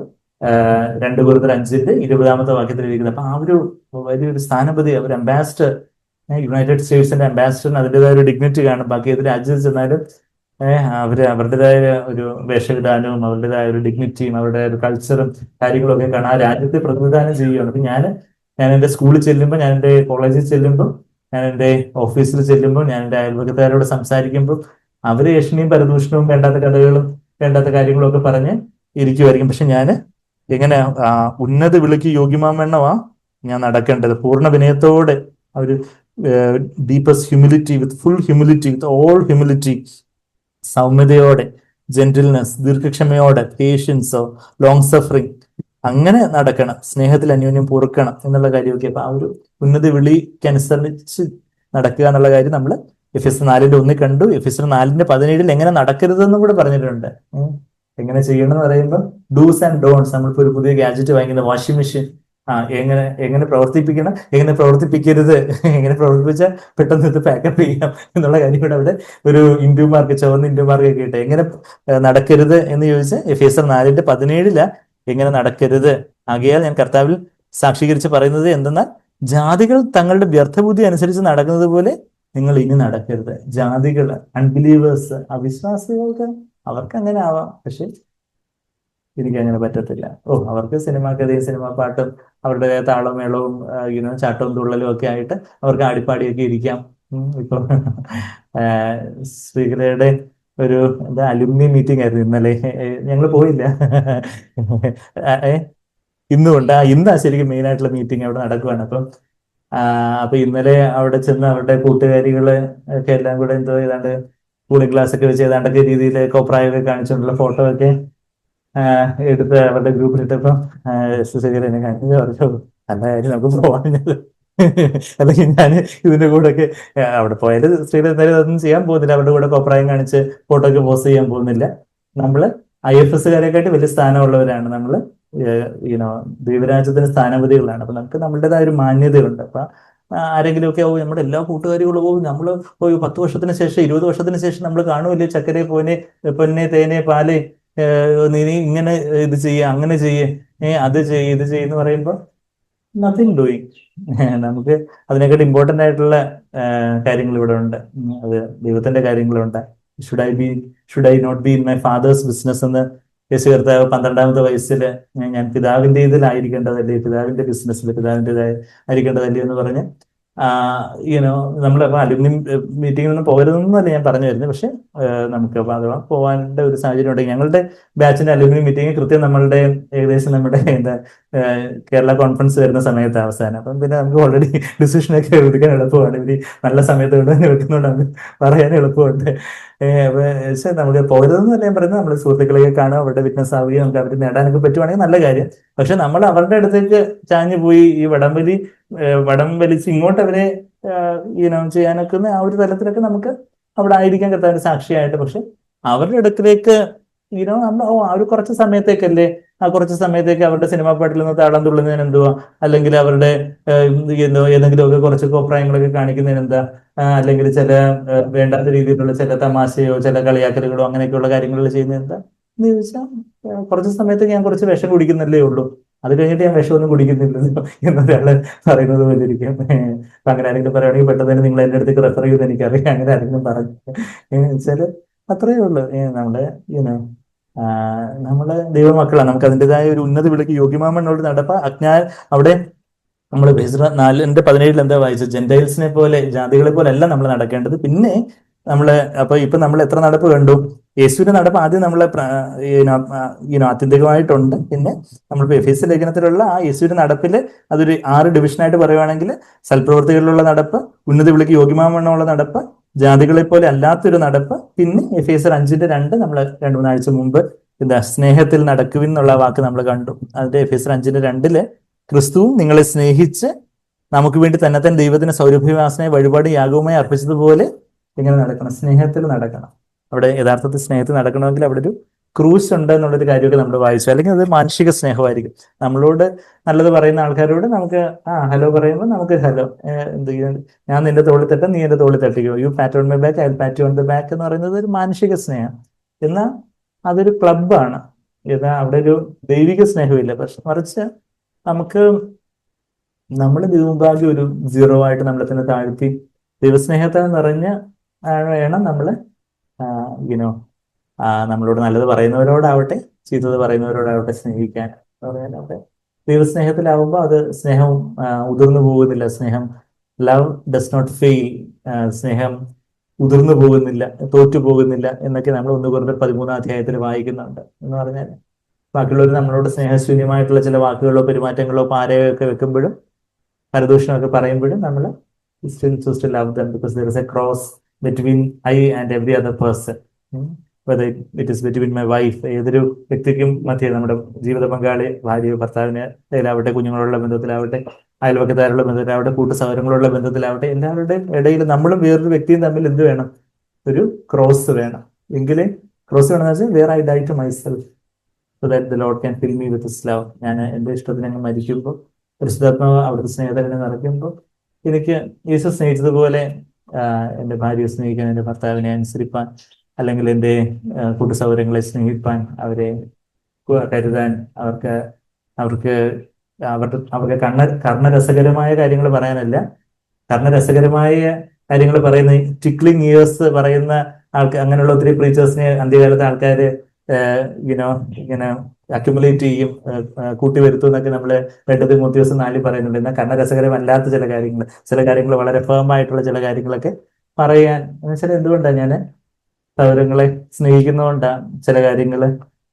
2 കൊരിന്ത്യർ 5:20 വാക്യത്തിൽ ഇരിക്കുന്നത്. അപ്പൊ ആ ഒരു വലിയൊരു സ്ഥാനപതി, ഒരു അംബാസിഡർ, യുണൈറ്റഡ് സ്റ്റേറ്റ്സിന്റെ അംബാസിഡറിന് അതിൻ്റെതായ ഒരു ഡിഗ്നിറ്റി കാണും. ബാക്കി ഏത് രാജ്യത്ത് ചെന്നാലും അവരുടേതായ ഒരു വേഷവിധാനവും അവരുടേതായ ഒരു ഡിഗ്നിറ്റിയും അവരുടെ ഒരു കൾച്ചറും കാര്യങ്ങളും ഒക്കെ കാണാൻ ആ രാജ്യത്തെ പ്രതിനിധാനം ചെയ്യുകയാണ്. അപ്പൊ ഞാൻ എൻ്റെ സ്കൂളിൽ ചെല്ലുമ്പോൾ, ഞാൻ എൻ്റെ കോളേജിൽ ചെല്ലുമ്പോൾ, ഞാൻ എൻ്റെ ഓഫീസിൽ ചെല്ലുമ്പോൾ, ഞാൻ എൻ്റെ അയൽവക്കക്കാരോട് സംസാരിക്കുമ്പോൾ അവര് യക്ഷണിയും പരദൂഷണവും വേണ്ടാത്ത കഥകളും വേണ്ടാത്ത കാര്യങ്ങളും ഒക്കെ പറഞ്ഞ് ഇരിക്കുമായിരിക്കും. പക്ഷെ ഞാൻ എങ്ങനെ ഉന്നത വിളിക്ക് യോഗ്യമാമെണ്ണമാ ഞാൻ നടക്കേണ്ടത്, പൂർണ്ണ വിനയത്തോടെ ഒരു deepest humility, with full humility, with all humility, സൗമ്യതയോടെ, ജെന്റിൽനെസ്, ദീർഘക്ഷമയോടെ, പേഷ്യൻസോ, ലോങ് സഫറിങ്, അങ്ങനെ നടക്കണം, സ്നേഹത്തിൽ അന്യോന്യം പൊറുക്കണം എന്നുള്ള കാര്യമൊക്കെ. അപ്പൊ ആ ഒരു ഉന്നത വിളിക്കനുസരിച്ച് നടക്കുക എന്നുള്ള കാര്യം നമ്മൾ Efesiയർ 4:1 കണ്ടു. Efesiയർ 4:17 എങ്ങനെ നടക്കരുതെന്നും കൂടെ പറഞ്ഞിട്ടുണ്ട്. എങ്ങനെ ചെയ്യണം എന്ന് പറയുമ്പോൾ ഡൂസ് ആൻഡ് ഡോൺസ്. നമ്മളിപ്പോ ഒരു പുതിയ ഗാഡ്ജറ്റ് വാങ്ങിക്കുന്ന വാഷിംഗ് മെഷീൻ, എങ്ങനെ എങ്ങനെ പ്രവർത്തിപ്പിക്കണം, എങ്ങനെ പ്രവർത്തിപ്പിക്കരുത്, എങ്ങനെ പ്രവർത്തിപ്പിച്ചാൽ പെട്ടെന്ന് ഇത് പാക്കപ്പ് ചെയ്യാം എന്നുള്ള കാര്യം കൂടെ അവിടെ ഒരു ഇൻഡ്യൂ മാർക്ക്, ചുവന്ന ഇൻഡ്യൂ മാർക്ക് ഒക്കെ ഇട്ട് എങ്ങനെ നടക്കരുത് എന്ന് ചോദിച്ചാൽ Efesiയർ 4:17 എങ്ങനെ നടക്കരുത്. ആകയാൽ ഞാൻ കർത്താവിൽ സാക്ഷീകരിച്ച് പറയുന്നത് എന്തെന്നാൽ, ജാതികൾ തങ്ങളുടെ വ്യർത്ഥബുദ്ധി അനുസരിച്ച് നടക്കുന്നത് പോലെ നിങ്ങൾ ഇനി നടക്കരുത്. ജാതികൾ, അൺബിലീവേഴ്സ്, അവിശ്വാസികൾക്ക് അവർക്ക് അങ്ങനെ ആവാം, പക്ഷെ എനിക്ക് അങ്ങനെ പറ്റത്തില്ല. അവർക്ക് സിനിമാ കഥയും സിനിമാ പാട്ടും അവരുടെ താളമേളവും ചാട്ടവും തുള്ളലും ഒക്കെ ആയിട്ട് അവർക്ക് ആടിപ്പാടിയൊക്കെ ഇരിക്കാം. ഇപ്പൊ ശ്രീകലയുടെ ഒരു അലുമിനി മീറ്റിംഗ് ആയിരുന്നു ഇന്നലെ, ഞങ്ങൾ പോയില്ല. ഇന്നുണ്ട്, ഇന്നാ ശരിക്കും മെയിൻ ആയിട്ടുള്ള മീറ്റിംഗ് അവിടെ നടക്കുവാണ്. അപ്പൊ ഇന്നലെ അവിടെ ചെന്ന് അവരുടെ കൂട്ടുകാരികള് ഒക്കെ എല്ലാം കൂടെ എന്തോ ഏതാണ്ട് കൂളിംഗ് ഗ്ലാസ് ഒക്കെ വെച്ച് ഏതാണ്ടൊക്കെ രീതിയിൽ കോപ്രായൊക്കെ കാണിച്ചുകൊണ്ടുള്ള ഫോട്ടോ ഒക്കെ എടുത്ത് അവരുടെ ഗ്രൂപ്പിലിട്ടപ്പോ എന്നെ കാണിച്ചു പറഞ്ഞു, നല്ല കാര്യം നമുക്ക് പോകാഞ്ഞത്, അല്ലെങ്കിൽ ഞാൻ ഇതിന്റെ കൂടെ ഒക്കെ അവിടെ പോയാലും സ്ത്രീകൾ എന്തായാലും അതൊന്നും ചെയ്യാൻ പോകുന്നില്ല, അവരുടെ കൂടെ കോപ്രായം കാണിച്ച് ഫോട്ടോ ഒക്കെ പോസ്റ്റ് ചെയ്യാൻ പോകുന്നില്ല. നമ്മള് IFS-കാരെക്കാട്ടി വലിയ സ്ഥാനമുള്ളവരാണ് നമ്മള്, ദൈവരാജ്യത്തിന് സ്ഥാനപതികളാണ്. അപ്പൊ നമുക്ക് നമ്മുടേതായ ഒരു മാന്യതയുണ്ട്. അപ്പൊ ആരെങ്കിലും ഒക്കെ നമ്മുടെ എല്ലാ കൂട്ടുകാരികളും നമ്മൾ 10 വർഷത്തിന് ശേഷം 20 വർഷത്തിന് ശേഷം നമ്മൾ കാണുമല്ലേ, ചക്കരെ പൊന്നെ തേനെ പാല്, നീ ഇങ്ങനെ ഇത് ചെയ്യേ, അങ്ങനെ ചെയ്യേ, അത് ചെയ്യ്, ഇത് എന്ന് പറയുമ്പോൾ നത്തിങ് ഡൂയിങ്. നമുക്ക് അതിനെക്കാട്ടി ഇമ്പോർട്ടൻ്റ് ആയിട്ടുള്ള കാര്യങ്ങൾ ഇവിടെ ഉണ്ട്. അത് ദൈവത്തിന്റെ കാര്യങ്ങളുണ്ട്. Should I not be in my Father's business എന്ന് യേശു കർത്താവ് 12-ാമത്തെ വയസ്സിൽ ഞാൻ പിതാവിന്റെ ഇതിലായിരിക്കേണ്ടതല്ലേ, പിതാവിന്റെ ബിസിനസ്സിൽ പിതാവിൻ്റെതായ ആയിരിക്കേണ്ടതല്ലേ എന്ന് പറഞ്ഞ് നമ്മൾ അലുമിനി മീറ്റിങ്ങിനൊന്നും പോകരുതെന്നല്ല ഞാൻ പറഞ്ഞു വരുന്നത്. പക്ഷെ നമുക്ക് അഥവാ പോകാനുള്ള ഒരു സാഹചര്യം ഉണ്ടെങ്കിൽ, ഞങ്ങളുടെ ബാച്ചിന്റെ അലുമിനി മീറ്റിംഗ് കൃത്യം നമ്മളുടെ ഏകദേശം നമ്മുടെ കേരള കോൺഫറൻസ് വരുന്ന സമയത്ത് അവസാനം. അപ്പം പിന്നെ നമുക്ക് ഓൾറെഡി ഡിസിഷനൊക്കെ എടുക്കാൻ എളുപ്പമാണ്. ഇവര് നല്ല സമയത്ത് കൊണ്ട് തന്നെ വെക്കുന്നതുകൊണ്ട് നമുക്ക് പറയാൻ എളുപ്പമുണ്ട്. പക്ഷെ നമുക്ക് പോകരുതെന്നല്ല ഞാൻ പറയുന്നത്, നമ്മൾ സുഹൃത്തുക്കളെയൊക്കെ കാണുക, അവരുടെ വിറ്റ്നസ് ആവുകയും നമുക്ക് അവർ നേടാനൊക്കെ പറ്റുവാണെങ്കിൽ നല്ല കാര്യം. പക്ഷെ നമ്മൾ അവരുടെ അടുത്തേക്ക് ചാഞ്ഞു പോയി ഈ വടം വലിച്ച് ഇങ്ങോട്ട് അവരെ ചെയ്യാനൊക്കെ ആ ഒരു തലത്തിലൊക്കെ നമുക്ക് അവിടെ ആയിരിക്കാൻ കർത്താവിന്റെ സാക്ഷിയായിട്ട്. പക്ഷെ അവരുടെ അടുക്കിലേക്ക് നമ്മൾ ആ ഒരു കുറച്ച് സമയത്തേക്കല്ലേ, ആ കുറച്ച് സമയത്തേക്ക് അവരുടെ സിനിമാ പാട്ടിൽ നിന്ന് താളം തുള്ളുന്നതിന് എന്തുവാ, അല്ലെങ്കിൽ അവരുടെ ഏതെങ്കിലുമൊക്കെ കുറച്ച് കോപ്രായങ്ങളൊക്കെ കാണിക്കുന്നതിന് എന്താ, അല്ലെങ്കിൽ ചില വേണ്ടാത്ത രീതിയിലുള്ള ചില തമാശയോ ചില കളിയാക്കലുകളോ അങ്ങനെയൊക്കെയുള്ള കാര്യങ്ങൾ ചെയ്യുന്നത് എന്താ എന്ന് ചോദിച്ചാൽ, കുറച്ച് സമയത്ത് ഞാൻ കുറച്ച് വിഷം കുടിക്കുന്നല്ലേ ഉള്ളൂ, അത് കഴിഞ്ഞിട്ട് ഞാൻ വിഷമൊന്നും കുടിക്കുന്നില്ലല്ലോ എന്നൊരാള് പറയുന്നത് പോലെ ഇരിക്കും. അപ്പൊ അങ്ങനെ ആരെങ്കിലും പറയുകയാണെങ്കിൽ പെട്ടെന്ന് തന്നെ നിങ്ങൾ എന്റെ അടുത്തേക്ക് റെഫർ ചെയ്ത് എനിക്കറിയാം, അങ്ങനെ ആരെങ്കിലും പറഞ്ഞു വെച്ചാല് അത്രയേ ഉള്ളൂ. നമ്മള് ദൈവമക്കളാണ്, നമുക്ക് അതിൻ്റെതായ ഒരു ഉന്നത വിളിക്ക് യോഗ്യമാമെന്നുള്ള നടപ്പ അവിടെ നമ്മൾ 4:17 എന്താ വായിച്ചത്, ജെന്റൈൽസിനെ പോലെ, ജാതികളെ പോലെ അല്ല നമ്മൾ നടക്കേണ്ടത്. പിന്നെ ഇപ്പൊ നമ്മൾ എത്ര നടപ്പ് കണ്ടു? യേശുവിന്റെ നടപ്പ് ആദ്യം നമ്മളെ ആത്യന്തികമായിട്ടുണ്ട്. പിന്നെ നമ്മളിപ്പോ എഫേസ്യ ലേഖനത്തിലുള്ള ആ യേശുവിന്റെ നടപ്പില് അതൊരു 6 ഡിവിഷനായിട്ട് പറയുവാണെങ്കിൽ, സൽപ്രവർത്തികളിലുള്ള നടപ്പ്, ഉന്നത വിളിക്ക് യോഗ്യമാമെന്നുള്ള നടപ്പ്, ജാതികളെ പോലെ അല്ലാത്തൊരു നടപ്പ്, പിന്നെ Efesiയർ 5:2 നമ്മൾ 2-3 ആഴ്ച മുമ്പ് സ്നേഹത്തിൽ നടക്കുവിൻ എന്നുള്ള വാക്ക് നമ്മൾ കണ്ടു. അതിന്റെ Efesiയർ 5:2 ക്രിസ്തുവും നിങ്ങളെ സ്നേഹിച്ച് നമുക്ക് വേണ്ടി തന്നെ ദൈവത്തിന് സൗരഭ്യവാസനയെ വഴിപാട് യാഗവുമായി അർപ്പിച്ചതുപോലെ ഇങ്ങനെ നടക്കണം, സ്നേഹത്തിൽ നടക്കണം. അവിടെ യഥാർത്ഥത്തിൽ സ്നേഹത്തിൽ നടക്കണമെങ്കിൽ അവിടെ ഒരു ക്രൂശ് ഉണ്ട് എന്നുള്ളൊരു കാര്യമൊക്കെ നമ്മൾ വായിച്ചു. അല്ലെങ്കിൽ അത് മാനുഷിക സ്നേഹമായിരിക്കും. നമ്മളോട് നല്ലത് പറയുന്ന ആൾക്കാരോട് നമുക്ക് ഹലോ പറയുമ്പോൾ നമുക്ക് ഹലോ, എന്ത് ഞാൻ നിന്റെ തോളിൽ തട്ടാം, നീ എന്റെ തോളിൽ തട്ടിക്കോ, you pat on my back, I pat on the back എന്ന് പറയുന്നത് ഒരു മാനുഷിക സ്നേഹം. എന്നാൽ അതൊരു ക്ലബ്ബാണ്. അവിടെ ഒരു ദൈവിക സ്നേഹമില്ല. പക്ഷെ മറിച്ച് നമുക്ക് നമ്മുടെ ദൈവഭാഗ്യം ഒരു സീറോ ആയിട്ട് നമ്മളെ തന്നെ താഴ്ത്തി ദൈവസ്നേഹത്താൽ നിറഞ്ഞ് വേണം നമ്മൾ യുനോ നമ്മളോട് നല്ലത് പറയുന്നവരോടാവട്ടെ ചീത്തത് പറയുന്നവരോടാവട്ടെ സ്നേഹിക്കാൻ. പറയാൻ അവിടെ ദൈവസ്നേഹത്തിലാവുമ്പോൾ അത് സ്നേഹം ഉതിർന്നു പോകുന്നില്ല. സ്നേഹം ലവ് ഡസ് നോട്ട് ഫെയിൽ. സ്നേഹം ഉതിർന്നു പോകുന്നില്ല, തോറ്റു പോകുന്നില്ല എന്നൊക്കെ നമ്മൾ 1 Corinthians 13 വായിക്കുന്നുണ്ട്. എന്ന് പറഞ്ഞാൽ ബാക്കിയുള്ളവർ നമ്മളോട് സ്നേഹശൂന്യമായിട്ടുള്ള ചില വാക്കുകളോ പെരുമാറ്റങ്ങളോ പാരയൊക്കെ വെക്കുമ്പോഴും പരദൂഷണമൊക്കെ പറയുമ്പോഴും നമ്മൾ still love them because there is a cross between I and every other person. Whether it is between my wife, ഏതൊരു വ്യക്തിക്കും മധ്യേ നമ്മുടെ ജീവിത പങ്കാളി, ഭാര്യ, ഭർത്താവിനാവട്ടെ, കുഞ്ഞുങ്ങളുള്ള ബന്ധത്തിലാവട്ടെ, അയൽവക്കക്കാരുള്ള ബന്ധത്തിലാവട്ടെ, കൂട്ടുസൗരങ്ങളുള്ള ബന്ധത്തിലാവട്ടെ, എല്ലാവരുടെയും ഇടയിൽ നമ്മളും വേറൊരു വ്യക്തിയും തമ്മിൽ എന്ത് വേണം? ഒരു ക്രോസ് വേണം. എങ്കിലേ ക്രോസ് വേണമെന്ന് വെച്ചാൽ where I die to myself so that the Lord can fill me with his love. ഞാൻ എൻ്റെ ഇഷ്ടത്തിന് അങ്ങ് മരിക്കുമ്പോൾ, പരിശുദ്ധാത്മാവ് അവിടുത്തെ സ്നേഹത്തിനെ നിറയ്ക്കുമ്പോൾ എനിക്ക് യേശു സ്നേഹിച്ചതുപോലെ എൻ്റെ ഭാര്യയെ സ്നേഹിക്കാൻ, എൻ്റെ ഭർത്താവിനെ അനുസരിപ്പാൻ, അല്ലെങ്കിൽ എൻ്റെ കൂട്ടുസൗരങ്ങളെ സ്നേഹിപ്പാൻ, അവരെ കരുതാൻ, അവർക്ക് അവർക്ക് കർണരസകരമായ കാര്യങ്ങൾ പറയാനല്ല, കർണരസകരമായ കാര്യങ്ങൾ പറയുന്ന ടിക്ലിംഗ് ഇയേഴ്സ് പറയുന്ന അങ്ങനെയുള്ള ഒത്തിരി പ്രീച്ചേഴ്സിനെ അന്ത്യകാലത്തെ ആൾക്കാർ ഇങ്ങനെ അക്യുമുലേറ്റ് ചെയ്യും, കൂട്ടി വരുത്തും എന്നൊക്കെ നമ്മൾ 2 Timotheus 4 പറയുന്നുണ്ട്. എന്നാൽ കർണരസകരമല്ലാത്ത ചില കാര്യങ്ങൾ വളരെ ഫേമായിട്ടുള്ള ചില കാര്യങ്ങളൊക്കെ പറയാൻ എന്ന് വെച്ചാൽ എന്തുകൊണ്ടാണ്? ഞാൻ സൗരങ്ങളെ സ്നേഹിക്കുന്നതുകൊണ്ടാണ് ചില കാര്യങ്ങൾ,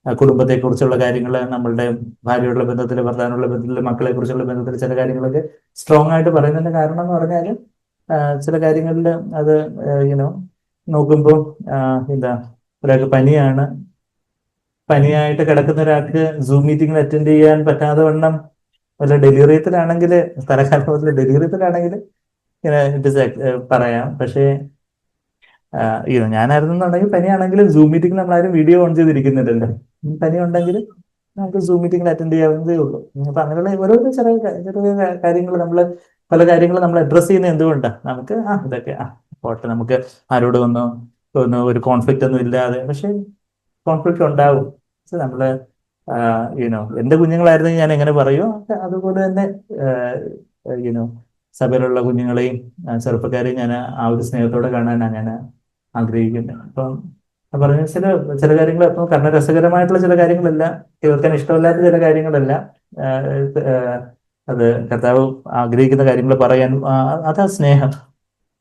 കുടുംബത്തെക്കുറിച്ചുള്ള കാര്യങ്ങൾ, നമ്മളുടെ ഭാര്യയുള്ള ബന്ധത്തിൽ, ഭർത്താവിനുള്ള ബന്ധത്തിൽ, മക്കളെ കുറിച്ചുള്ള ബന്ധത്തിൽ ചില കാര്യങ്ങളൊക്കെ സ്ട്രോങ് ആയിട്ട് പറയുന്നതിന്റെ കാരണം എന്ന് പറഞ്ഞാൽ ചില കാര്യങ്ങളിൽ അത് നോക്കുമ്പോൾ ഒരാൾക്ക് പനിയായിട്ട് കിടക്കുന്ന ഒരാൾക്ക് സൂം മീറ്റിംഗിൽ അറ്റൻഡ് ചെയ്യാൻ പറ്റാതെ വണ്ണം വല്ല ഡെലിവറിയത്തിലാണെങ്കിൽ, സ്ഥലകാലത്തിൽ ഡെലിവറിയത്തിലാണെങ്കിൽ പറയാം. പക്ഷേ ഞാനായിരുന്നുണ്ടെങ്കിൽ പനിയാണെങ്കിലും സൂം മീറ്റിംഗിൽ നമ്മളാരും വീഡിയോ ഓൺ ചെയ്തിരിക്കുന്നുണ്ടല്ലോ. പനി ഉണ്ടെങ്കിൽ നമുക്ക് സൂം മീറ്റിംഗിൽ അറ്റൻഡ് ചെയ്യാവുന്നതേ ഉള്ളൂ. അപ്പൊ അങ്ങനെയുള്ള ഓരോരോ ചെറിയ കാര്യങ്ങൾ പല കാര്യങ്ങളും നമ്മൾ അഡ്രസ് ചെയ്യുന്നത് എന്തുകൊണ്ടാണ്? നമുക്ക് ഇതൊക്കെ പോട്ടെ, നമുക്ക് ആരോടും ഒന്നും ഒരു കോൺഫ്ലിക്റ്റ് ഒന്നും ഇല്ലാതെ. പക്ഷെ കോൺഫ്ലിക്റ്റ് ഉണ്ടാവും. നമ്മള് എന്റെ കുഞ്ഞുങ്ങളായിരുന്നെങ്കിൽ ഞാൻ എങ്ങനെ പറയുമോ അതുപോലെ തന്നെ സഭയിലുള്ള കുഞ്ഞുങ്ങളെയും ചെറുപ്പക്കാരെയും ഞാൻ ആ ഒരു സ്നേഹത്തോടെ കാണാനാണ് ഞാൻ ആഗ്രഹിക്കുന്നത്. അപ്പം പറഞ്ഞ ചില കാര്യങ്ങൾ ഇപ്പം കർണരസകരമായിട്ടുള്ള ചില കാര്യങ്ങളല്ല, കേൾക്കാൻ ഇഷ്ടമില്ലാത്ത ചില കാര്യങ്ങളല്ല, അത് കർത്താവ് ആഗ്രഹിക്കുന്ന കാര്യങ്ങൾ പറയാൻ, അതാ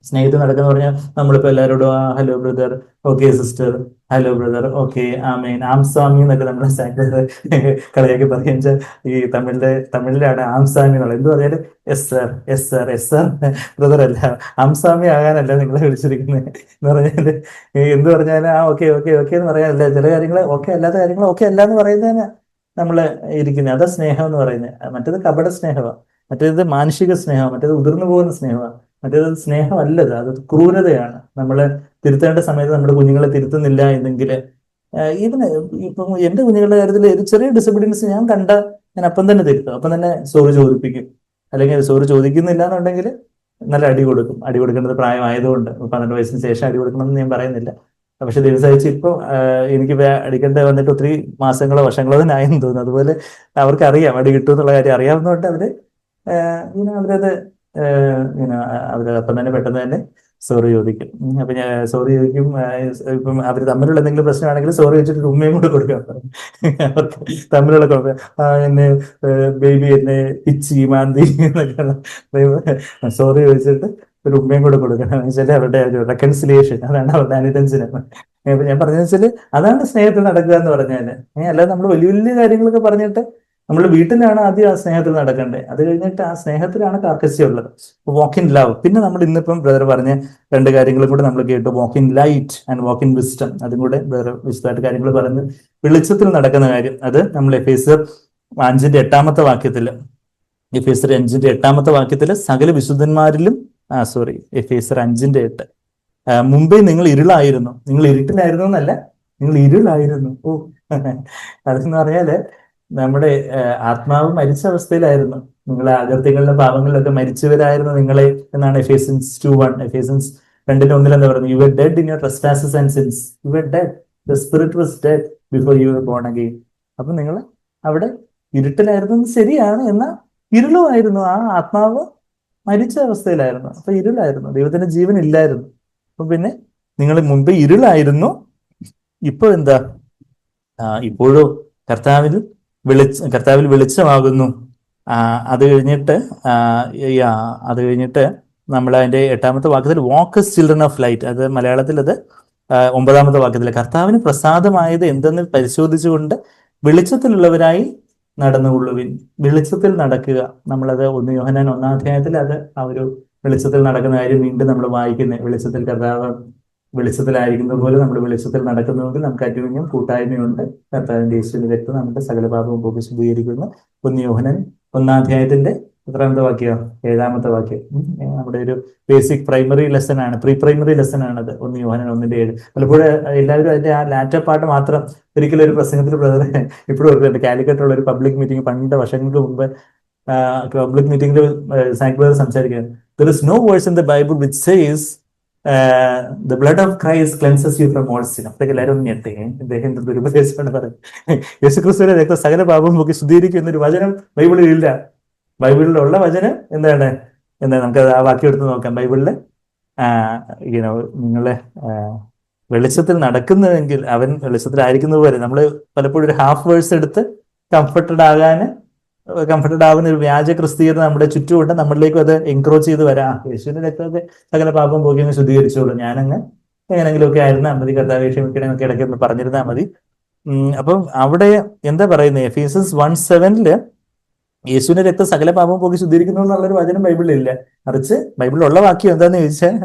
സ്നേഹത്തിൽ നടക്കുന്ന പറഞ്ഞാൽ നമ്മളിപ്പോ എല്ലാവരോടും hello brother, okay sister, hello brother, okay amen, ആംസ്വാമി എന്നൊക്കെ നമ്മൾ കളിയാക്കി പറയാൻ വെച്ചാൽ ഈ തമിഴിലാണ് ആംസ്വാമി എന്നുള്ളത്. എന്ത് പറഞ്ഞാലും S sir, S sir, S sir brother അല്ല, ആംസ്വാമി ആകാനല്ല നിങ്ങളെ വിളിച്ചിരിക്കുന്നത് എന്ന് പറഞ്ഞാല് എന്ത് പറഞ്ഞാലും ഓക്കെ ഓക്കെ ഓക്കെ എന്ന് പറയാനല്ല. ചില കാര്യങ്ങൾ ഓക്കെ അല്ലാത്ത കാര്യങ്ങൾ ഓക്കെ അല്ല എന്ന് പറയുന്നതിന് നമ്മൾ ഇരിക്കുന്നത്, അതാ സ്നേഹം എന്ന് പറയുന്നത്. മറ്റേത് കപട സ്നേഹമാണ്, മറ്റേത് മാനുഷിക സ്നേഹമാണ്, മറ്റേത് ഉതിർന്നു പോകുന്ന സ്നേഹമാണ്, മറ്റേത് സ്നേഹമല്ലത്, അത് ക്രൂരതയാണ്. നമ്മൾ തിരുത്തേണ്ട സമയത്ത് നമ്മുടെ കുഞ്ഞുങ്ങളെ തിരുത്തുന്നില്ല എന്നെങ്കിൽ, ഇപ്പം എന്റെ കുഞ്ഞുങ്ങളുടെ കാര്യത്തിൽ ഒരു ചെറിയ ഡിസബിലിറ്റീസ് ഞാൻ അപ്പം തന്നെ തിരുത്തും, അപ്പം തന്നെ സോറി ചോദിപ്പിക്കും. അല്ലെങ്കിൽ സോറി ചോദിക്കുന്നില്ല എന്നുണ്ടെങ്കിൽ നല്ല അടി കൊടുക്കും. അടി കൊടുക്കേണ്ടത് പ്രായമായതുകൊണ്ട് 12 വയസ്സിന് ശേഷം അടി കൊടുക്കണമെന്ന് ഞാൻ പറയുന്നില്ല. പക്ഷെ ദിവസമായിട്ട് ഇപ്പോൾ എനിക്ക് അടിക്കേണ്ട വന്നിട്ട് ഒത്തിരി മാസങ്ങളോ വർഷങ്ങളോ തന്നെ ആയെന്ന് തോന്നുന്നു. അതുപോലെ അവർക്കറിയാം അടി കിട്ടും എന്നുള്ള കാര്യം അറിയാവുന്നതുകൊണ്ട് അവരത് അപ്പം തന്നെ പെട്ടെന്ന് തന്നെ സോറി ചോദിക്കും. അപ്പൊ ഞാൻ സോറി ചോദിക്കും. ഇപ്പം അവർ തമ്മിലുള്ള എന്തെങ്കിലും പ്രശ്നമാണെങ്കിൽ സോറി ചോദിച്ചിട്ട് ഉമ്മയും കൂടെ കൊടുക്കാം. അവർക്ക് തമ്മിലുള്ള കുഴപ്പം, എന്നെ ബേബി എന്നെ പിച്ചി മാന്തി എന്നൊക്കെ സോറി ചോദിച്ചിട്ട് ഒരു ഉമ്മയും കൂടെ കൊടുക്കണം. വെച്ചാൽ അവരുടെ ഒരു റെക്കൺസിലിയേഷൻ, അതാണ് അവരുടെ അനുരഞ്ജനം. ഞാൻ പറഞ്ഞതെന്ന് വെച്ചാൽ അതാണ് സ്നേഹത്തിൽ നടക്കുക എന്ന് പറഞ്ഞാല്. അല്ലാതെ നമ്മൾ വലിയ വലിയ കാര്യങ്ങളൊക്കെ പറഞ്ഞിട്ട് നമ്മൾ വീട്ടിലാണ് ആദ്യം ആ സ്നേഹത്തിൽ നടക്കേണ്ടത്. അത് കഴിഞ്ഞിട്ട് ആ സ്നേഹത്തിലാണ് കാർക്കശ്യമുള്ളത്. Walk in love. പിന്നെ നമ്മൾ ഇന്നിപ്പം ബ്രദർ പറഞ്ഞ 2 കാര്യങ്ങളും കൂടെ നമ്മൾ കേട്ടു, walk in light and walk in wisdom. അതും കൂടെ ബ്രദർ വിശദമായിട്ട് കാര്യങ്ങൾ പറഞ്ഞ് വെളിച്ചത്തിൽ നടക്കുന്ന കാര്യം, അത് നമ്മൾ എഫേസ്യർ 5:8 വാക്യത്തില്, എഫേസ്യർ 5:8 വാക്യത്തില് സകല വിശുദ്ധന്മാരിലും എഫേസ്യർ 5:8 മുമ്പേ നിങ്ങൾ ഇരുളായിരുന്നു, നിങ്ങൾ ഇരുട്ടിലായിരുന്നു എന്നല്ല, നിങ്ങൾ ഇരുളായിരുന്നു. ഓ, അതെന്ന് പറഞ്ഞാല് നമ്മുടെ ആത്മാവ് മരിച്ച അവസ്ഥയിലായിരുന്നു. നിങ്ങളെ അകൃത്യങ്ങളിലും പാപങ്ങളിലൊക്കെ മരിച്ചവരായിരുന്നു നിങ്ങളെ എന്നാണ് എഫേസ്യൻസ് 2:1. എഫേസ്യൻസ് 2:1 എന്താ പറയുന്നത്? You were dead in your trespasses and sins. You were dead. The spirit was dead before you were born again. അപ്പൊ നിങ്ങൾ അവിടെ ഇരുട്ടിലായിരുന്നു ശരിയാണ്, എന്നാൽ ഇരുളുമായിരുന്നു. ആ ആത്മാവ് മരിച്ച അവസ്ഥയിലായിരുന്നു. അപ്പൊ ഇരുളായിരുന്നു, ദൈവത്തിന്റെ ജീവൻ ഇല്ലായിരുന്നു. അപ്പൊ പിന്നെ നിങ്ങൾ മുമ്പ് ഇരുളായിരുന്നു, ഇപ്പൊ എന്താ? ഇപ്പോഴും കർത്താവിൽ കർത്താവിൽ വെളിച്ചമാകുന്നു. അത് കഴിഞ്ഞിട്ട് ആ, അത് കഴിഞ്ഞിട്ട് നമ്മൾ അതിന്റെ 8ാമത്തെ വാക്യത്തിൽ വാക്ക് ചിൽഡ്രൻ ഓഫ് ലൈറ്റ്, അത് മലയാളത്തിൽ അത് 9ാമത്തെ വാക്യത്തിൽ കർത്താവിന് പ്രസാദമായത് എന്തെന്ന് പരിശോധിച്ചുകൊണ്ട് വെളിച്ചത്തിലുള്ളവരായി നടന്നുകൊള്ളുവിൻ. വെളിച്ചത്തിൽ നടക്കുക. നമ്മളത് 1 യോഹന്നാൻ 1-ാം അധ്യായത്തിൽ അത് ആ ഒരു വെളിച്ചത്തിൽ നടക്കുന്ന കാര്യം വീണ്ടും നമ്മൾ വായിക്കുന്നത്. വെളിച്ചത്തിൽ കർത്താവ് വെളിച്ചത്തിലായിരിക്കുന്നത് പോലെ നമ്മൾ വെളിച്ചത്തിൽ നടക്കുന്നുവെങ്കിൽ നമുക്ക് അന്യോന്യം കൂട്ടായ്മയുണ്ട്. കർത്താവിന്റെ യേശുവിന്റെ രക്തം നമ്മുടെ സകല പാപവും പോക്കി ശുദ്ധീകരിക്കുന്നു. 1 യോഹന്നാൻ 1-ാം അധ്യായത്തിന്റെ എത്രാമത്തെ വാക്യം? 7ാമത്തെ വാക്യം. നമ്മുടെ ഒരു ബേസിക് പ്രൈമറി ലെസൺ ആണ്, പ്രീ പ്രൈമറി ലെസൺ ആണത്. 1 യോഹന്നാൻ 1:7. പലപ്പോഴും എല്ലാവരും അതിന്റെ ആ ലാറ്റർ പാർട്ട് മാത്രം ഒരിക്കലും ഒരു പ്രസംഗത്തിൽ ബ്രദർ ഇപ്പോഴും ഓർക്കുന്നുണ്ട്. കാലിക്കറ്റുള്ള ഒരു പബ്ലിക് മീറ്റിംഗ് പണ്ട് വർഷങ്ങൾക്ക് മുമ്പ് പബ്ലിക് മീറ്റിംഗിൽ സാങ്ക് ബ്രദർ സംസാരിക്കുക. There is no verse in the Bible which says the blood of Christ cleanses you from all sin. അപ്പോഴേക്ക് എല്ലാവരും ഒന്ന് ഞെട്ടി. ഇദ്ദേഹം ദുരുപദേശമാണ് പറയുന്നത്. യേശുക്രിസ്തുവിന്റെ രക്തം സകല പാപവും പോക്കി ശുദ്ധീകരിക്കുന്ന ഒരു വചനം ബൈബിളിൽ ഇല്ല. ബൈബിളിലുള്ള വചനം എന്താണ്? നമുക്ക് ആ വാക്യം എടുത്ത് നോക്കാം. ബൈബിളില് നിങ്ങളെ വെളിച്ചത്തിൽ നടക്കുന്നതെങ്കിൽ അവൻ വെളിച്ചത്തിലായിരിക്കുന്നത് പോലെ, നമ്മൾ പലപ്പോഴും ഒരു ഹാഫ് വേഴ്സ് എടുത്ത് കംഫർട്ടഡ് ആകുന്ന ഒരു വ്യാജ ക്രിസ്തീയത നമ്മുടെ ചുറ്റുമുണ്ട്. നമ്മളിലേക്കും അത് എൻക്രോച്ച് ചെയ്ത് വരാം. യേശുവിന്റെ രക്തത്തെ സകല പാപം പോക്കി അങ്ങ് ശുദ്ധീകരിച്ചോളൂ, ഞാനങ്ങ് എങ്ങനെങ്കിലുമൊക്കെ ആയിരുന്നാൽ മതി, കർത്താവെ ക്ഷമിക്കണമെന്നൊക്കെ ഇടയ്ക്ക് പറഞ്ഞിരുന്നാൽ മതി. അപ്പം അവിടെ എന്താ പറയുന്നത്? എഫേസ്യൻസ് 1:7 യേശുവിന്റെ രക്തം സകല പാപം പോക്കി ശുദ്ധീകരിക്കുന്നു എന്നുള്ളൊരു വചനം ബൈബിളിലില്ല. മറിച്ച് ബൈബിളിലുള്ള വാക്യം എന്താന്ന് ചോദിച്ചാൽ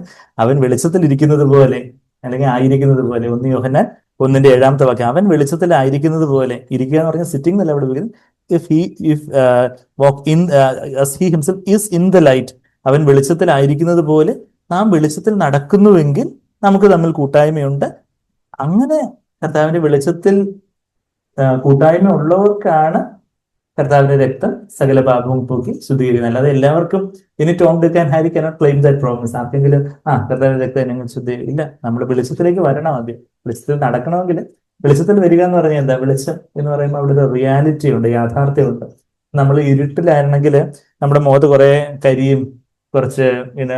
അവൻ വെളിച്ചത്തിൽ ഇരിക്കുന്നത് പോലെ, അല്ലെങ്കിൽ ആയിരിക്കുന്നത് പോലെ. 1 യോഹന്നാൻ 1:7 വാക്യം. അവൻ വെളിച്ചത്തിൽ ആയിരിക്കുന്നത് പോലെ. ഇരിക്കുക എന്ന് പറഞ്ഞാൽ സിറ്റിംഗ് എന്നല്ല അവിടെ ഉപയോഗിക്കുന്നത്. he himself is in the light. അവൻ വെളിച്ചത്തിലായിരിക്കുന്നത് പോലെ നാം വെളിച്ചത്തിൽ നടക്കുന്നുവെങ്കിൽ നമുക്ക് തമ്മിൽ കൂട്ടായ്മയുണ്ട്. അങ്ങനെ കർത്താവിന്റെ വെളിച്ചത്തിൽ കൂട്ടായ്മ ഉള്ളവർക്കാണ് കർത്താവിന്റെ രക്തം സകല പാപവും പോക്കി ശുദ്ധീകരിക്കുന്നത്. അല്ലാതെ എല്ലാവർക്കും ഇനി ടോം ഡിക്ക് and Harry cannot claim that promise. ആർക്കെങ്കിലും കർത്താവിന്റെ രക്തം ഞങ്ങൾ ഇല്ല. നമ്മൾ വെളിച്ചത്തിലേക്ക് വരണം. ആദ്യം വെളിച്ചത്തിൽ നടക്കണമെങ്കിൽ വെളിച്ചത്തിൽ വരിക എന്ന് പറഞ്ഞാൽ എന്താ? വെളിച്ചം എന്ന് പറയുമ്പോൾ അവിടെ ഒരു റിയാലിറ്റി ഉണ്ട്, യാഥാർത്ഥ്യമുണ്ട്. നമ്മൾ ഇരുട്ടിലായിരുന്നെങ്കിൽ നമ്മുടെ മുഖത്ത് കുറെ കരിയും കുറച്ച്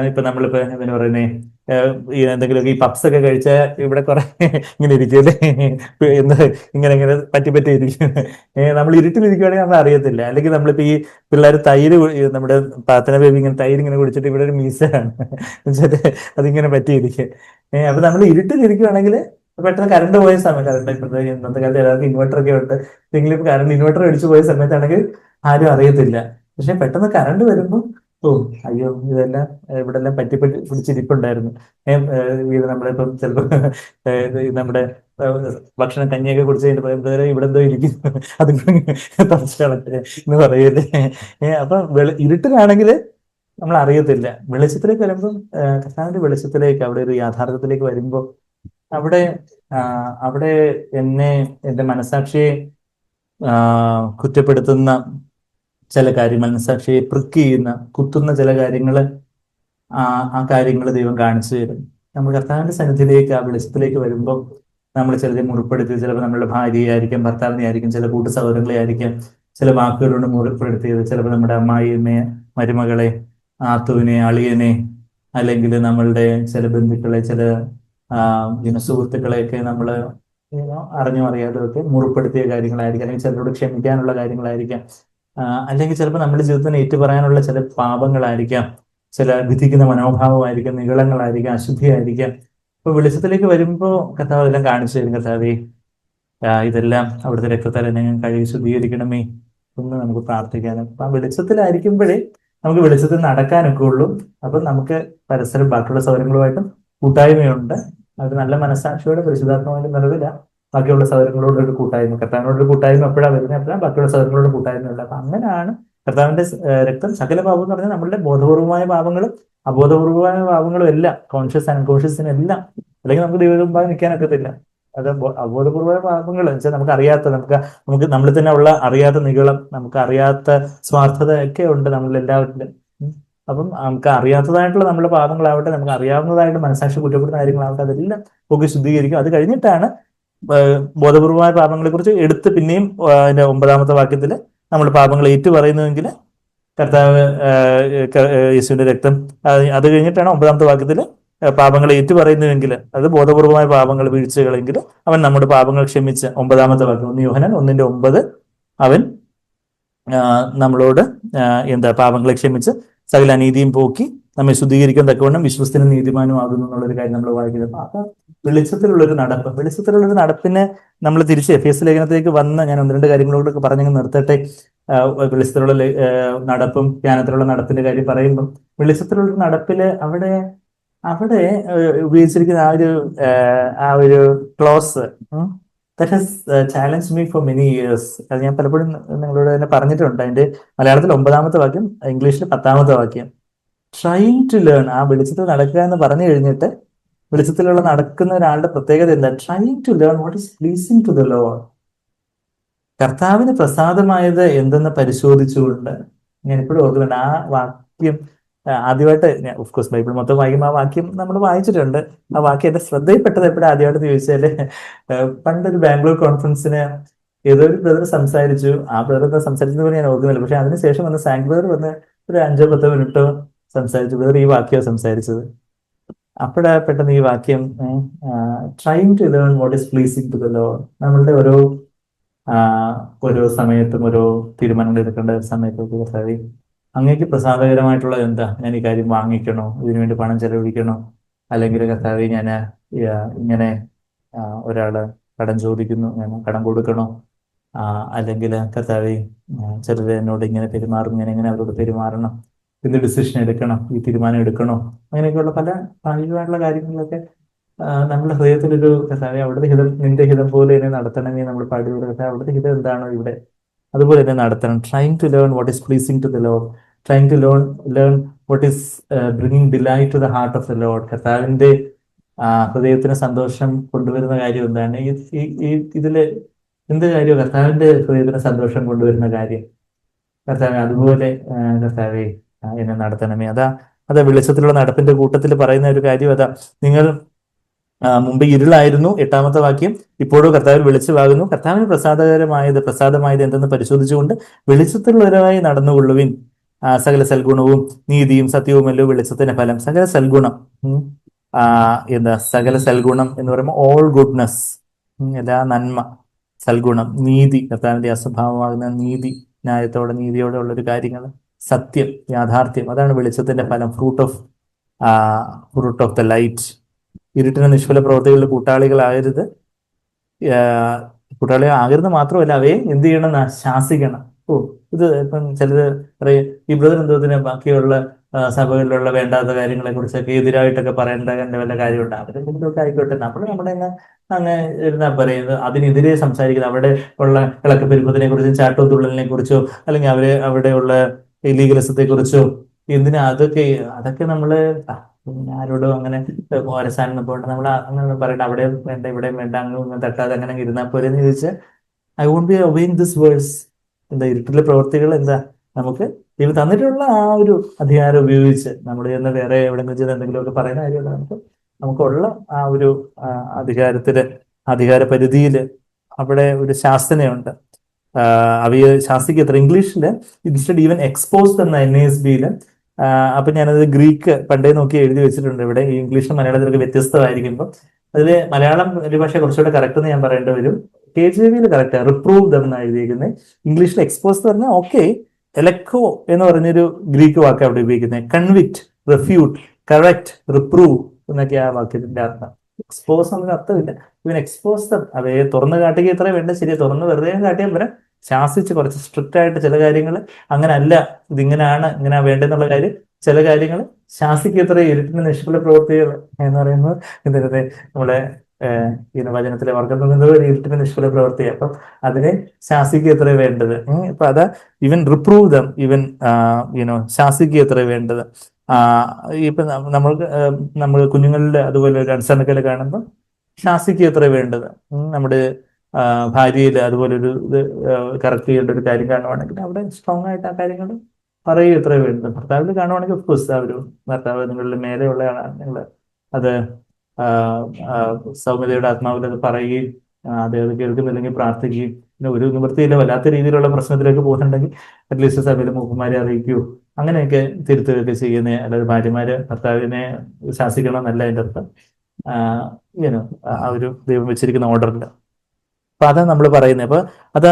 ഇപ്പൊ നമ്മളിപ്പോ എന്താ പറയുന്നേ, എന്തെങ്കിലുമൊക്കെ ഈ പപ്സ് ഒക്കെ കഴിച്ചാൽ ഇവിടെ കുറെ ഇങ്ങനെ ഇരിക്കും, എന്താ ഇങ്ങനെ ഇങ്ങനെ പറ്റി ഇരിക്കും. നമ്മൾ ഇരുട്ടിലിരിക്കുകയാണെങ്കിൽ നമ്മൾ അറിയത്തില്ല. അല്ലെങ്കിൽ നമ്മളിപ്പോ ഈ പിള്ളേർ തൈര്, നമ്മുടെ പ്രാർത്ഥന ബേബി ഇങ്ങനെ തൈര് ഇങ്ങനെ കുടിച്ചിട്ട് ഇവിടെ ഒരു മീസയാണ് എന്നുവെച്ചാല് അതിങ്ങനെ പറ്റിയിരിക്കും. അപ്പൊ നമ്മൾ ഇരുട്ടിലിരിക്കുകയാണെങ്കിൽ പെട്ടെന്ന് കറണ്ട് പോയ സമയം, ഇപ്പോഴത്തെ ഇന്നത്തെ കാലത്ത് എല്ലാവർക്കും ഇൻവെർട്ടർ ഒക്കെ ഉണ്ട്. എങ്കിലും ഇപ്പൊ ഇൻവെർട്ടർ അടിച്ചു പോയ സമയത്താണെങ്കിൽ ആരും അറിയത്തില്ല. പക്ഷെ പെട്ടെന്ന് കറണ്ട് വരുമ്പോൾ അയ്യോ ഇതെല്ലാം ഇവിടെ എല്ലാം പറ്റി പിടിച്ചിരിപ്പുണ്ടായിരുന്നു. നമ്മളിപ്പം ചിലപ്പോ നമ്മുടെ ഭക്ഷണം കഞ്ഞിയൊക്കെ കുടിച്ച് കഴിഞ്ഞിട്ട് ഇവിടെ എന്തോ ഇരിക്കുന്നു, അത് തറച്ചു കളഞ്ഞ് എന്ന് പറയല്ലേ. അപ്പൊ ഇരുട്ടിലാണെങ്കിൽ നമ്മൾ അറിയത്തില്ല. വെളിച്ചത്തിലേക്ക് വരുമ്പോൾ കർത്താവിന്റെ വെളിച്ചത്തിലേക്ക്, അവിടെ ഒരു യാഥാർത്ഥ്യത്തിലേക്ക് വരുമ്പോൾ അവിടെ അവിടെ എന്റെ മനസാക്ഷിയെ കുറ്റപ്പെടുത്തുന്ന ചില കാര്യങ്ങൾ, മനസാക്ഷിയെ പ്രിക്ക് ചെയ്യുന്ന, കുത്തുന്ന ചില കാര്യങ്ങൾ, ആ കാര്യങ്ങൾ ദൈവം കാണിച്ചു തരും. നമ്മൾ കർത്താവിന്റെ സന്നിധിയിലേക്ക്, ആ വെളിച്ചത്തിലേക്ക് വരുമ്പോൾ നമ്മൾ ചിലരെ മുറിപ്പെടുത്തി, ചിലപ്പോൾ നമ്മളുടെ ഭാര്യയായിരിക്കും, ഭർത്താവിനെ ആയിരിക്കും, ചില കൂട്ടു സഹോദരങ്ങളെ ആയിരിക്കാം, ചില വാക്കുകളോട് മുറിപ്പെടുത്തിയത്. ചിലപ്പോൾ നമ്മുടെ അമ്മായിയമ്മയെ, മരുമകളെ, ആത്തുവിനെ, അളിയനെ, അല്ലെങ്കിൽ നമ്മളുടെ ചില ബന്ധുക്കളെ, ചില സുഹൃത്തുക്കളെയൊക്കെ നമ്മൾ അറിഞ്ഞോ അറിയാതെ ഒക്കെ മുറിപ്പെടുത്തിയ കാര്യങ്ങളായിരിക്കാം. അല്ലെങ്കിൽ ചിലരോട് ക്ഷമിക്കാനുള്ള കാര്യങ്ങളായിരിക്കാം. അല്ലെങ്കിൽ ചിലപ്പോൾ നമ്മുടെ ജീവിതത്തിന് ഏറ്റുപറയാനുള്ള ചില പാപങ്ങളായിരിക്കാം, ചില വിധിക്കുന്ന മനോഭാവമായിരിക്കാം, നിഗളങ്ങളായിരിക്കാം, അശുദ്ധിയായിരിക്കാം. ഇപ്പൊ വെളിച്ചത്തിലേക്ക് വരുമ്പോൾ കർത്താവ് അതെല്ലാം കാണിച്ചു തരും. കർത്താവേ, ഇതെല്ലാം അവിടുത്തെ രക്തത്താൽ എന്നെ കഴുകി ശുദ്ധീകരിക്കണമേ എന്ന് നമുക്ക് പ്രാർത്ഥിക്കാനും. അപ്പൊ ആ വെളിച്ചത്തിലായിരിക്കുമ്പോഴേ നമുക്ക് വെളിച്ചത്തിൽ നടക്കാനൊക്കെ ഉള്ളൂ. അപ്പൊ നമുക്ക് പരസ്പരം ബാക്കിയുള്ള സൗകര്യങ്ങളുമായിട്ടും കൂട്ടായ്മയുണ്ട്. അത് നല്ല മനസ്സാക്ഷിയോടെ പരിശുദ്ധാത്മാവിന്റെ നിലവില ബാക്കിയുള്ള സൗകര്യങ്ങളോട് ഒരു കൂട്ടായ്മ, കർത്താവിനോട് ഒരു കൂട്ടായ്മ എപ്പോഴാണ് വരുന്നത്, എപ്പോഴാണ് ബാക്കിയുള്ള സൗകര്യങ്ങളോട് കൂട്ടായ്മയുള്ളത്. അപ്പൊ അങ്ങനെയാണ് കർത്താവിന്റെ രക്തം സകല പാപം എന്ന് പറഞ്ഞാൽ നമ്മളുടെ ബോധപൂർവമായ പാപങ്ങളും അബോധപൂർവമായ പാപങ്ങളും എല്ലാം, കോൺഷ്യസ് അൺകോൺഷ്യസിനെല്ലാം. അല്ലെങ്കിൽ നമുക്ക് ദൈവമുമ്പായി നിൽക്കാനൊക്കത്തില്ല. അത് അബോധപൂർവമായ പാപങ്ങൾ വെച്ചാൽ നമുക്ക് അറിയാത്ത നമുക്ക് നമ്മളിൽ തന്നെ ഉള്ള അറിയാത്ത നിഗളം, നമുക്ക് അറിയാത്ത സ്വാർത്ഥത ഒക്കെ ഉണ്ട് നമ്മളിൽ എല്ലാവരിലും. അപ്പം നമുക്ക് അറിയാത്തതായിട്ടുള്ള നമ്മുടെ പാപങ്ങളാവട്ടെ, നമുക്ക് അറിയാവുന്നതായിട്ട് മനസാക്ഷി കുറ്റപ്പെടുന്ന കാര്യങ്ങളാവട്ടെ, അതെല്ലാം ഒക്കെ ശുദ്ധീകരിക്കും. അത് കഴിഞ്ഞിട്ടാണ് ബോധപൂർവമായ പാപങ്ങളെ കുറിച്ച് എടുത്ത് പിന്നെയും അതിന്റെ 9ാമത്തെ വാക്യത്തിൽ നമ്മൾ പാപങ്ങൾ ഏറ്റു പറയുന്നുവെങ്കിൽ കർത്താവ് യേശുവിന്റെ രക്തം, അത് കഴിഞ്ഞിട്ടാണ് 9ാമത്തെ വാക്യത്തിൽ പാപങ്ങൾ ഏറ്റു പറയുന്നുവെങ്കിൽ, അത് ബോധപൂർവമായ പാപങ്ങൾ വീഴ്ചകളെങ്കിൽ അവൻ നമ്മുടെ പാപങ്ങൾ ക്ഷമിച്ച്, 9ാമത്തെ വാക്യം 1 യോഹന്നാൻ 1:9, അവൻ നമ്മളോട് പാപങ്ങളെ ക്ഷമിച്ച് സകല അനീതിയും പോക്കി നമ്മെ ശുദ്ധീകരിക്കാൻ തക്കവണ്ണം വിശ്വസ്തനും നീതിമാനുമാകുന്നു എന്നുള്ളൊരു കാര്യം നമ്മൾ വായിക്കുന്നത്. അപ്പൊ വെളിച്ചത്തിലുള്ളൊരു നടപ്പ്, വെളിച്ചത്തിലുള്ളൊരു നടപ്പിനെ നമ്മൾ തിരിച്ച് എഫേസ് ലേഖനത്തിലേക്ക് വന്ന് ഞാൻ 1-2 കാര്യങ്ങളോടൊക്കെ പറഞ്ഞങ്ങ് നിർത്തട്ടെ. വെളിച്ചത്തിലുള്ള നടപ്പും ജ്ഞാനത്തിലുള്ള നടപ്പിന്റെ കാര്യം പറയുമ്പം, വെളിച്ചത്തിലുള്ള നടപ്പില് അവിടെ ഉപയോഗിച്ചിരിക്കുന്ന ആ ഒരു close that has challenge me for many years. അത് ഞാൻ പലപ്പോഴും നിങ്ങളോട് തന്നെ പറഞ്ഞിട്ടുണ്ട്. അതിന്റെ മലയാളത്തിൽ 9ാമത്തെ വാക്യം, ഇംഗ്ലീഷിൽ 10ാമത്തെ വാക്യം. ട്രൈങ് ടു ലേൺ, ആ വെളിച്ചത്തിൽ നടക്കുക എന്ന് പറഞ്ഞു കഴിഞ്ഞിട്ട് വെളിച്ചത്തിലുള്ള നടക്കുന്ന ഒരാളുടെ പ്രത്യേകത എന്താ? Trying to learn what is pleasing to the Lord. കർത്താവിന് പ്രസാദമായത് എന്തെന്ന് പരിശോധിച്ചുകൊണ്ട്, ഞാൻ എപ്പോഴും ഓർക്കുന്നുണ്ട് ആ വാക്യം. ആദ്യമായിട്ട് ഓഫ്കോഴ്സ് ബൈബിൾ മൊത്തം വായിക്കുമ്പോൾ ആ വാക്യം നമ്മൾ വായിച്ചിട്ടുണ്ട്. ആ വാക്യം എന്റെ ശ്രദ്ധയിൽപ്പെട്ടത് എപ്പോഴും ആദ്യമായിട്ട് ചോദിച്ചാല്, പണ്ടൊരു ബാംഗ്ലൂർ കോൺഫറൻസിന് ഏതോ ഒരു ബ്രദർ സംസാരിച്ചു. ആ ബ്രദർ സംസാരിച്ചത് പോലെ ഞാൻ ഓർക്കുന്നില്ല. പക്ഷെ അതിനുശേഷം വന്ന് സാങ്ക് ബ്രദർ വന്ന് ഒരു 5-10 മിനിറ്റോ സംസാരിച്ചു. ബ്രദർ ഈ വാക്യം സംസാരിച്ചത്. അപ്പോഴാ പെട്ടെന്ന് ഈ വാക്യം, trying to learn what is pleasing to the Lord. നമ്മളുടെ ഓരോ സമയത്തും ഓരോ തീരുമാനങ്ങൾ എടുക്കേണ്ട സമയത്തൊക്കെ കർത്താവേ, അങ്ങേക്ക് പ്രസാദകരമായിട്ടുള്ള എന്താ? ഞാൻ ഈ കാര്യം വാങ്ങിക്കണോ? ഇതിനുവേണ്ടി പണം ചെലവഴിക്കണോ? അല്ലെങ്കിൽ കർത്താവേ, ഞാൻ ഇങ്ങനെ ഒരാള് കടം ചോദിക്കുന്നു, ഞാൻ കടം കൊടുക്കണോ? അല്ലെങ്കിൽ കർത്താവേ, ചിലർ എന്നോട് ഇങ്ങനെ പെരുമാറും, ഞാൻ എങ്ങനെ അവരോട് പെരുമാറണം? എന്ത് ഡിസിഷൻ എടുക്കണം? ഈ തീരുമാനം എടുക്കണോ? അങ്ങനെയൊക്കെയുള്ള പല പ്രായോഗികമായിട്ടുള്ള കാര്യങ്ങളിലൊക്കെ നമ്മുടെ ഹൃദയത്തിലൊരു കർത്താവേ, അവിടുത്തെ ഹിതം നിന്റെ ഹിതം പോലെ എന്നെ നടത്തണമെങ്കിൽ നമ്മൾ പാടിയുള്ള കർത്താവേ, അവിടുത്തെ ഹിതം എന്താണോ ഇവിടെ അതുപോലെ തന്നെ നടത്തണം. Trying to learn what is pleasing to the Lord, trying to learn what is bringing delight to the heart of the Lord. കർത്താവിന്റെ ഹൃദയത്തിന് സന്തോഷം കൊണ്ടുവരുന്ന കാര്യം എന്താണ്? ഇതില് എന്ത് കാര്യമോ കർത്താവിന്റെ ഹൃദയത്തിന് സന്തോഷം കൊണ്ടുവരുന്ന കാര്യം കർത്താവെ, അതുപോലെ കർത്താവെ എന്നെ നടത്തണമേ. അതാ വെളിച്ചത്തിലുള്ള നടപ്പിന്റെ കൂട്ടത്തിൽ പറയുന്ന ഒരു കാര്യം അതാ. നിങ്ങൾ മുമ്പ് ഇരുളായിരുന്നു, 8ാമത്തെ വാക്യം, ഇപ്പോഴും കർത്താവിൽ വെളിച്ചമാകുന്നു. കർത്താവിന് പ്രസാദമായത് എന്തെന്ന് പരിശോധിച്ചുകൊണ്ട് വെളിച്ചത്തിലുള്ളവരായി നടന്നുകൊള്ളുവിൻ. സകല സൽഗുണവും നീതിയും സത്യവുമല്ലോ വെളിച്ചത്തിന്റെ ഫലം. സകല സൽഗുണം സകല സൽഗുണം എന്ന് പറയുമ്പോൾ ഓൾ ഗുഡ്നസ്, എല്ലാ നന്മ, സൽഗുണം, നീതി, കർത്താവിന്റെ അസ്വഭാവമാകുന്ന നീതി, ന്യായത്തോടെ നീതിയോടെ ഉള്ളൊരു കാര്യങ്ങൾ, സത്യം, യാഥാർത്ഥ്യം, അതാണ് വെളിച്ചത്തിന്റെ ഫലം. Fruit of the light. ഇരുട്ടിന് നിഷ്ഫല പ്രവർത്തികളിൽ കൂട്ടാളികളാകരുത്. കൂട്ടാളികളാകരുത് മാത്രമല്ല, അവയെ എന്ത് ചെയ്യണം? ശാസിക്കണം. ഇത് ഇപ്പം ചിലര് പറയും, ഈ ബ്രദർ എന്തോതിന് ബാക്കിയുള്ള സഭകളിലുള്ള വേണ്ടാത്ത കാര്യങ്ങളെ കുറിച്ചൊക്കെ എതിരായിട്ടൊക്കെ പറയേണ്ട വല്ല കാര്യമുണ്ട്. അവരെന്തെങ്കിലുമൊക്കെ ആയിക്കോട്ടെ, നമ്മുടെ അങ്ങനെ ഇരുന്നാൽ പറയുന്നത് അതിനെതിരെ സംസാരിക്കുന്നത്, അവിടെ ഉള്ള ഇളക്കപ്പെരുപ്പത്തിനെ കുറിച്ചും ചാട്ടവും തുള്ളലിനെ കുറിച്ചോ അല്ലെങ്കിൽ അവിടെയുള്ള ഇല്ലീഗലിസത്തെ കുറിച്ചോ എന്തിനാ അതൊക്കെ നമ്മള് ആരോടും അങ്ങനെ ഓരസാനൊന്നും പോകണ്ട, നമ്മൾ അങ്ങനെ പറയണ്ട, അവിടെ വേണ്ട ഇവിടെയും വേണ്ട, അങ്ങനെ തട്ടാതെ അങ്ങനെ ഇരുന്നാൽ പോരെന്ന് ചോദിച്ചാൽ, I won't be obeying this words. ഇരുട്ടിലെ പ്രവർത്തികൾ നമുക്ക് ദൈവം തന്നിട്ടുള്ള ആ ഒരു അധികാരം ഉപയോഗിച്ച് നമ്മൾ ചെന്ന് വേറെ എവിടെയെങ്കിലും ചെയ്ത് എന്തെങ്കിലുമൊക്കെ പറയുന്ന കാര്യമല്ല. നമുക്കുള്ള ആ ഒരു അധികാര പരിധിയിൽ അവിടെ ഒരു ശാസനയുണ്ട്. അവയെ ശാസിക്കത്ര. ഇംഗ്ലീഷില് ഇൻസ്റ്റഡ് ഈവൻ എക്സ്പോസ്ഡ് എന്ന NASB അപ്പൊ ഞാനത് ഗ്രീക്ക് പണ്ടേ നോക്കി എഴുതി വെച്ചിട്ടുണ്ട്. ഇവിടെ ഈ ഇംഗ്ലീഷും മലയാളത്തിലൊക്കെ വ്യത്യസ്തമായിരിക്കുമ്പോൾ അതില് മലയാളം ഒരു പക്ഷേ കുറച്ചുകൂടെ കറക്റ്റ് എന്ന് ഞാൻ പറയേണ്ടി വരും. KJV കറക്റ്റ് റിപ്രൂവ് എന്നാണ് എഴുതിയിരിക്കുന്നത്. ഇംഗ്ലീഷിൽ എക്സ്പോസ് എന്ന് പറഞ്ഞാൽ ഓക്കെ, എലക്കോ എന്ന് പറഞ്ഞൊരു ഗ്രീക്ക് വാക്ക് അവിടെ ഉപയോഗിക്കുന്നത്. കൺവിക്ട്, റെഫ്യൂട്ട്, കറക്റ്റ്, റിപ്രൂവ് എന്നൊക്കെ ആ വാക്യത്തിന്റെ അർത്ഥം. എക്സ്പോസ് എന്നൊരു അർത്ഥമില്ല. ഇവൻ എക്സ്പോസ് അവയെ തുറന്ന് കാട്ടുക ഇത്രയും വേണ്ട, ശരിയാ, തുറന്ന് വെറുതെ കാട്ടിയാൽ വരെ ശാസിച്ച് കുറച്ച് സ്ട്രിക്റ്റ് ആയിട്ട് ചില കാര്യങ്ങൾ അങ്ങനെ അല്ല, ഇതിങ്ങനെയാണ് ഇങ്ങനെ വേണ്ടെന്നുള്ള കാര്യം, ചില കാര്യങ്ങൾ ശാസിക്കത്ര. ഇരുട്ടിന് നിഷ്ഫല പ്രവൃത്തികൾ എന്ന് പറയുന്നത് ഇതിനെ നമ്മളെ വചനത്തിലെ വർഗം ഒരു ഇരുട്ടിന് നിഷ്ഫല പ്രവൃത്തിയാണ്. അപ്പം അതിനെ ശാസിക്കത്ര വേണ്ടത്. അപ്പൊ ഇവൻ റിപ്രൂവ് ദം, ഇവൻ ശാസിക്കത്ര വേണ്ടത്. ഇപ്പൊ നമ്മൾ കുഞ്ഞുങ്ങളുടെ അതുപോലെ ഒരു അനുസരണക്കേട് കാണുമ്പോൾ ശാസിക്കുക എത്ര വേണ്ടത്. നമ്മുടെ ഭാര്യയിൽ അതുപോലെ ഒരു ഇത് കറക്റ്റ് ചെയ്യേണ്ട ഒരു കാര്യം കാണുവാണെങ്കിൽ അവിടെ സ്ട്രോങ് ആയിട്ട് ആ കാര്യങ്ങൾ പറയുക എത്ര വേണ്ടത്. ഭർത്താവിൽ കാണുവാണെങ്കിൽ ഓഫ്കോഴ്സ് ആ ഒരു ഭർത്താവ് നിങ്ങളുടെ മേലെയുള്ള ആളാണ്, നിങ്ങൾ അത് ആ, ആ, സൗമ്യതയുടെ ആത്മാവിൽ അത് പറയുകയും അദ്ദേഹം കേൾക്കുന്നില്ലെങ്കിൽ പ്രാർത്ഥിക്കുകയും, പിന്നെ ഒരു നിവൃത്തിയില്ല വല്ലാത്ത രീതിയിലുള്ള പ്രശ്നത്തിലേക്ക് പോകുന്നുണ്ടെങ്കിൽ അറ്റ്ലീസ്റ്റ് സഭയിലെ മൂപ്പന്മാരെ അറിയിക്കുകയോ അങ്ങനെയൊക്കെ തിരുത്തുകയൊക്കെ ചെയ്യുന്ന, അല്ലാതെ ഭാര്യമാര് ഭർത്താവിനെ ശാസിക്കണം എന്നല്ല അതിൻ്റെ അർത്ഥം. ഇങ്ങനെ ആ ഒരു ദൈവം വെച്ചിരിക്കുന്ന ഓർഡറിൽ. അപ്പൊ അതാണ് നമ്മൾ പറയുന്നത്. അപ്പൊ അത്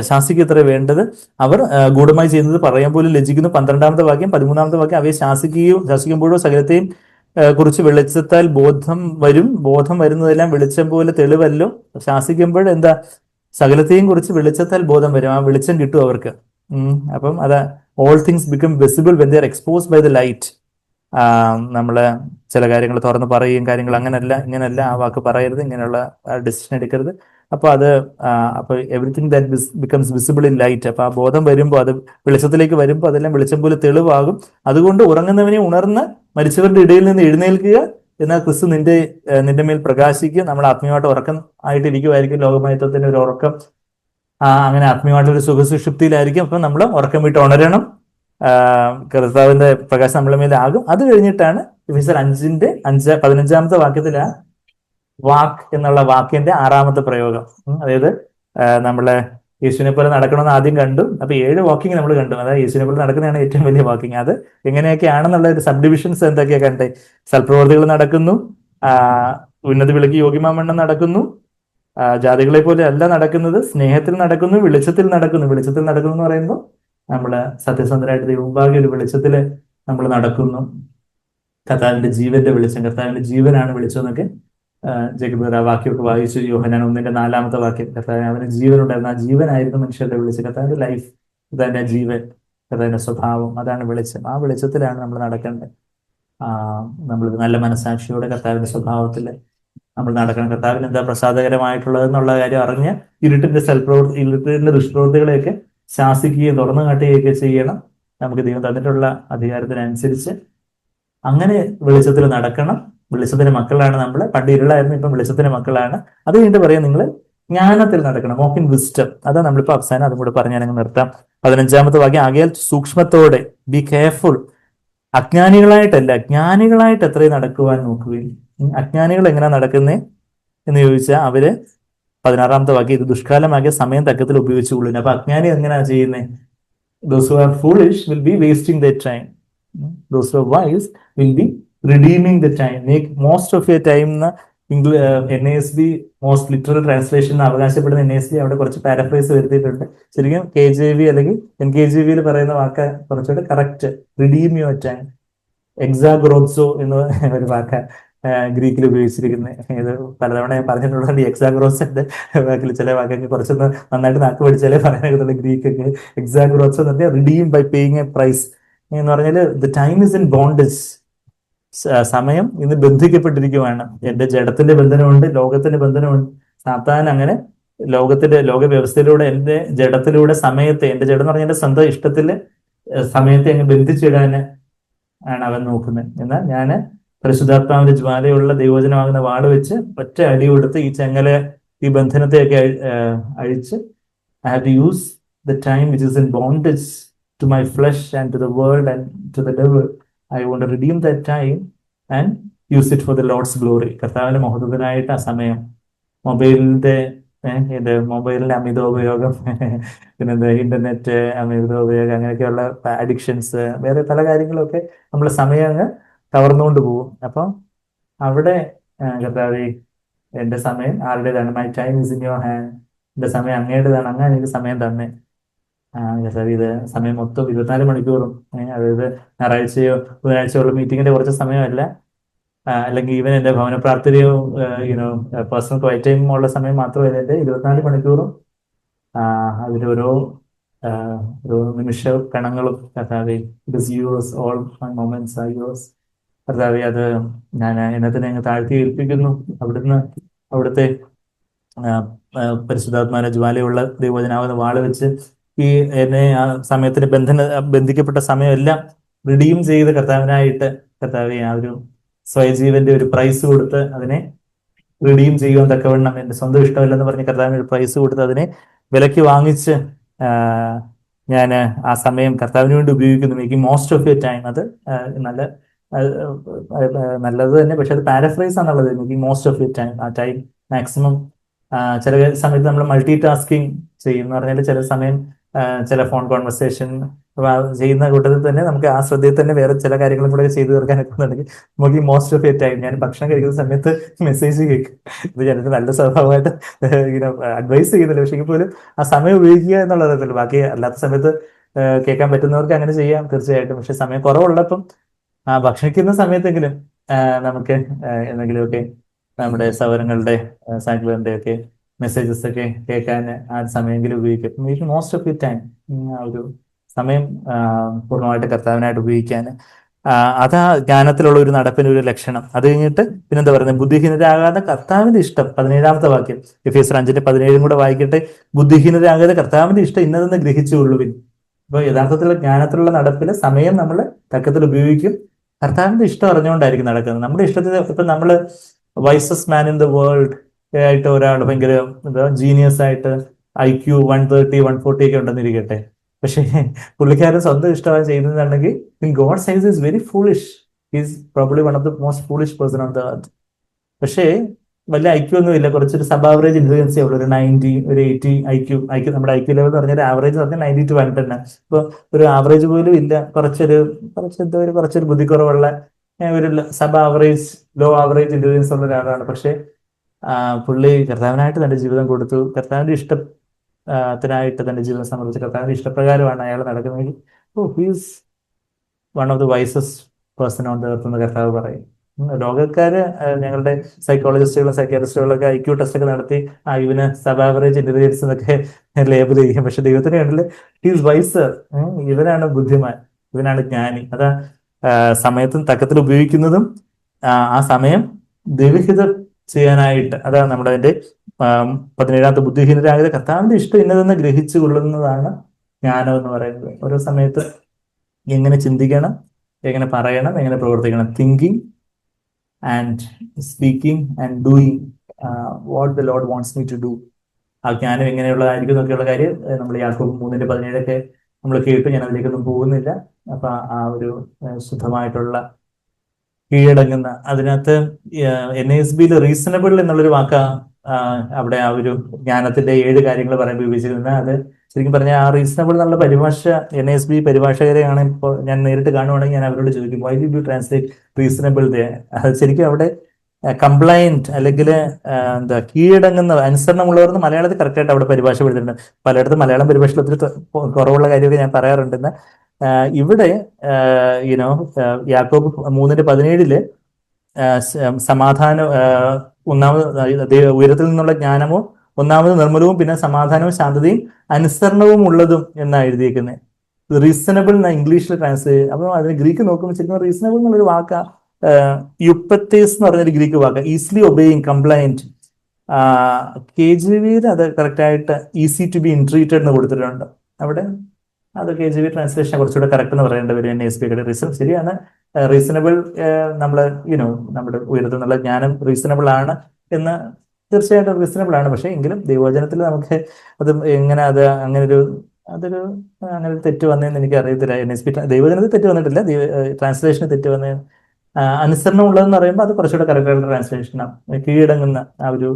ശാസിക്കുക എത്ര വേണ്ടത്, അവർ ഗൂഢമായി ചെയ്യുന്നത് പറയാൻ പോലും ലജ്ജിക്കുന്നു. 12-ാമത്തെ വാക്യം 13-ാമത്തെ വാക്യം, അവയെ ശാസിക്കുമ്പോഴോ സകലത്തെയും കുറിച്ച് വെളിച്ചത്താൽ ബോധം വരുന്നതെല്ലാം വെളിച്ചം പോലെ തെളിവല്ലോ. ശാസിക്കുമ്പോൾ എന്താ, സകലത്തെയും കുറിച്ച് വെളിച്ചത്താൽ ബോധം വരും, ആ വെളിച്ചം കിട്ടും അവർക്ക്. അപ്പം അതാ all things become visible when they are exposed by the light. നമ്മള് ചില കാര്യങ്ങൾ തുറന്ന് പറയുകയും കാര്യങ്ങൾ അങ്ങനല്ല ഇങ്ങനല്ല ആ വാക്ക് പറയരുത്, ഇങ്ങനെയുള്ള ഡിസിഷൻ എടുക്കരുത്. അപ്പൊ അത് അപ്പൊ everything that becomes visible in light. അപ്പൊ ആ ബോധം വരുമ്പോൾ, അത് വെളിച്ചത്തിലേക്ക് വരുമ്പോൾ അതെല്ലാം വെളിച്ചം പോലെ തെളിവാകും. അതുകൊണ്ട് ഉറങ്ങുന്നവനെ ഉണർന്ന് മരിച്ചവരുടെ ഇടയിൽ നിന്ന് എഴുന്നേൽക്കുക, എന്നാൽ ക്രിസ്തു നിന്റെ മേൽ പ്രകാശിക്കുക. നമ്മൾ ആത്മീയമായിട്ട് ഉറക്കം ആയിട്ടിരിക്കുമായിരിക്കും, ലോകമയത്വത്തിന്റെ ഒരു ഉറക്കം. അങ്ങനെ ആത്മീയമായിട്ടൊരു സുഖസുഷുപ്തിയിലായിരിക്കും. അപ്പൊ നമ്മൾ ഉറക്കം വിട്ട് ഉണരണം, കർത്താവിന്റെ പ്രകാശം നമ്മളെ മേലാകും. അത് കഴിഞ്ഞിട്ടാണ് എഫെസ്യർ 5:15 വാക്യത്തില് വാക്ക് എന്നുള്ള വാക്കിന്റെ 6ാമത്തെ പ്രയോഗം. അതായത് നമ്മളെ യേശുവിനെ പോലെ നടക്കണമെന്ന് ആദ്യം കണ്ടു. അപ്പൊ 7 വാക്കിംഗ് നമ്മൾ കണ്ടു. അതായത് യേശുവിനെ പോലെ നടക്കുന്നതാണ് ഏറ്റവും വലിയ വാക്കിംഗ്. അത് എങ്ങനെയൊക്കെയാണെന്നുള്ള ഒരു സബ് ഡിവിഷൻസ് എന്തൊക്കെയാ കണ്ടേ. സൽപ്രവർത്തികൾ നടക്കുന്നു, ഉന്നതി വിളിക്ക് യോഗ്യമാവണ്ണം നടക്കുന്നു, ജാതികളെ പോലെ അല്ല നടക്കുന്നത്, സ്നേഹത്തിൽ നടക്കുന്നു, വെളിച്ചത്തിൽ നടക്കുന്നു. വെളിച്ചത്തിൽ നടക്കുന്നു എന്ന് പറയുമ്പോൾ നമ്മള് സത്യസന്ധരായിട്ട് ദൈവമുമ്പാകെ ഒരു വെളിച്ചത്തില് നമ്മൾ നടക്കുന്നു. കർത്താവിന്റെ ജീവന്റെ വെളിച്ചം, കർത്താവിന്റെ ജീവനാണ് വെളിച്ചം എന്നൊക്കെ ജേക്കബ് ആ വാക്യമൊക്കെ വായിച്ചു. യോഹന്നാൻ 1:4 വാക്യം, കർത്താവിന് അവന് ജീവനുണ്ടായിരുന്നു, ആ ജീവനായിരുന്നു മനുഷ്യരുടെ വെളിച്ചം. കർത്താവിന്റെ ലൈഫ്, കർത്താവിന്റെ ജീവൻ, കർത്താവിന്റെ സ്വഭാവം, അതാണ് വെളിച്ചം. ആ വെളിച്ചത്തിലാണ് നമ്മൾ നടക്കേണ്ടത്. നമ്മൾ നല്ല മനസാക്ഷിയോടെ കർത്താവിന്റെ സ്വഭാവത്തിൽ നമ്മൾ നടക്കണം. കർത്താവിന് എന്താ പ്രസാദകരമായിട്ടുള്ളത് എന്നുള്ള കാര്യം അറിഞ്ഞ് ഇരുട്ടിന്റെ ദുഷ്പ്രവൃത്തികളെയൊക്കെ ശാസിക്കുകയും തുറന്നു കാട്ടുകയൊക്കെ ചെയ്യണം. നമുക്ക് ദൈവം തന്നിട്ടുള്ള അധികാരത്തിനനുസരിച്ച് അങ്ങനെ വെളിച്ചത്തിൽ നടക്കണം. വെളിച്ചത്തിന്റെ മക്കളാണ് നമ്മൾ. പണ്ട് ഇരുളായിരുന്നു, ഇപ്പം വെളിച്ചത്തിന്റെ മക്കളാണ്. അത് കഴിഞ്ഞിട്ട് പറയാം, നിങ്ങൾ ജ്ഞാനത്തിൽ നടക്കണം, വാക്ക് ഇൻ വിസ്ഡം. അതാ നമ്മളിപ്പോ അവസാനം അതും കൂടെ പറഞ്ഞ് ഞാനങ്ങ് നിർത്താം. 15-ാമത്തെ വാക്യം, ആകയാൽ സൂക്ഷ്മത്തോടെ, ബി കെയർഫുൾ, അജ്ഞാനികളായിട്ടല്ല ജ്ഞാനികളായിട്ട് എത്രയും നടക്കുവാൻ നോക്കുകയും. അജ്ഞാനികൾ എങ്ങനെ നടക്കുന്നേ എന്ന് ചോദിച്ചാൽ അവര് 16-ാമത്തെ വാക്യം, ഇത് ദുഷ്കാലമാകിയ സമയം തക്കത്തിൽ ഉപയോഗിച്ചുകൊള്ളുന്നു. അപ്പൊ അജ്ഞാനി എങ്ങനെയാ ചെയ്യുന്നത്? Those who are foolish will be wasting their time. Those who are wise will be redeeming the time. Make most of your time. NASB most literal translation അവകാശപ്പെടുന്ന NASB അവിടെ കുറച്ച് പാരഫ്രൈസ് വരുത്തിയിട്ടുണ്ട്. ശരിക്കും KJV അല്ലെങ്കിൽ NKJV പറയുന്ന വാക്ക് കുറച്ചുകൂടെ correct, redeem your time. എക്സാഗ്രോത്സോ എന്ന് ഒരു വാക്ക് ഗ്രീക്കിൽ ഉപയോഗിച്ചിരിക്കുന്നത്. ഇത് പലതവണ ഞാൻ പറഞ്ഞിട്ടുള്ളത്. എക്സാഗ്രോസിന്റെ വാക്കിൽ ചില വാക്കൊക്കെ കുറച്ചൊന്ന് നന്നായിട്ട് നാക്ക് പഠിച്ചാലേ പറയാനുള്ള ഗ്രീക്കൊക്കെ. എക്സാഗ്രോത്സോ എന്ന് പറഞ്ഞാൽ redeem by paying a price എന്ന് പറഞ്ഞാൽ the time is in bondage. സമയം ഇന്ന് ബന്ധിക്കപ്പെട്ടിരിക്കുവാണ്. എന്റെ ജഡത്തിന്റെ ബന്ധനമുണ്ട്, ലോകത്തിന്റെ ബന്ധനമുണ്ട്. സാത്താൻ അങ്ങനെ ലോക വ്യവസ്ഥയിലൂടെ എന്റെ ജഡത്തിലൂടെ സമയത്തെ, എന്റെ ജഡം എന്ന് പറഞ്ഞാൽ എന്റെ സ്വന്തം ഇഷ്ടത്തില് സമയത്തെ അങ്ങ് ബന്ധിച്ചിടാന് ആണ് അവൻ നോക്കുന്നത്. എന്നാൽ ഞാൻ പരിശുദ്ധാത്മാവിന്റെ ജ്വാലയുള്ള ദൈവവചനമാകുന്ന വാള് വെച്ച് ഒറ്റ അടി കൊടുത്ത് ഈ ചെങ്ങല, ഈ ബന്ധനത്തെയൊക്കെ അഴിച്ച് I have to use the time which is in bondage to my flesh and to the world and to the devil. I want to redeem that time and use it for the Lord's glory. കർത്താവിന്റെ മഹത്വത്തിനായിട്ട് ആ സമയം. മൊബൈലിന്റെ അമിത ഉപയോഗം, പിന്നെന്താ internet അമിത ഉപയോഗം, അങ്ങനെയൊക്കെയുള്ള addictions, വേറെ പല കാര്യങ്ങളൊക്കെ നമ്മളെ സമയം അങ്ങ് കവർന്നുകൊണ്ട് പോകും. അപ്പം അവിടെ കർത്താവേ, എന്റെ സമയം ആരുടേതാണ്? My time is in your hand. എന്റെ സമയം അങ്ങയുടേതാണ്, അങ്ങനെ എനിക്ക് സമയം തന്നെ. കർത്താവ്, ഇത് സമയം മൊത്തം 24 മണിക്കൂറും, അതായത് ഞായറാഴ്ചയോ ബുധനാഴ്ചയോ ഉള്ള മീറ്റിങ്ങിന്റെ കുറച്ച് സമയമല്ല, അല്ലെങ്കിൽ ഈവൻ എന്റെ ഭവന പ്രാർത്ഥനയോ പേഴ്സണൽ ക്വൈറ്റ് ടൈം ഉള്ള സമയം മാത്രമല്ല, എന്റെ 24 മണിക്കൂറും അതിന്റെ ഓരോ നിമിഷ കണങ്ങളും കർത്താവേ, it is yours, all my moments are yours. കർത്താവേ, അത് ഞാൻ എന്നതിനെ അങ്ങ് താഴ്ത്തി ഏൽപ്പിക്കുന്നു. അവിടുത്തെ പരിശുദ്ധാത്മാവിന്റെ ജ്വാലയുള്ള ദൈവവചനാവുന്ന വാള് വെച്ച് ഈ എന്നെ ആ സമയത്തിന് ബന്ധിക്കപ്പെട്ട സമയമെല്ലാം റിഡീം ചെയ്ത് കർത്താവിനായിട്ട്, കർത്താവെ, ആ ഒരു സ്വയജീവന്റെ ഒരു പ്രൈസ് കൊടുത്ത് അതിനെ റിഡീം ചെയ്യുവാൻ തക്കവണ്ണം എന്റെ സ്വന്തം ഇഷ്ടമല്ലെന്ന് പറഞ്ഞ് കർത്താവിന് ഒരു പ്രൈസ് കൊടുത്ത് അതിനെ വിലയ്ക്ക് വാങ്ങിച്ച് ഞാൻ ആ സമയം കർത്താവിന് വേണ്ടി ഉപയോഗിക്കുന്നു. Making most of your time. അത് നല്ല നല്ലത് തന്നെ, പക്ഷെ അത് പാരഫ്രൈസ് ആണുള്ളത്. Making most of your time, ആ ടൈം മാക്സിമം. ചില സമയത്ത് നമ്മൾ മൾട്ടി ടാസ്കിങ് ചെയ്യും എന്ന് പറഞ്ഞാൽ ചില സമയം ചില ഫോൺ കോൺവെർസേഷൻ ചെയ്യുന്ന കൂട്ടത്തിൽ തന്നെ നമുക്ക് ആ ശ്രദ്ധയിൽ തന്നെ വേറെ ചില കാര്യങ്ങളും കൂടെ ചെയ്തു തീർക്കാൻ എത്തുന്നുണ്ടെങ്കിൽ നമുക്ക് ഈ മോസ്റ്റ് ഓഫ് യർ ടൈം. ഞാൻ ഭക്ഷണം കഴിക്കുന്ന സമയത്ത് മെസ്സേജ് കേൾക്കും. ഇത് ചിലർക്ക് നല്ല സ്വഭാവമായിട്ട് ഇങ്ങനെ അഡ്വൈസ് ചെയ്യുന്നില്ല, പക്ഷേ എങ്കിൽ പോലും ആ സമയം ഉപയോഗിക്കുക എന്നുള്ളതല്ല. ബാക്കി അല്ലാത്ത സമയത്ത് കേൾക്കാൻ പറ്റുന്നവർക്ക് അങ്ങനെ ചെയ്യാം തീർച്ചയായിട്ടും. പക്ഷെ സമയം കുറവുള്ളപ്പം ഭക്ഷണിക്കുന്ന സമയത്തെങ്കിലും നമുക്ക് എന്തെങ്കിലുമൊക്കെ നമ്മുടെ സൗരങ്ങളുടെ സാങ്കിളുടെ ഒക്കെ മെസ്സേജസ് ഒക്കെ കേൾക്കാൻ ആ സമയമെങ്കിലും ഉപയോഗിക്കും. മോസ്റ്റ് ഓഫ് ദി ടൈം ആ ഒരു സമയം പൂർണ്ണമായിട്ട് കർത്താവിനായിട്ട് ഉപയോഗിക്കാൻ. അതാ ജ്ഞാനത്തിലുള്ള ഒരു നടപ്പിന് ഒരു ലക്ഷണം. അത് കഴിഞ്ഞിട്ട് പിന്നെന്താ പറയുന്നത്? ബുദ്ധിഹീനരാകാതെ കർത്താവിന്റെ ഇഷ്ടം. 17-ാമത്തെ വാക്യം എഫേസ്യർ 5:17 കൂടെ വായിക്കട്ടെ. ബുദ്ധിഹീനരാകാതെ കർത്താവിന്റെ ഇഷ്ടം ഇന്നതെന്ന് ഗ്രഹിച്ചുകൊള്ളുവിൻ. അപ്പൊ യഥാർത്ഥത്തിലുള്ള ജ്ഞാനത്തിലുള്ള നടപ്പില് സമയം നമ്മൾ തക്കത്തിൽ ഉപയോഗിക്കും. കർത്താവിന്റെ ഇഷ്ടം അറിഞ്ഞുകൊണ്ടായിരിക്കും നടക്കുന്നത്. നമ്മുടെ ഇഷ്ടത്തിന് ഇപ്പൊ നമ്മള് വൈസസ് മാൻ ഇൻ ദ വേൾഡ് ആയിട്ട് ഒരാൾ ഭയങ്കര ജീനിയസ് ആയിട്ട് IQ 130 140 ഒക്കെ ഉണ്ടെന്നിരിക്കട്ടെ, പക്ഷേ പുള്ളിക്കാരൻ സ്വന്തം ഇഷ്ടമാണ് ചെയ്യുന്നതാണെങ്കിൽ God says is very foolish. Is probably one of the most foolish person on the earth. പക്ഷേ വലിയ IQ ഒന്നും ഇല്ല, കുറച്ചൊരു സബ് ആവറേജ് ഇന്റലിജൻസേ ഉള്ളൂ. ഒരു 90 ഒരു 80 IQ. നമ്മുടെ IQ ലെവൽ എന്ന് പറഞ്ഞാൽ ആവറേജ് എന്ന് പറഞ്ഞാൽ 90 to 110. ഇപ്പൊ ഒരു ആവറേജ് പോലും ഇല്ല, കുറച്ചൊരു ബുദ്ധിക്കുറവുള്ള ഒരു sub average low average intelligence ഉള്ള ഒരാളാണ്. പക്ഷേ പുള്ളി കർത്താവിനായിട്ട് തന്റെ ജീവിതം കൊടുത്തു. കർത്താവിന്റെ ഇഷ്ടത്തിനായിട്ട് തന്റെ ജീവിതം സമർപ്പിച്ചു. കർത്താവിന്റെ ഇഷ്ടപ്രകാരമാണ് അയാൾ നടക്കുന്നതെങ്കിൽ he's one of the wisest person on the earth എന്ന് കർത്താവ് പറയും. ലോകക്കാര് ഞങ്ങളുടെ സൈക്കോളജിസ്റ്റുകളും സൈക്യാട്രിസ്റ്റുകളൊക്കെ IQ ടെസ്റ്റ് ഒക്കെ നടത്തി ഇവന് സബ് ആവറേജ് ഇന്റലിജൻസ് എന്നൊക്കെ ലേബിൾ ചെയ്യും. പക്ഷെ ദൈവത്തിന് കണ്ടില് ഹീസ് വൈസർ. ഇവനാണ് ബുദ്ധിമാൻ, ഇവനാണ് ജ്ഞാനി. അതാ സമയത്തും തക്കത്തിൽ ഉപയോഗിക്കുന്നതും ആ സമയം ദൈവഹിതം ചെയ്യാനായിട്ട്. അതാണ് നമ്മുടെ അതിന്റെ 17-ാമത്തെ ബുദ്ധിഹീനരാകതെ കർത്താവിന്റെ ഇഷ്ടം ഇന്നതെന്ന് ഗ്രഹിച്ചു കൊള്ളുന്നതാണ് ജ്ഞാനം എന്ന് പറയുന്നത്. ഓരോ സമയത്ത് എങ്ങനെ ചിന്തിക്കണം, എങ്ങനെ പറയണം, എങ്ങനെ പ്രവർത്തിക്കണം. Thinking and speaking and doing what the Lord wants me to do. ആ ജ്ഞാനം എങ്ങനെയുള്ളതായിരിക്കും എന്നൊക്കെയുള്ള കാര്യം നമ്മൾ യാക്കോബ് 3:17 നമ്മൾ കേട്ടു. ഞാൻ അതിലേക്കൊന്നും പോകുന്നില്ല. അപ്പൊ ആ ഒരു ശുദ്ധമായിട്ടുള്ള കീഴടങ്ങുന്ന, അതിനകത്ത് NASBയിൽ റീസണബിൾ എന്നുള്ളൊരു വാക്കാ അവിടെ ആ ഒരു ജ്ഞാനത്തിന്റെ 7 കാര്യങ്ങൾ പറയാൻ ഉപയോഗിച്ചിരുന്നത്. അത് ശരിക്കും പറഞ്ഞാൽ ആ റീസണബിൾ എന്നുള്ള പരിഭാഷ NASB പരിഭാഷകരെയാണ് ഇപ്പോൾ ഞാൻ നേരിട്ട് കാണുവാണെങ്കിൽ ഞാൻ അവരോട് ചോദിക്കും, why did you translate reasonable? അത് ശരിക്കും അവിടെ കംപ്ലൈന്റ് അല്ലെങ്കിൽ എന്താ കീഴടങ്ങുന്ന അനുസരണമുള്ളവരെന്ന് മലയാളത്തിൽ കറക്റ്റായിട്ട് അവിടെ പരിഭാഷ കൊടുത്തിട്ടുണ്ട്. പലയിടത്തും മലയാളം പരിഭാഷയിൽ ഒത്തിരി കുറവുള്ള കാര്യമൊക്കെ ഞാൻ പറയാറുണ്ടെന്ന്. ഇവിടെ യാക്കോബ് 3:17 സമാധാനം ഉയരത്തിൽ നിന്നുള്ള ജ്ഞാനമോ ഒന്നാമത് നിർമ്മലവും പിന്നെ സമാധാനവും ശാന്തതയും അനുസരണവും ഉള്ളതും എന്നാണ് എഴുതിയിരിക്കുന്നത്. റീസണബിൾ എന്ന ഇംഗ്ലീഷിൽ ട്രാൻസ്ലേറ്റ്. അപ്പൊ അതിന് ഗ്രീക്ക് നോക്കുമ്പോൾ ശരിക്കും റീസണബിൾ എന്നുള്ളൊരു വാക്കാ യുപ്പത്തേസ് എന്ന് പറഞ്ഞൊരു ഗ്രീക്ക് വാക്ക്. Easily obeying, compliant. KJV അത് കറക്റ്റായിട്ട് ഈസി ടു ബി ഇൻട്രീറ്റഡ് എന്ന് കൊടുത്തിട്ടുണ്ട്. അവിടെ അത് KJV ട്രാൻസ്ലേഷൻ കുറച്ചുകൂടെ കറക്റ്റ് എന്ന് പറയേണ്ടി വരും. NASB റീസൺ ശരിയാണ്. റീസണബിൾ നമ്മൾ നമ്മുടെ ഉയരത്തിൽ നിന്നുള്ള ജ്ഞാനം റീസണബിൾ ആണ് എന്ന് തീർച്ചയായിട്ടും റീസണബിൾ ആണ്. പക്ഷേ എങ്കിലും ദൈവവചനത്തിൽ നമുക്ക് അത് എങ്ങനെ അതൊരു അങ്ങനെ തെറ്റ് വന്നതെന്ന് എനിക്ക് അറിയത്തില്ല. NASB ദൈവവചനത്തിൽ തെറ്റ് വന്നിട്ടില്ല, ട്രാൻസ്ലേഷന് തെറ്റ് വന്നതെന്ന്. അനുസരണം ഉള്ളതെന്ന് പറയുമ്പോൾ അത് കുറച്ചുകൂടെ കറക്റ്റായിട്ടുള്ള ട്രാൻസ്ലേഷനാണ്. കീഴടങ്ങുന്ന ആ ഒരു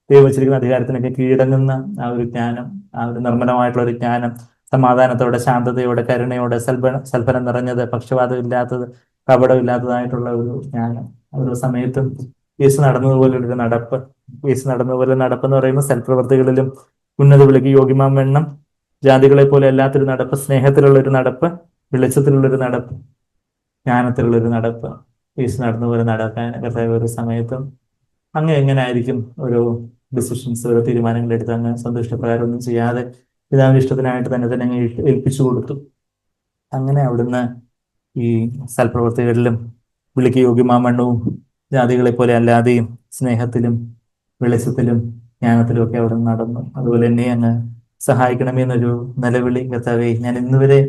ദൈവം വെച്ചിരിക്കുന്ന അധികാരത്തിനൊക്കെ കീഴടങ്ങുന്ന ആ ഒരു ജ്ഞാനം, ആ ഒരു നിർമ്മലമായിട്ടുള്ള ഒരു ജ്ഞാനം, സമാധാനത്തോടെ, ശാന്തതയോടെ, കരുണയോടെ, സൽഫലം നിറഞ്ഞത്, പക്ഷപാതം ഇല്ലാത്തത്, കപടമില്ലാത്തതായിട്ടുള്ള ഒരു ജ്ഞാനം. ഓരോ സമയത്തും യേശു നടന്നതുപോലൊരു നടപ്പ്. യേശു നടന്നതുപോലെ നടപ്പ് എന്ന് പറയുമ്പോൾ സൽപ്രവർത്തികളിലും ഉന്നത വിളിക്ക് യോഗ്യമാം വണ്ണം ജാതികളെ പോലെ അല്ലാത്തൊരു നടപ്പ്, സ്നേഹത്തിലുള്ളൊരു നടപ്പ്, വെളിച്ചത്തിലുള്ളൊരു നടപ്പ്, ജ്ഞാനത്തിലുള്ളൊരു നടപ്പ്. യേശു നടന്നതുപോലെ നടക്കാൻ കർത്താവ് ഒരു സമയത്തും അങ്ങ് എങ്ങനെ ആയിരിക്കും ഓരോ ഡിസിഷൻസ്, ഓരോ തീരുമാനങ്ങൾ എടുത്ത് അങ്ങ് സ്വന്തം ഇഷ്ടപ്രകാരം ഒന്നും ചെയ്യാതെ പിതാവിന്റെ ഇഷ്ടത്തിനായിട്ട് തന്നെ അങ്ങ് ഏൽപ്പിച്ചു കൊടുത്തു. അങ്ങനെ അവിടുന്ന് ഈ സൽപ്രവർത്തികളിലും വിളിക്ക് യോഗ്യമാമണ്ണവും ജാതികളെ പോലെ അല്ലാതെയും സ്നേഹത്തിലും വെളിച്ചത്തിലും ജ്ഞാനത്തിലും ഒക്കെ അവിടെ നടന്നു. അതുപോലെ എന്നെ അങ്ങ് സഹായിക്കണമെന്നൊരു നിലവിളി. കർത്താവേ, ഞാൻ ഇന്നുവരെ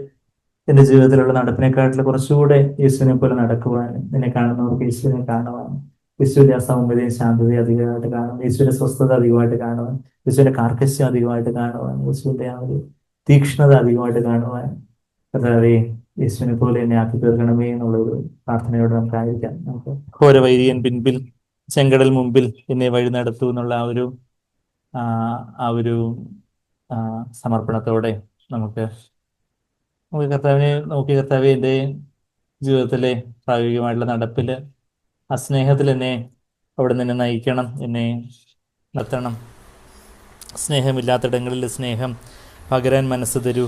എന്റെ ജീവിതത്തിലുള്ള നടപ്പിനെക്കാട്ടിൽ കുറച്ചുകൂടെ യേശുവിനെ പോലെ നടക്കുവാൻ, എന്നെ കാണുന്നവർക്ക് യേശുവിനെ കാണുവാൻ, യേശുവിന്റെ ആ സൗമ്യതയും ശാന്തതയും അധികമായിട്ട് കാണും, യേശുവിന്റെ സ്വസ്ഥത അധികമായിട്ട് കാണുവാൻ, യേശുവിന്റെ കാർക്കശ്യം അധികമായിട്ട് കാണുവാൻ, യേശുവിന്റെ ആ ഒരു തീക്ഷ്ണത അധികമായിട്ട് കാണുവാൻ കർത്താവേ യേശുവിനെ പോലെ എന്നെ ആക്കി തീർക്കണമേ എന്നുള്ളൊരു പ്രാർത്ഥനയോട് നമുക്കായിരിക്കാം. നമുക്ക് ഘോര വൈരിയൻ പിൻപിൽ ചെങ്കടൽ മുമ്പിൽ എന്നെ വഴി നടത്തൂ എന്നുള്ള ആ ആ ഒരു ആ സമർപ്പണത്തോടെ നമുക്ക് നമുക്ക് കർത്താവിനെ നോക്കി, കർത്താവെ എൻ്റെ ജീവിതത്തിലെ പ്രായോഗികമായിട്ടുള്ള നടപ്പില് ആ സ്നേഹത്തിൽ എന്നെ അവിടെ നിന്ന് നയിക്കണം, എന്നെ നടത്തണം. സ്നേഹമില്ലാത്തിടങ്ങളിൽ സ്നേഹം പകരാൻ മനസ്സ് തരൂ,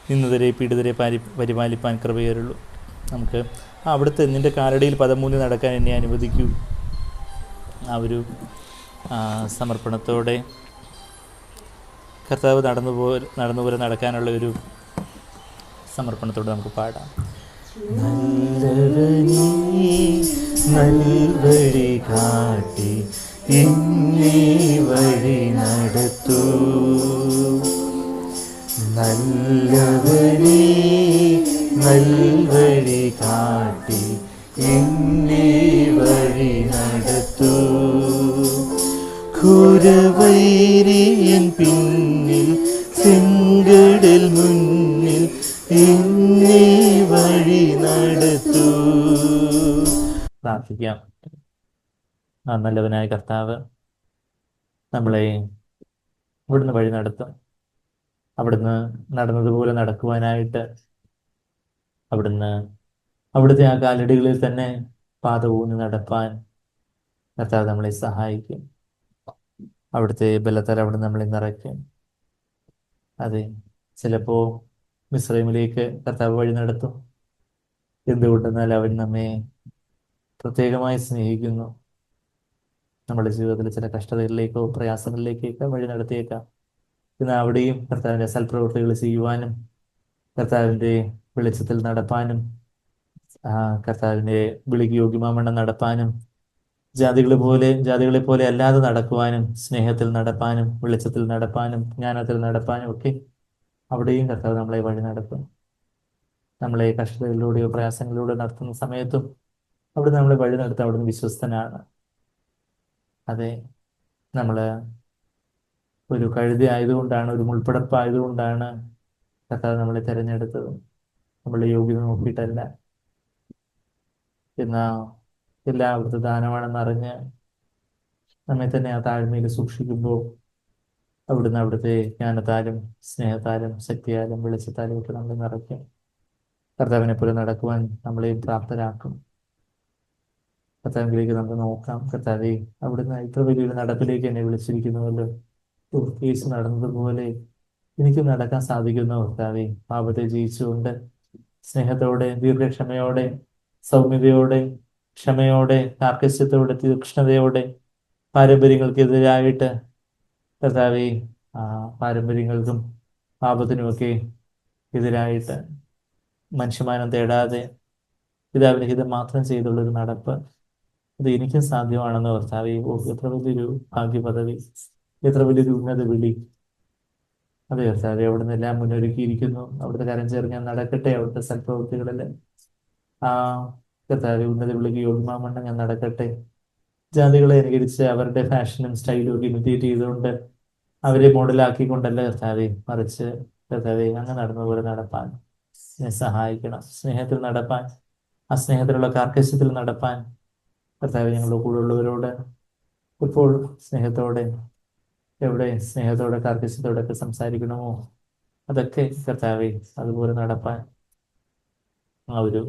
നിന്നതരെ പീഡിതരെ പരിപാലിപ്പാൻ കൃപയേറുള്ളൂ. നമുക്ക് അവിടുത്തെ നിൻ്റെ കാലടിയിൽ പദമൂന്നി നടക്കാൻ എന്നെ അനുവദിക്കൂ. ആ ഒരു സമർപ്പണത്തോടെ കർത്താവ് നടന്നുപോലെ നടക്കാനുള്ള ഒരു സമർപ്പണത്തോടെ നമുക്ക് പാടാം. നല്ലവനീ നൽവഴി കാട്ടി ഇന്നീ വഴി നടത്തൂ, നല്ലവനീ നൽവഴി കാട്ടി ഇന്നീ വഴി നടത്തൂ, ഘോരവൈരിയൻ പിന്നിൽ ചെങ്കടൽ മുന്നിൽ ഇന്നീ വഴി നടത്തൂ. പ്രാർത്ഥിക്കാം. നല്ലവനായ കർത്താവ് നമ്മളെ ഇവിടുന്ന് വഴി നടത്തും. അവിടുന്ന് നടന്നതുപോലെ നടക്കുവാനായിട്ട് അവിടുത്തെ ആ കാലടികളിൽ തന്നെ പാത ഊന്നി നടപ്പാൻ കർത്താവ് നമ്മളെ സഹായിക്കും. അവിടുത്തെ ബലത്താൽ അവിടുന്ന് നമ്മളെ നിറയ്ക്കും. അതെ, ചിലപ്പോൾ മിസ്രൈമിലേക്ക് കർത്താവ് വഴി നടത്തും. എന്തുകൊണ്ടെന്നാൽ അവൻ നമ്മെ പ്രത്യേകമായി സ്നേഹിക്കുന്നു. നമ്മുടെ ജീവിതത്തിൽ ചില കഷ്ടതകളിലേക്കോ പ്രയാസങ്ങളിലേക്കൊക്കെ വഴി നടത്തിയേക്കാം. എന്നാൽ അവിടെയും കർത്താവിൻ്റെ സൽപ്രവൃത്തികൾ ചെയ്യുവാനും കർത്താവിൻ്റെ വെളിച്ചത്തിൽ നടപ്പാനും കർത്താവിൻ്റെ വിളിക്ക് യോഗ്യമാവണ്ണം നടപ്പാനും ജാതികളെ പോലെ അല്ലാതെ നടക്കുവാനും സ്നേഹത്തിൽ നടപ്പാനും വെളിച്ചത്തിൽ നടപ്പാനും ജ്ഞാനത്തിൽ നടപ്പാനും ഒക്കെ അവിടെയും കർത്താവ് നമ്മളെ വഴി നടത്തും. നമ്മളെ കഷ്ടതകളിലൂടെയോ പ്രയാസങ്ങളിലൂടെയോ നടത്തുന്ന സമയത്തും അവിടുന്ന് നമ്മളെ വഴി നടത്താൻ അവിടുന്ന് വിശ്വസ്തനാണ്. അതെ, നമ്മൾ ഒരു കഴുതി ആയതുകൊണ്ടാണ്, ഒരു മുൾപ്പടർപ്പായതുകൊണ്ടാണ് കർത്താവ് നമ്മളെ തിരഞ്ഞെടുത്തത്, നമ്മളുടെ യോഗ്യത നോക്കിയിട്ടല്ല. എന്നാൽ എല്ലാം അവിടുത്തെ ദാനമാണെന്ന് അറിഞ്ഞ് നമ്മെ തന്നെ ആ താഴ്മയിൽ സൂക്ഷിക്കുമ്പോൾ അവിടുന്ന് അവിടുത്തെ ജ്ഞാനത്താലും സ്നേഹത്താലും ശക്തിയാലും വെളിച്ചത്താലും ഒക്കെ നമ്മൾ നിറയ്ക്കും. കർത്താവിനെ പോലെ നടക്കുവാൻ നമ്മളെയും പ്രാപ്തരാക്കും. കർത്താവിലേക്ക് നമുക്ക് നോക്കാം. കർത്താവെ, അവിടുന്ന് ഇത്ര വലിയൊരു നടപ്പിലേക്ക് എന്നെ വിളിച്ചിരിക്കുന്നുവല്ലോ. യേശു നടന്നതുപോലെ എനിക്ക് നടക്കാൻ സാധിക്കുന്ന കർത്താവെ, പാപത്തെ ജയിച്ചുകൊണ്ട് സ്നേഹത്തോടെ ദീർഘക്ഷമയോടെ സൗമ്യതയോടെ ക്ഷമയോടെ കാർക്കശ്യത്തോടെ തീക്ഷ്ണതയോടെ പാരമ്പര്യങ്ങൾക്കെതിരായിട്ട് കർത്താവെ, പാരമ്പര്യങ്ങൾക്കും പാപത്തിനുമൊക്കെ എതിരായിട്ട് മനുഷ്യമാനം തേടാതെ പിതാവിന്റെ ഹിതം മാത്രം ചെയ്തുള്ളൊരു നടപ്പ് അത് എനിക്കും സാധ്യമാണെന്ന് കർത്താവെ, എത്ര വലിയൊരു ഭാഗ്യപദവി, എത്ര വലിയൊരു ഉന്നത വിളി. അതെ കർത്താവെ, അവിടുന്ന് എല്ലാം മുന്നൊരുക്കിയിരിക്കുന്നു. അവിടുത്തെ കരം ചേർന്ന് ഞാൻ നടക്കട്ടെ. അവിടുത്തെ സൽപ്രവൃത്തികളിൽ ആ കർത്താവെ ഉന്നത വിളിക്ക് യോഗ്യമാവണ്ണം ഞാൻ നടക്കട്ടെ. ജാതികളെ അനുകരിച്ച് അവരുടെ ഫാഷനും സ്റ്റൈലും ഒക്കെ ഇമിറ്റേറ്റ് ചെയ്തുകൊണ്ട് അവരെ മോഡലാക്കിക്കൊണ്ടല്ല കർത്താവെ, മറിച്ച് കർത്താവെ അങ്ങ് നടന്നതുപോലെ നടപ്പാൻ എന്നെ സഹായിക്കണം. സ്നേഹത്തിൽ നടപ്പാൻ, ആ സ്നേഹത്തിലുള്ള കാർക്കശ്യത്തിൽ നടപ്പാൻ കർത്താവെ ഞങ്ങളുടെ കൂടെ ഉള്ളവരോട് ഇപ്പോൾ സ്നേഹത്തോടെ, എവിടെ സ്നേഹത്തോടെ കാർക്കശ്യത്തോടെ ഒക്കെ സംസാരിക്കണമോ അതൊക്കെ കർത്താവെ അതുപോലെ നടപ്പാൻ, ആ ഒരു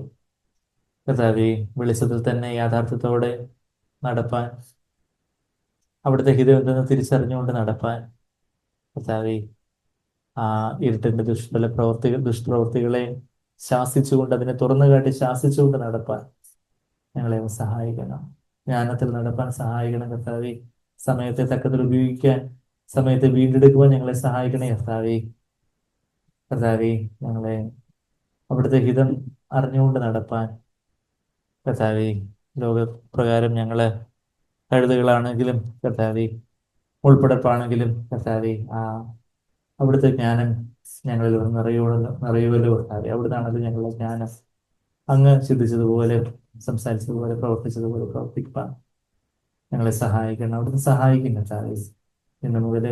കർത്താവെ വെളിച്ചത്തിൽ തന്നെ യാഥാർത്ഥ്യത്തോടെ നടപ്പാൻ, അവിടുത്തെ ഹിതം എന്തെന്ന് തിരിച്ചറിഞ്ഞുകൊണ്ട് നടപ്പാൻ കർത്താവെ, ആ ഇരുട്ടിന്റെ ദുഷ്പ്രവർത്തികളെ ശാസിച്ചുകൊണ്ട്, അതിനെ തുറന്നു കാട്ടി ശാസിച്ചുകൊണ്ട് നടപ്പാൻ ഞങ്ങളെ സഹായിക്കണം. ജ്ഞാനത്തിൽ നടപ്പാൻ സഹായിക്കണം കർത്താവെ. സമയത്തെ തക്കത്തിൽ ഉപയോഗിക്കാൻ, സമയത്തെ വീണ്ടെടുക്കുവാൻ ഞങ്ങളെ സഹായിക്കണേ കർത്താവെ. കർത്താവെ, ഞങ്ങളെ അവിടുത്തെ ഹിതം അറിഞ്ഞുകൊണ്ട് നടപ്പാൻ കർത്താവെ, ലോകപ്രകാരം ഞങ്ങള് കഴുതകളാണെങ്കിലും കർത്താവെ, ഉൾപ്പെടപ്പാണെങ്കിലും കർത്താവെ, അവിടുത്തെ ജ്ഞാനം ഞങ്ങളിൽ നിറയുമല്ലോ കർത്താവെ. അവിടുന്നാണല്ലോ ഞങ്ങളുടെ ജ്ഞാനം. അങ്ങ് ചിന്തിച്ചതുപോലെ സംസാരിച്ചതുപോലെ പ്രവർത്തിച്ചതുപോലെ പ്രവർത്തിക്കാൻ ഞങ്ങളെ സഹായിക്കണം. അവിടുന്ന് സഹായിക്കുന്ന കർത്താവേ. ഇന്ന് മുതൽ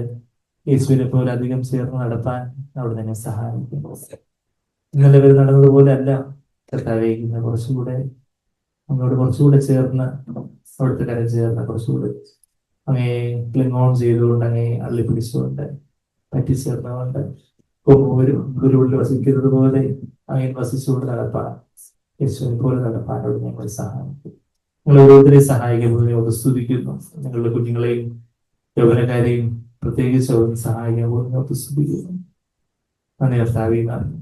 യേശുവിനെ പോലെ അധികം ചേർന്ന് നടത്താൻ അവിടുന്ന് എന്നെ സഹായിക്കുന്നു. ഇന്നലെ വരെ നടന്നതുപോലെ അല്ല കർത്താവേ, ഇന്ന് കുറച്ചുകൂടെ അങ്ങോട്ട് കുറച്ചുകൂടെ ചേർന്ന് അവിടുത്തെ കരം ചേർന്ന് കുറച്ചുകൂടെ അങ്ങേ ക്ലിങ് ഓൺ ചെയ്തുകൊണ്ട് അങ്ങേ അള്ളി പിടിച്ചുകൊണ്ട് പറ്റിച്ചേർന്നുകൊണ്ട് ഒരു ഗുരുവിൽ വസിക്കുന്നത് പോലെ അങ്ങനെ വസിച്ചുകൊണ്ട് നടപ്പാൻ, യേശുവിനെ പോലെ നടപ്പാൻ അവിടെ ഞങ്ങൾ സഹായിക്കും. നിങ്ങൾ ഓരോരുത്തരെയും സഹായിക്കുമ്പോൾ അത് സ്തുതിക്കുന്നു. നിങ്ങളുടെ കുഞ്ഞുങ്ങളെയും യൗവനക്കാരെയും പ്രത്യേകിച്ച് അവർ സഹായിക്കുമ്പോൾ അത് സ്തുതിക്കുന്നു. നന്ദി കർത്താവേ, നന്ദി.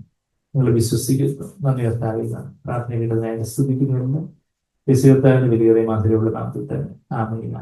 നിങ്ങൾ വിശ്വസിക്കുന്നു. നന്ദി കർത്താവേ, നന്ദി. പ്രാർത്ഥനയുടെ സ്തുതിക്കുന്നുണ്ട്. യേശു കർത്താവിന്റെ വലിയ മാത്രമേ നാമത്തിൽ തന്നെ ആമേൻ.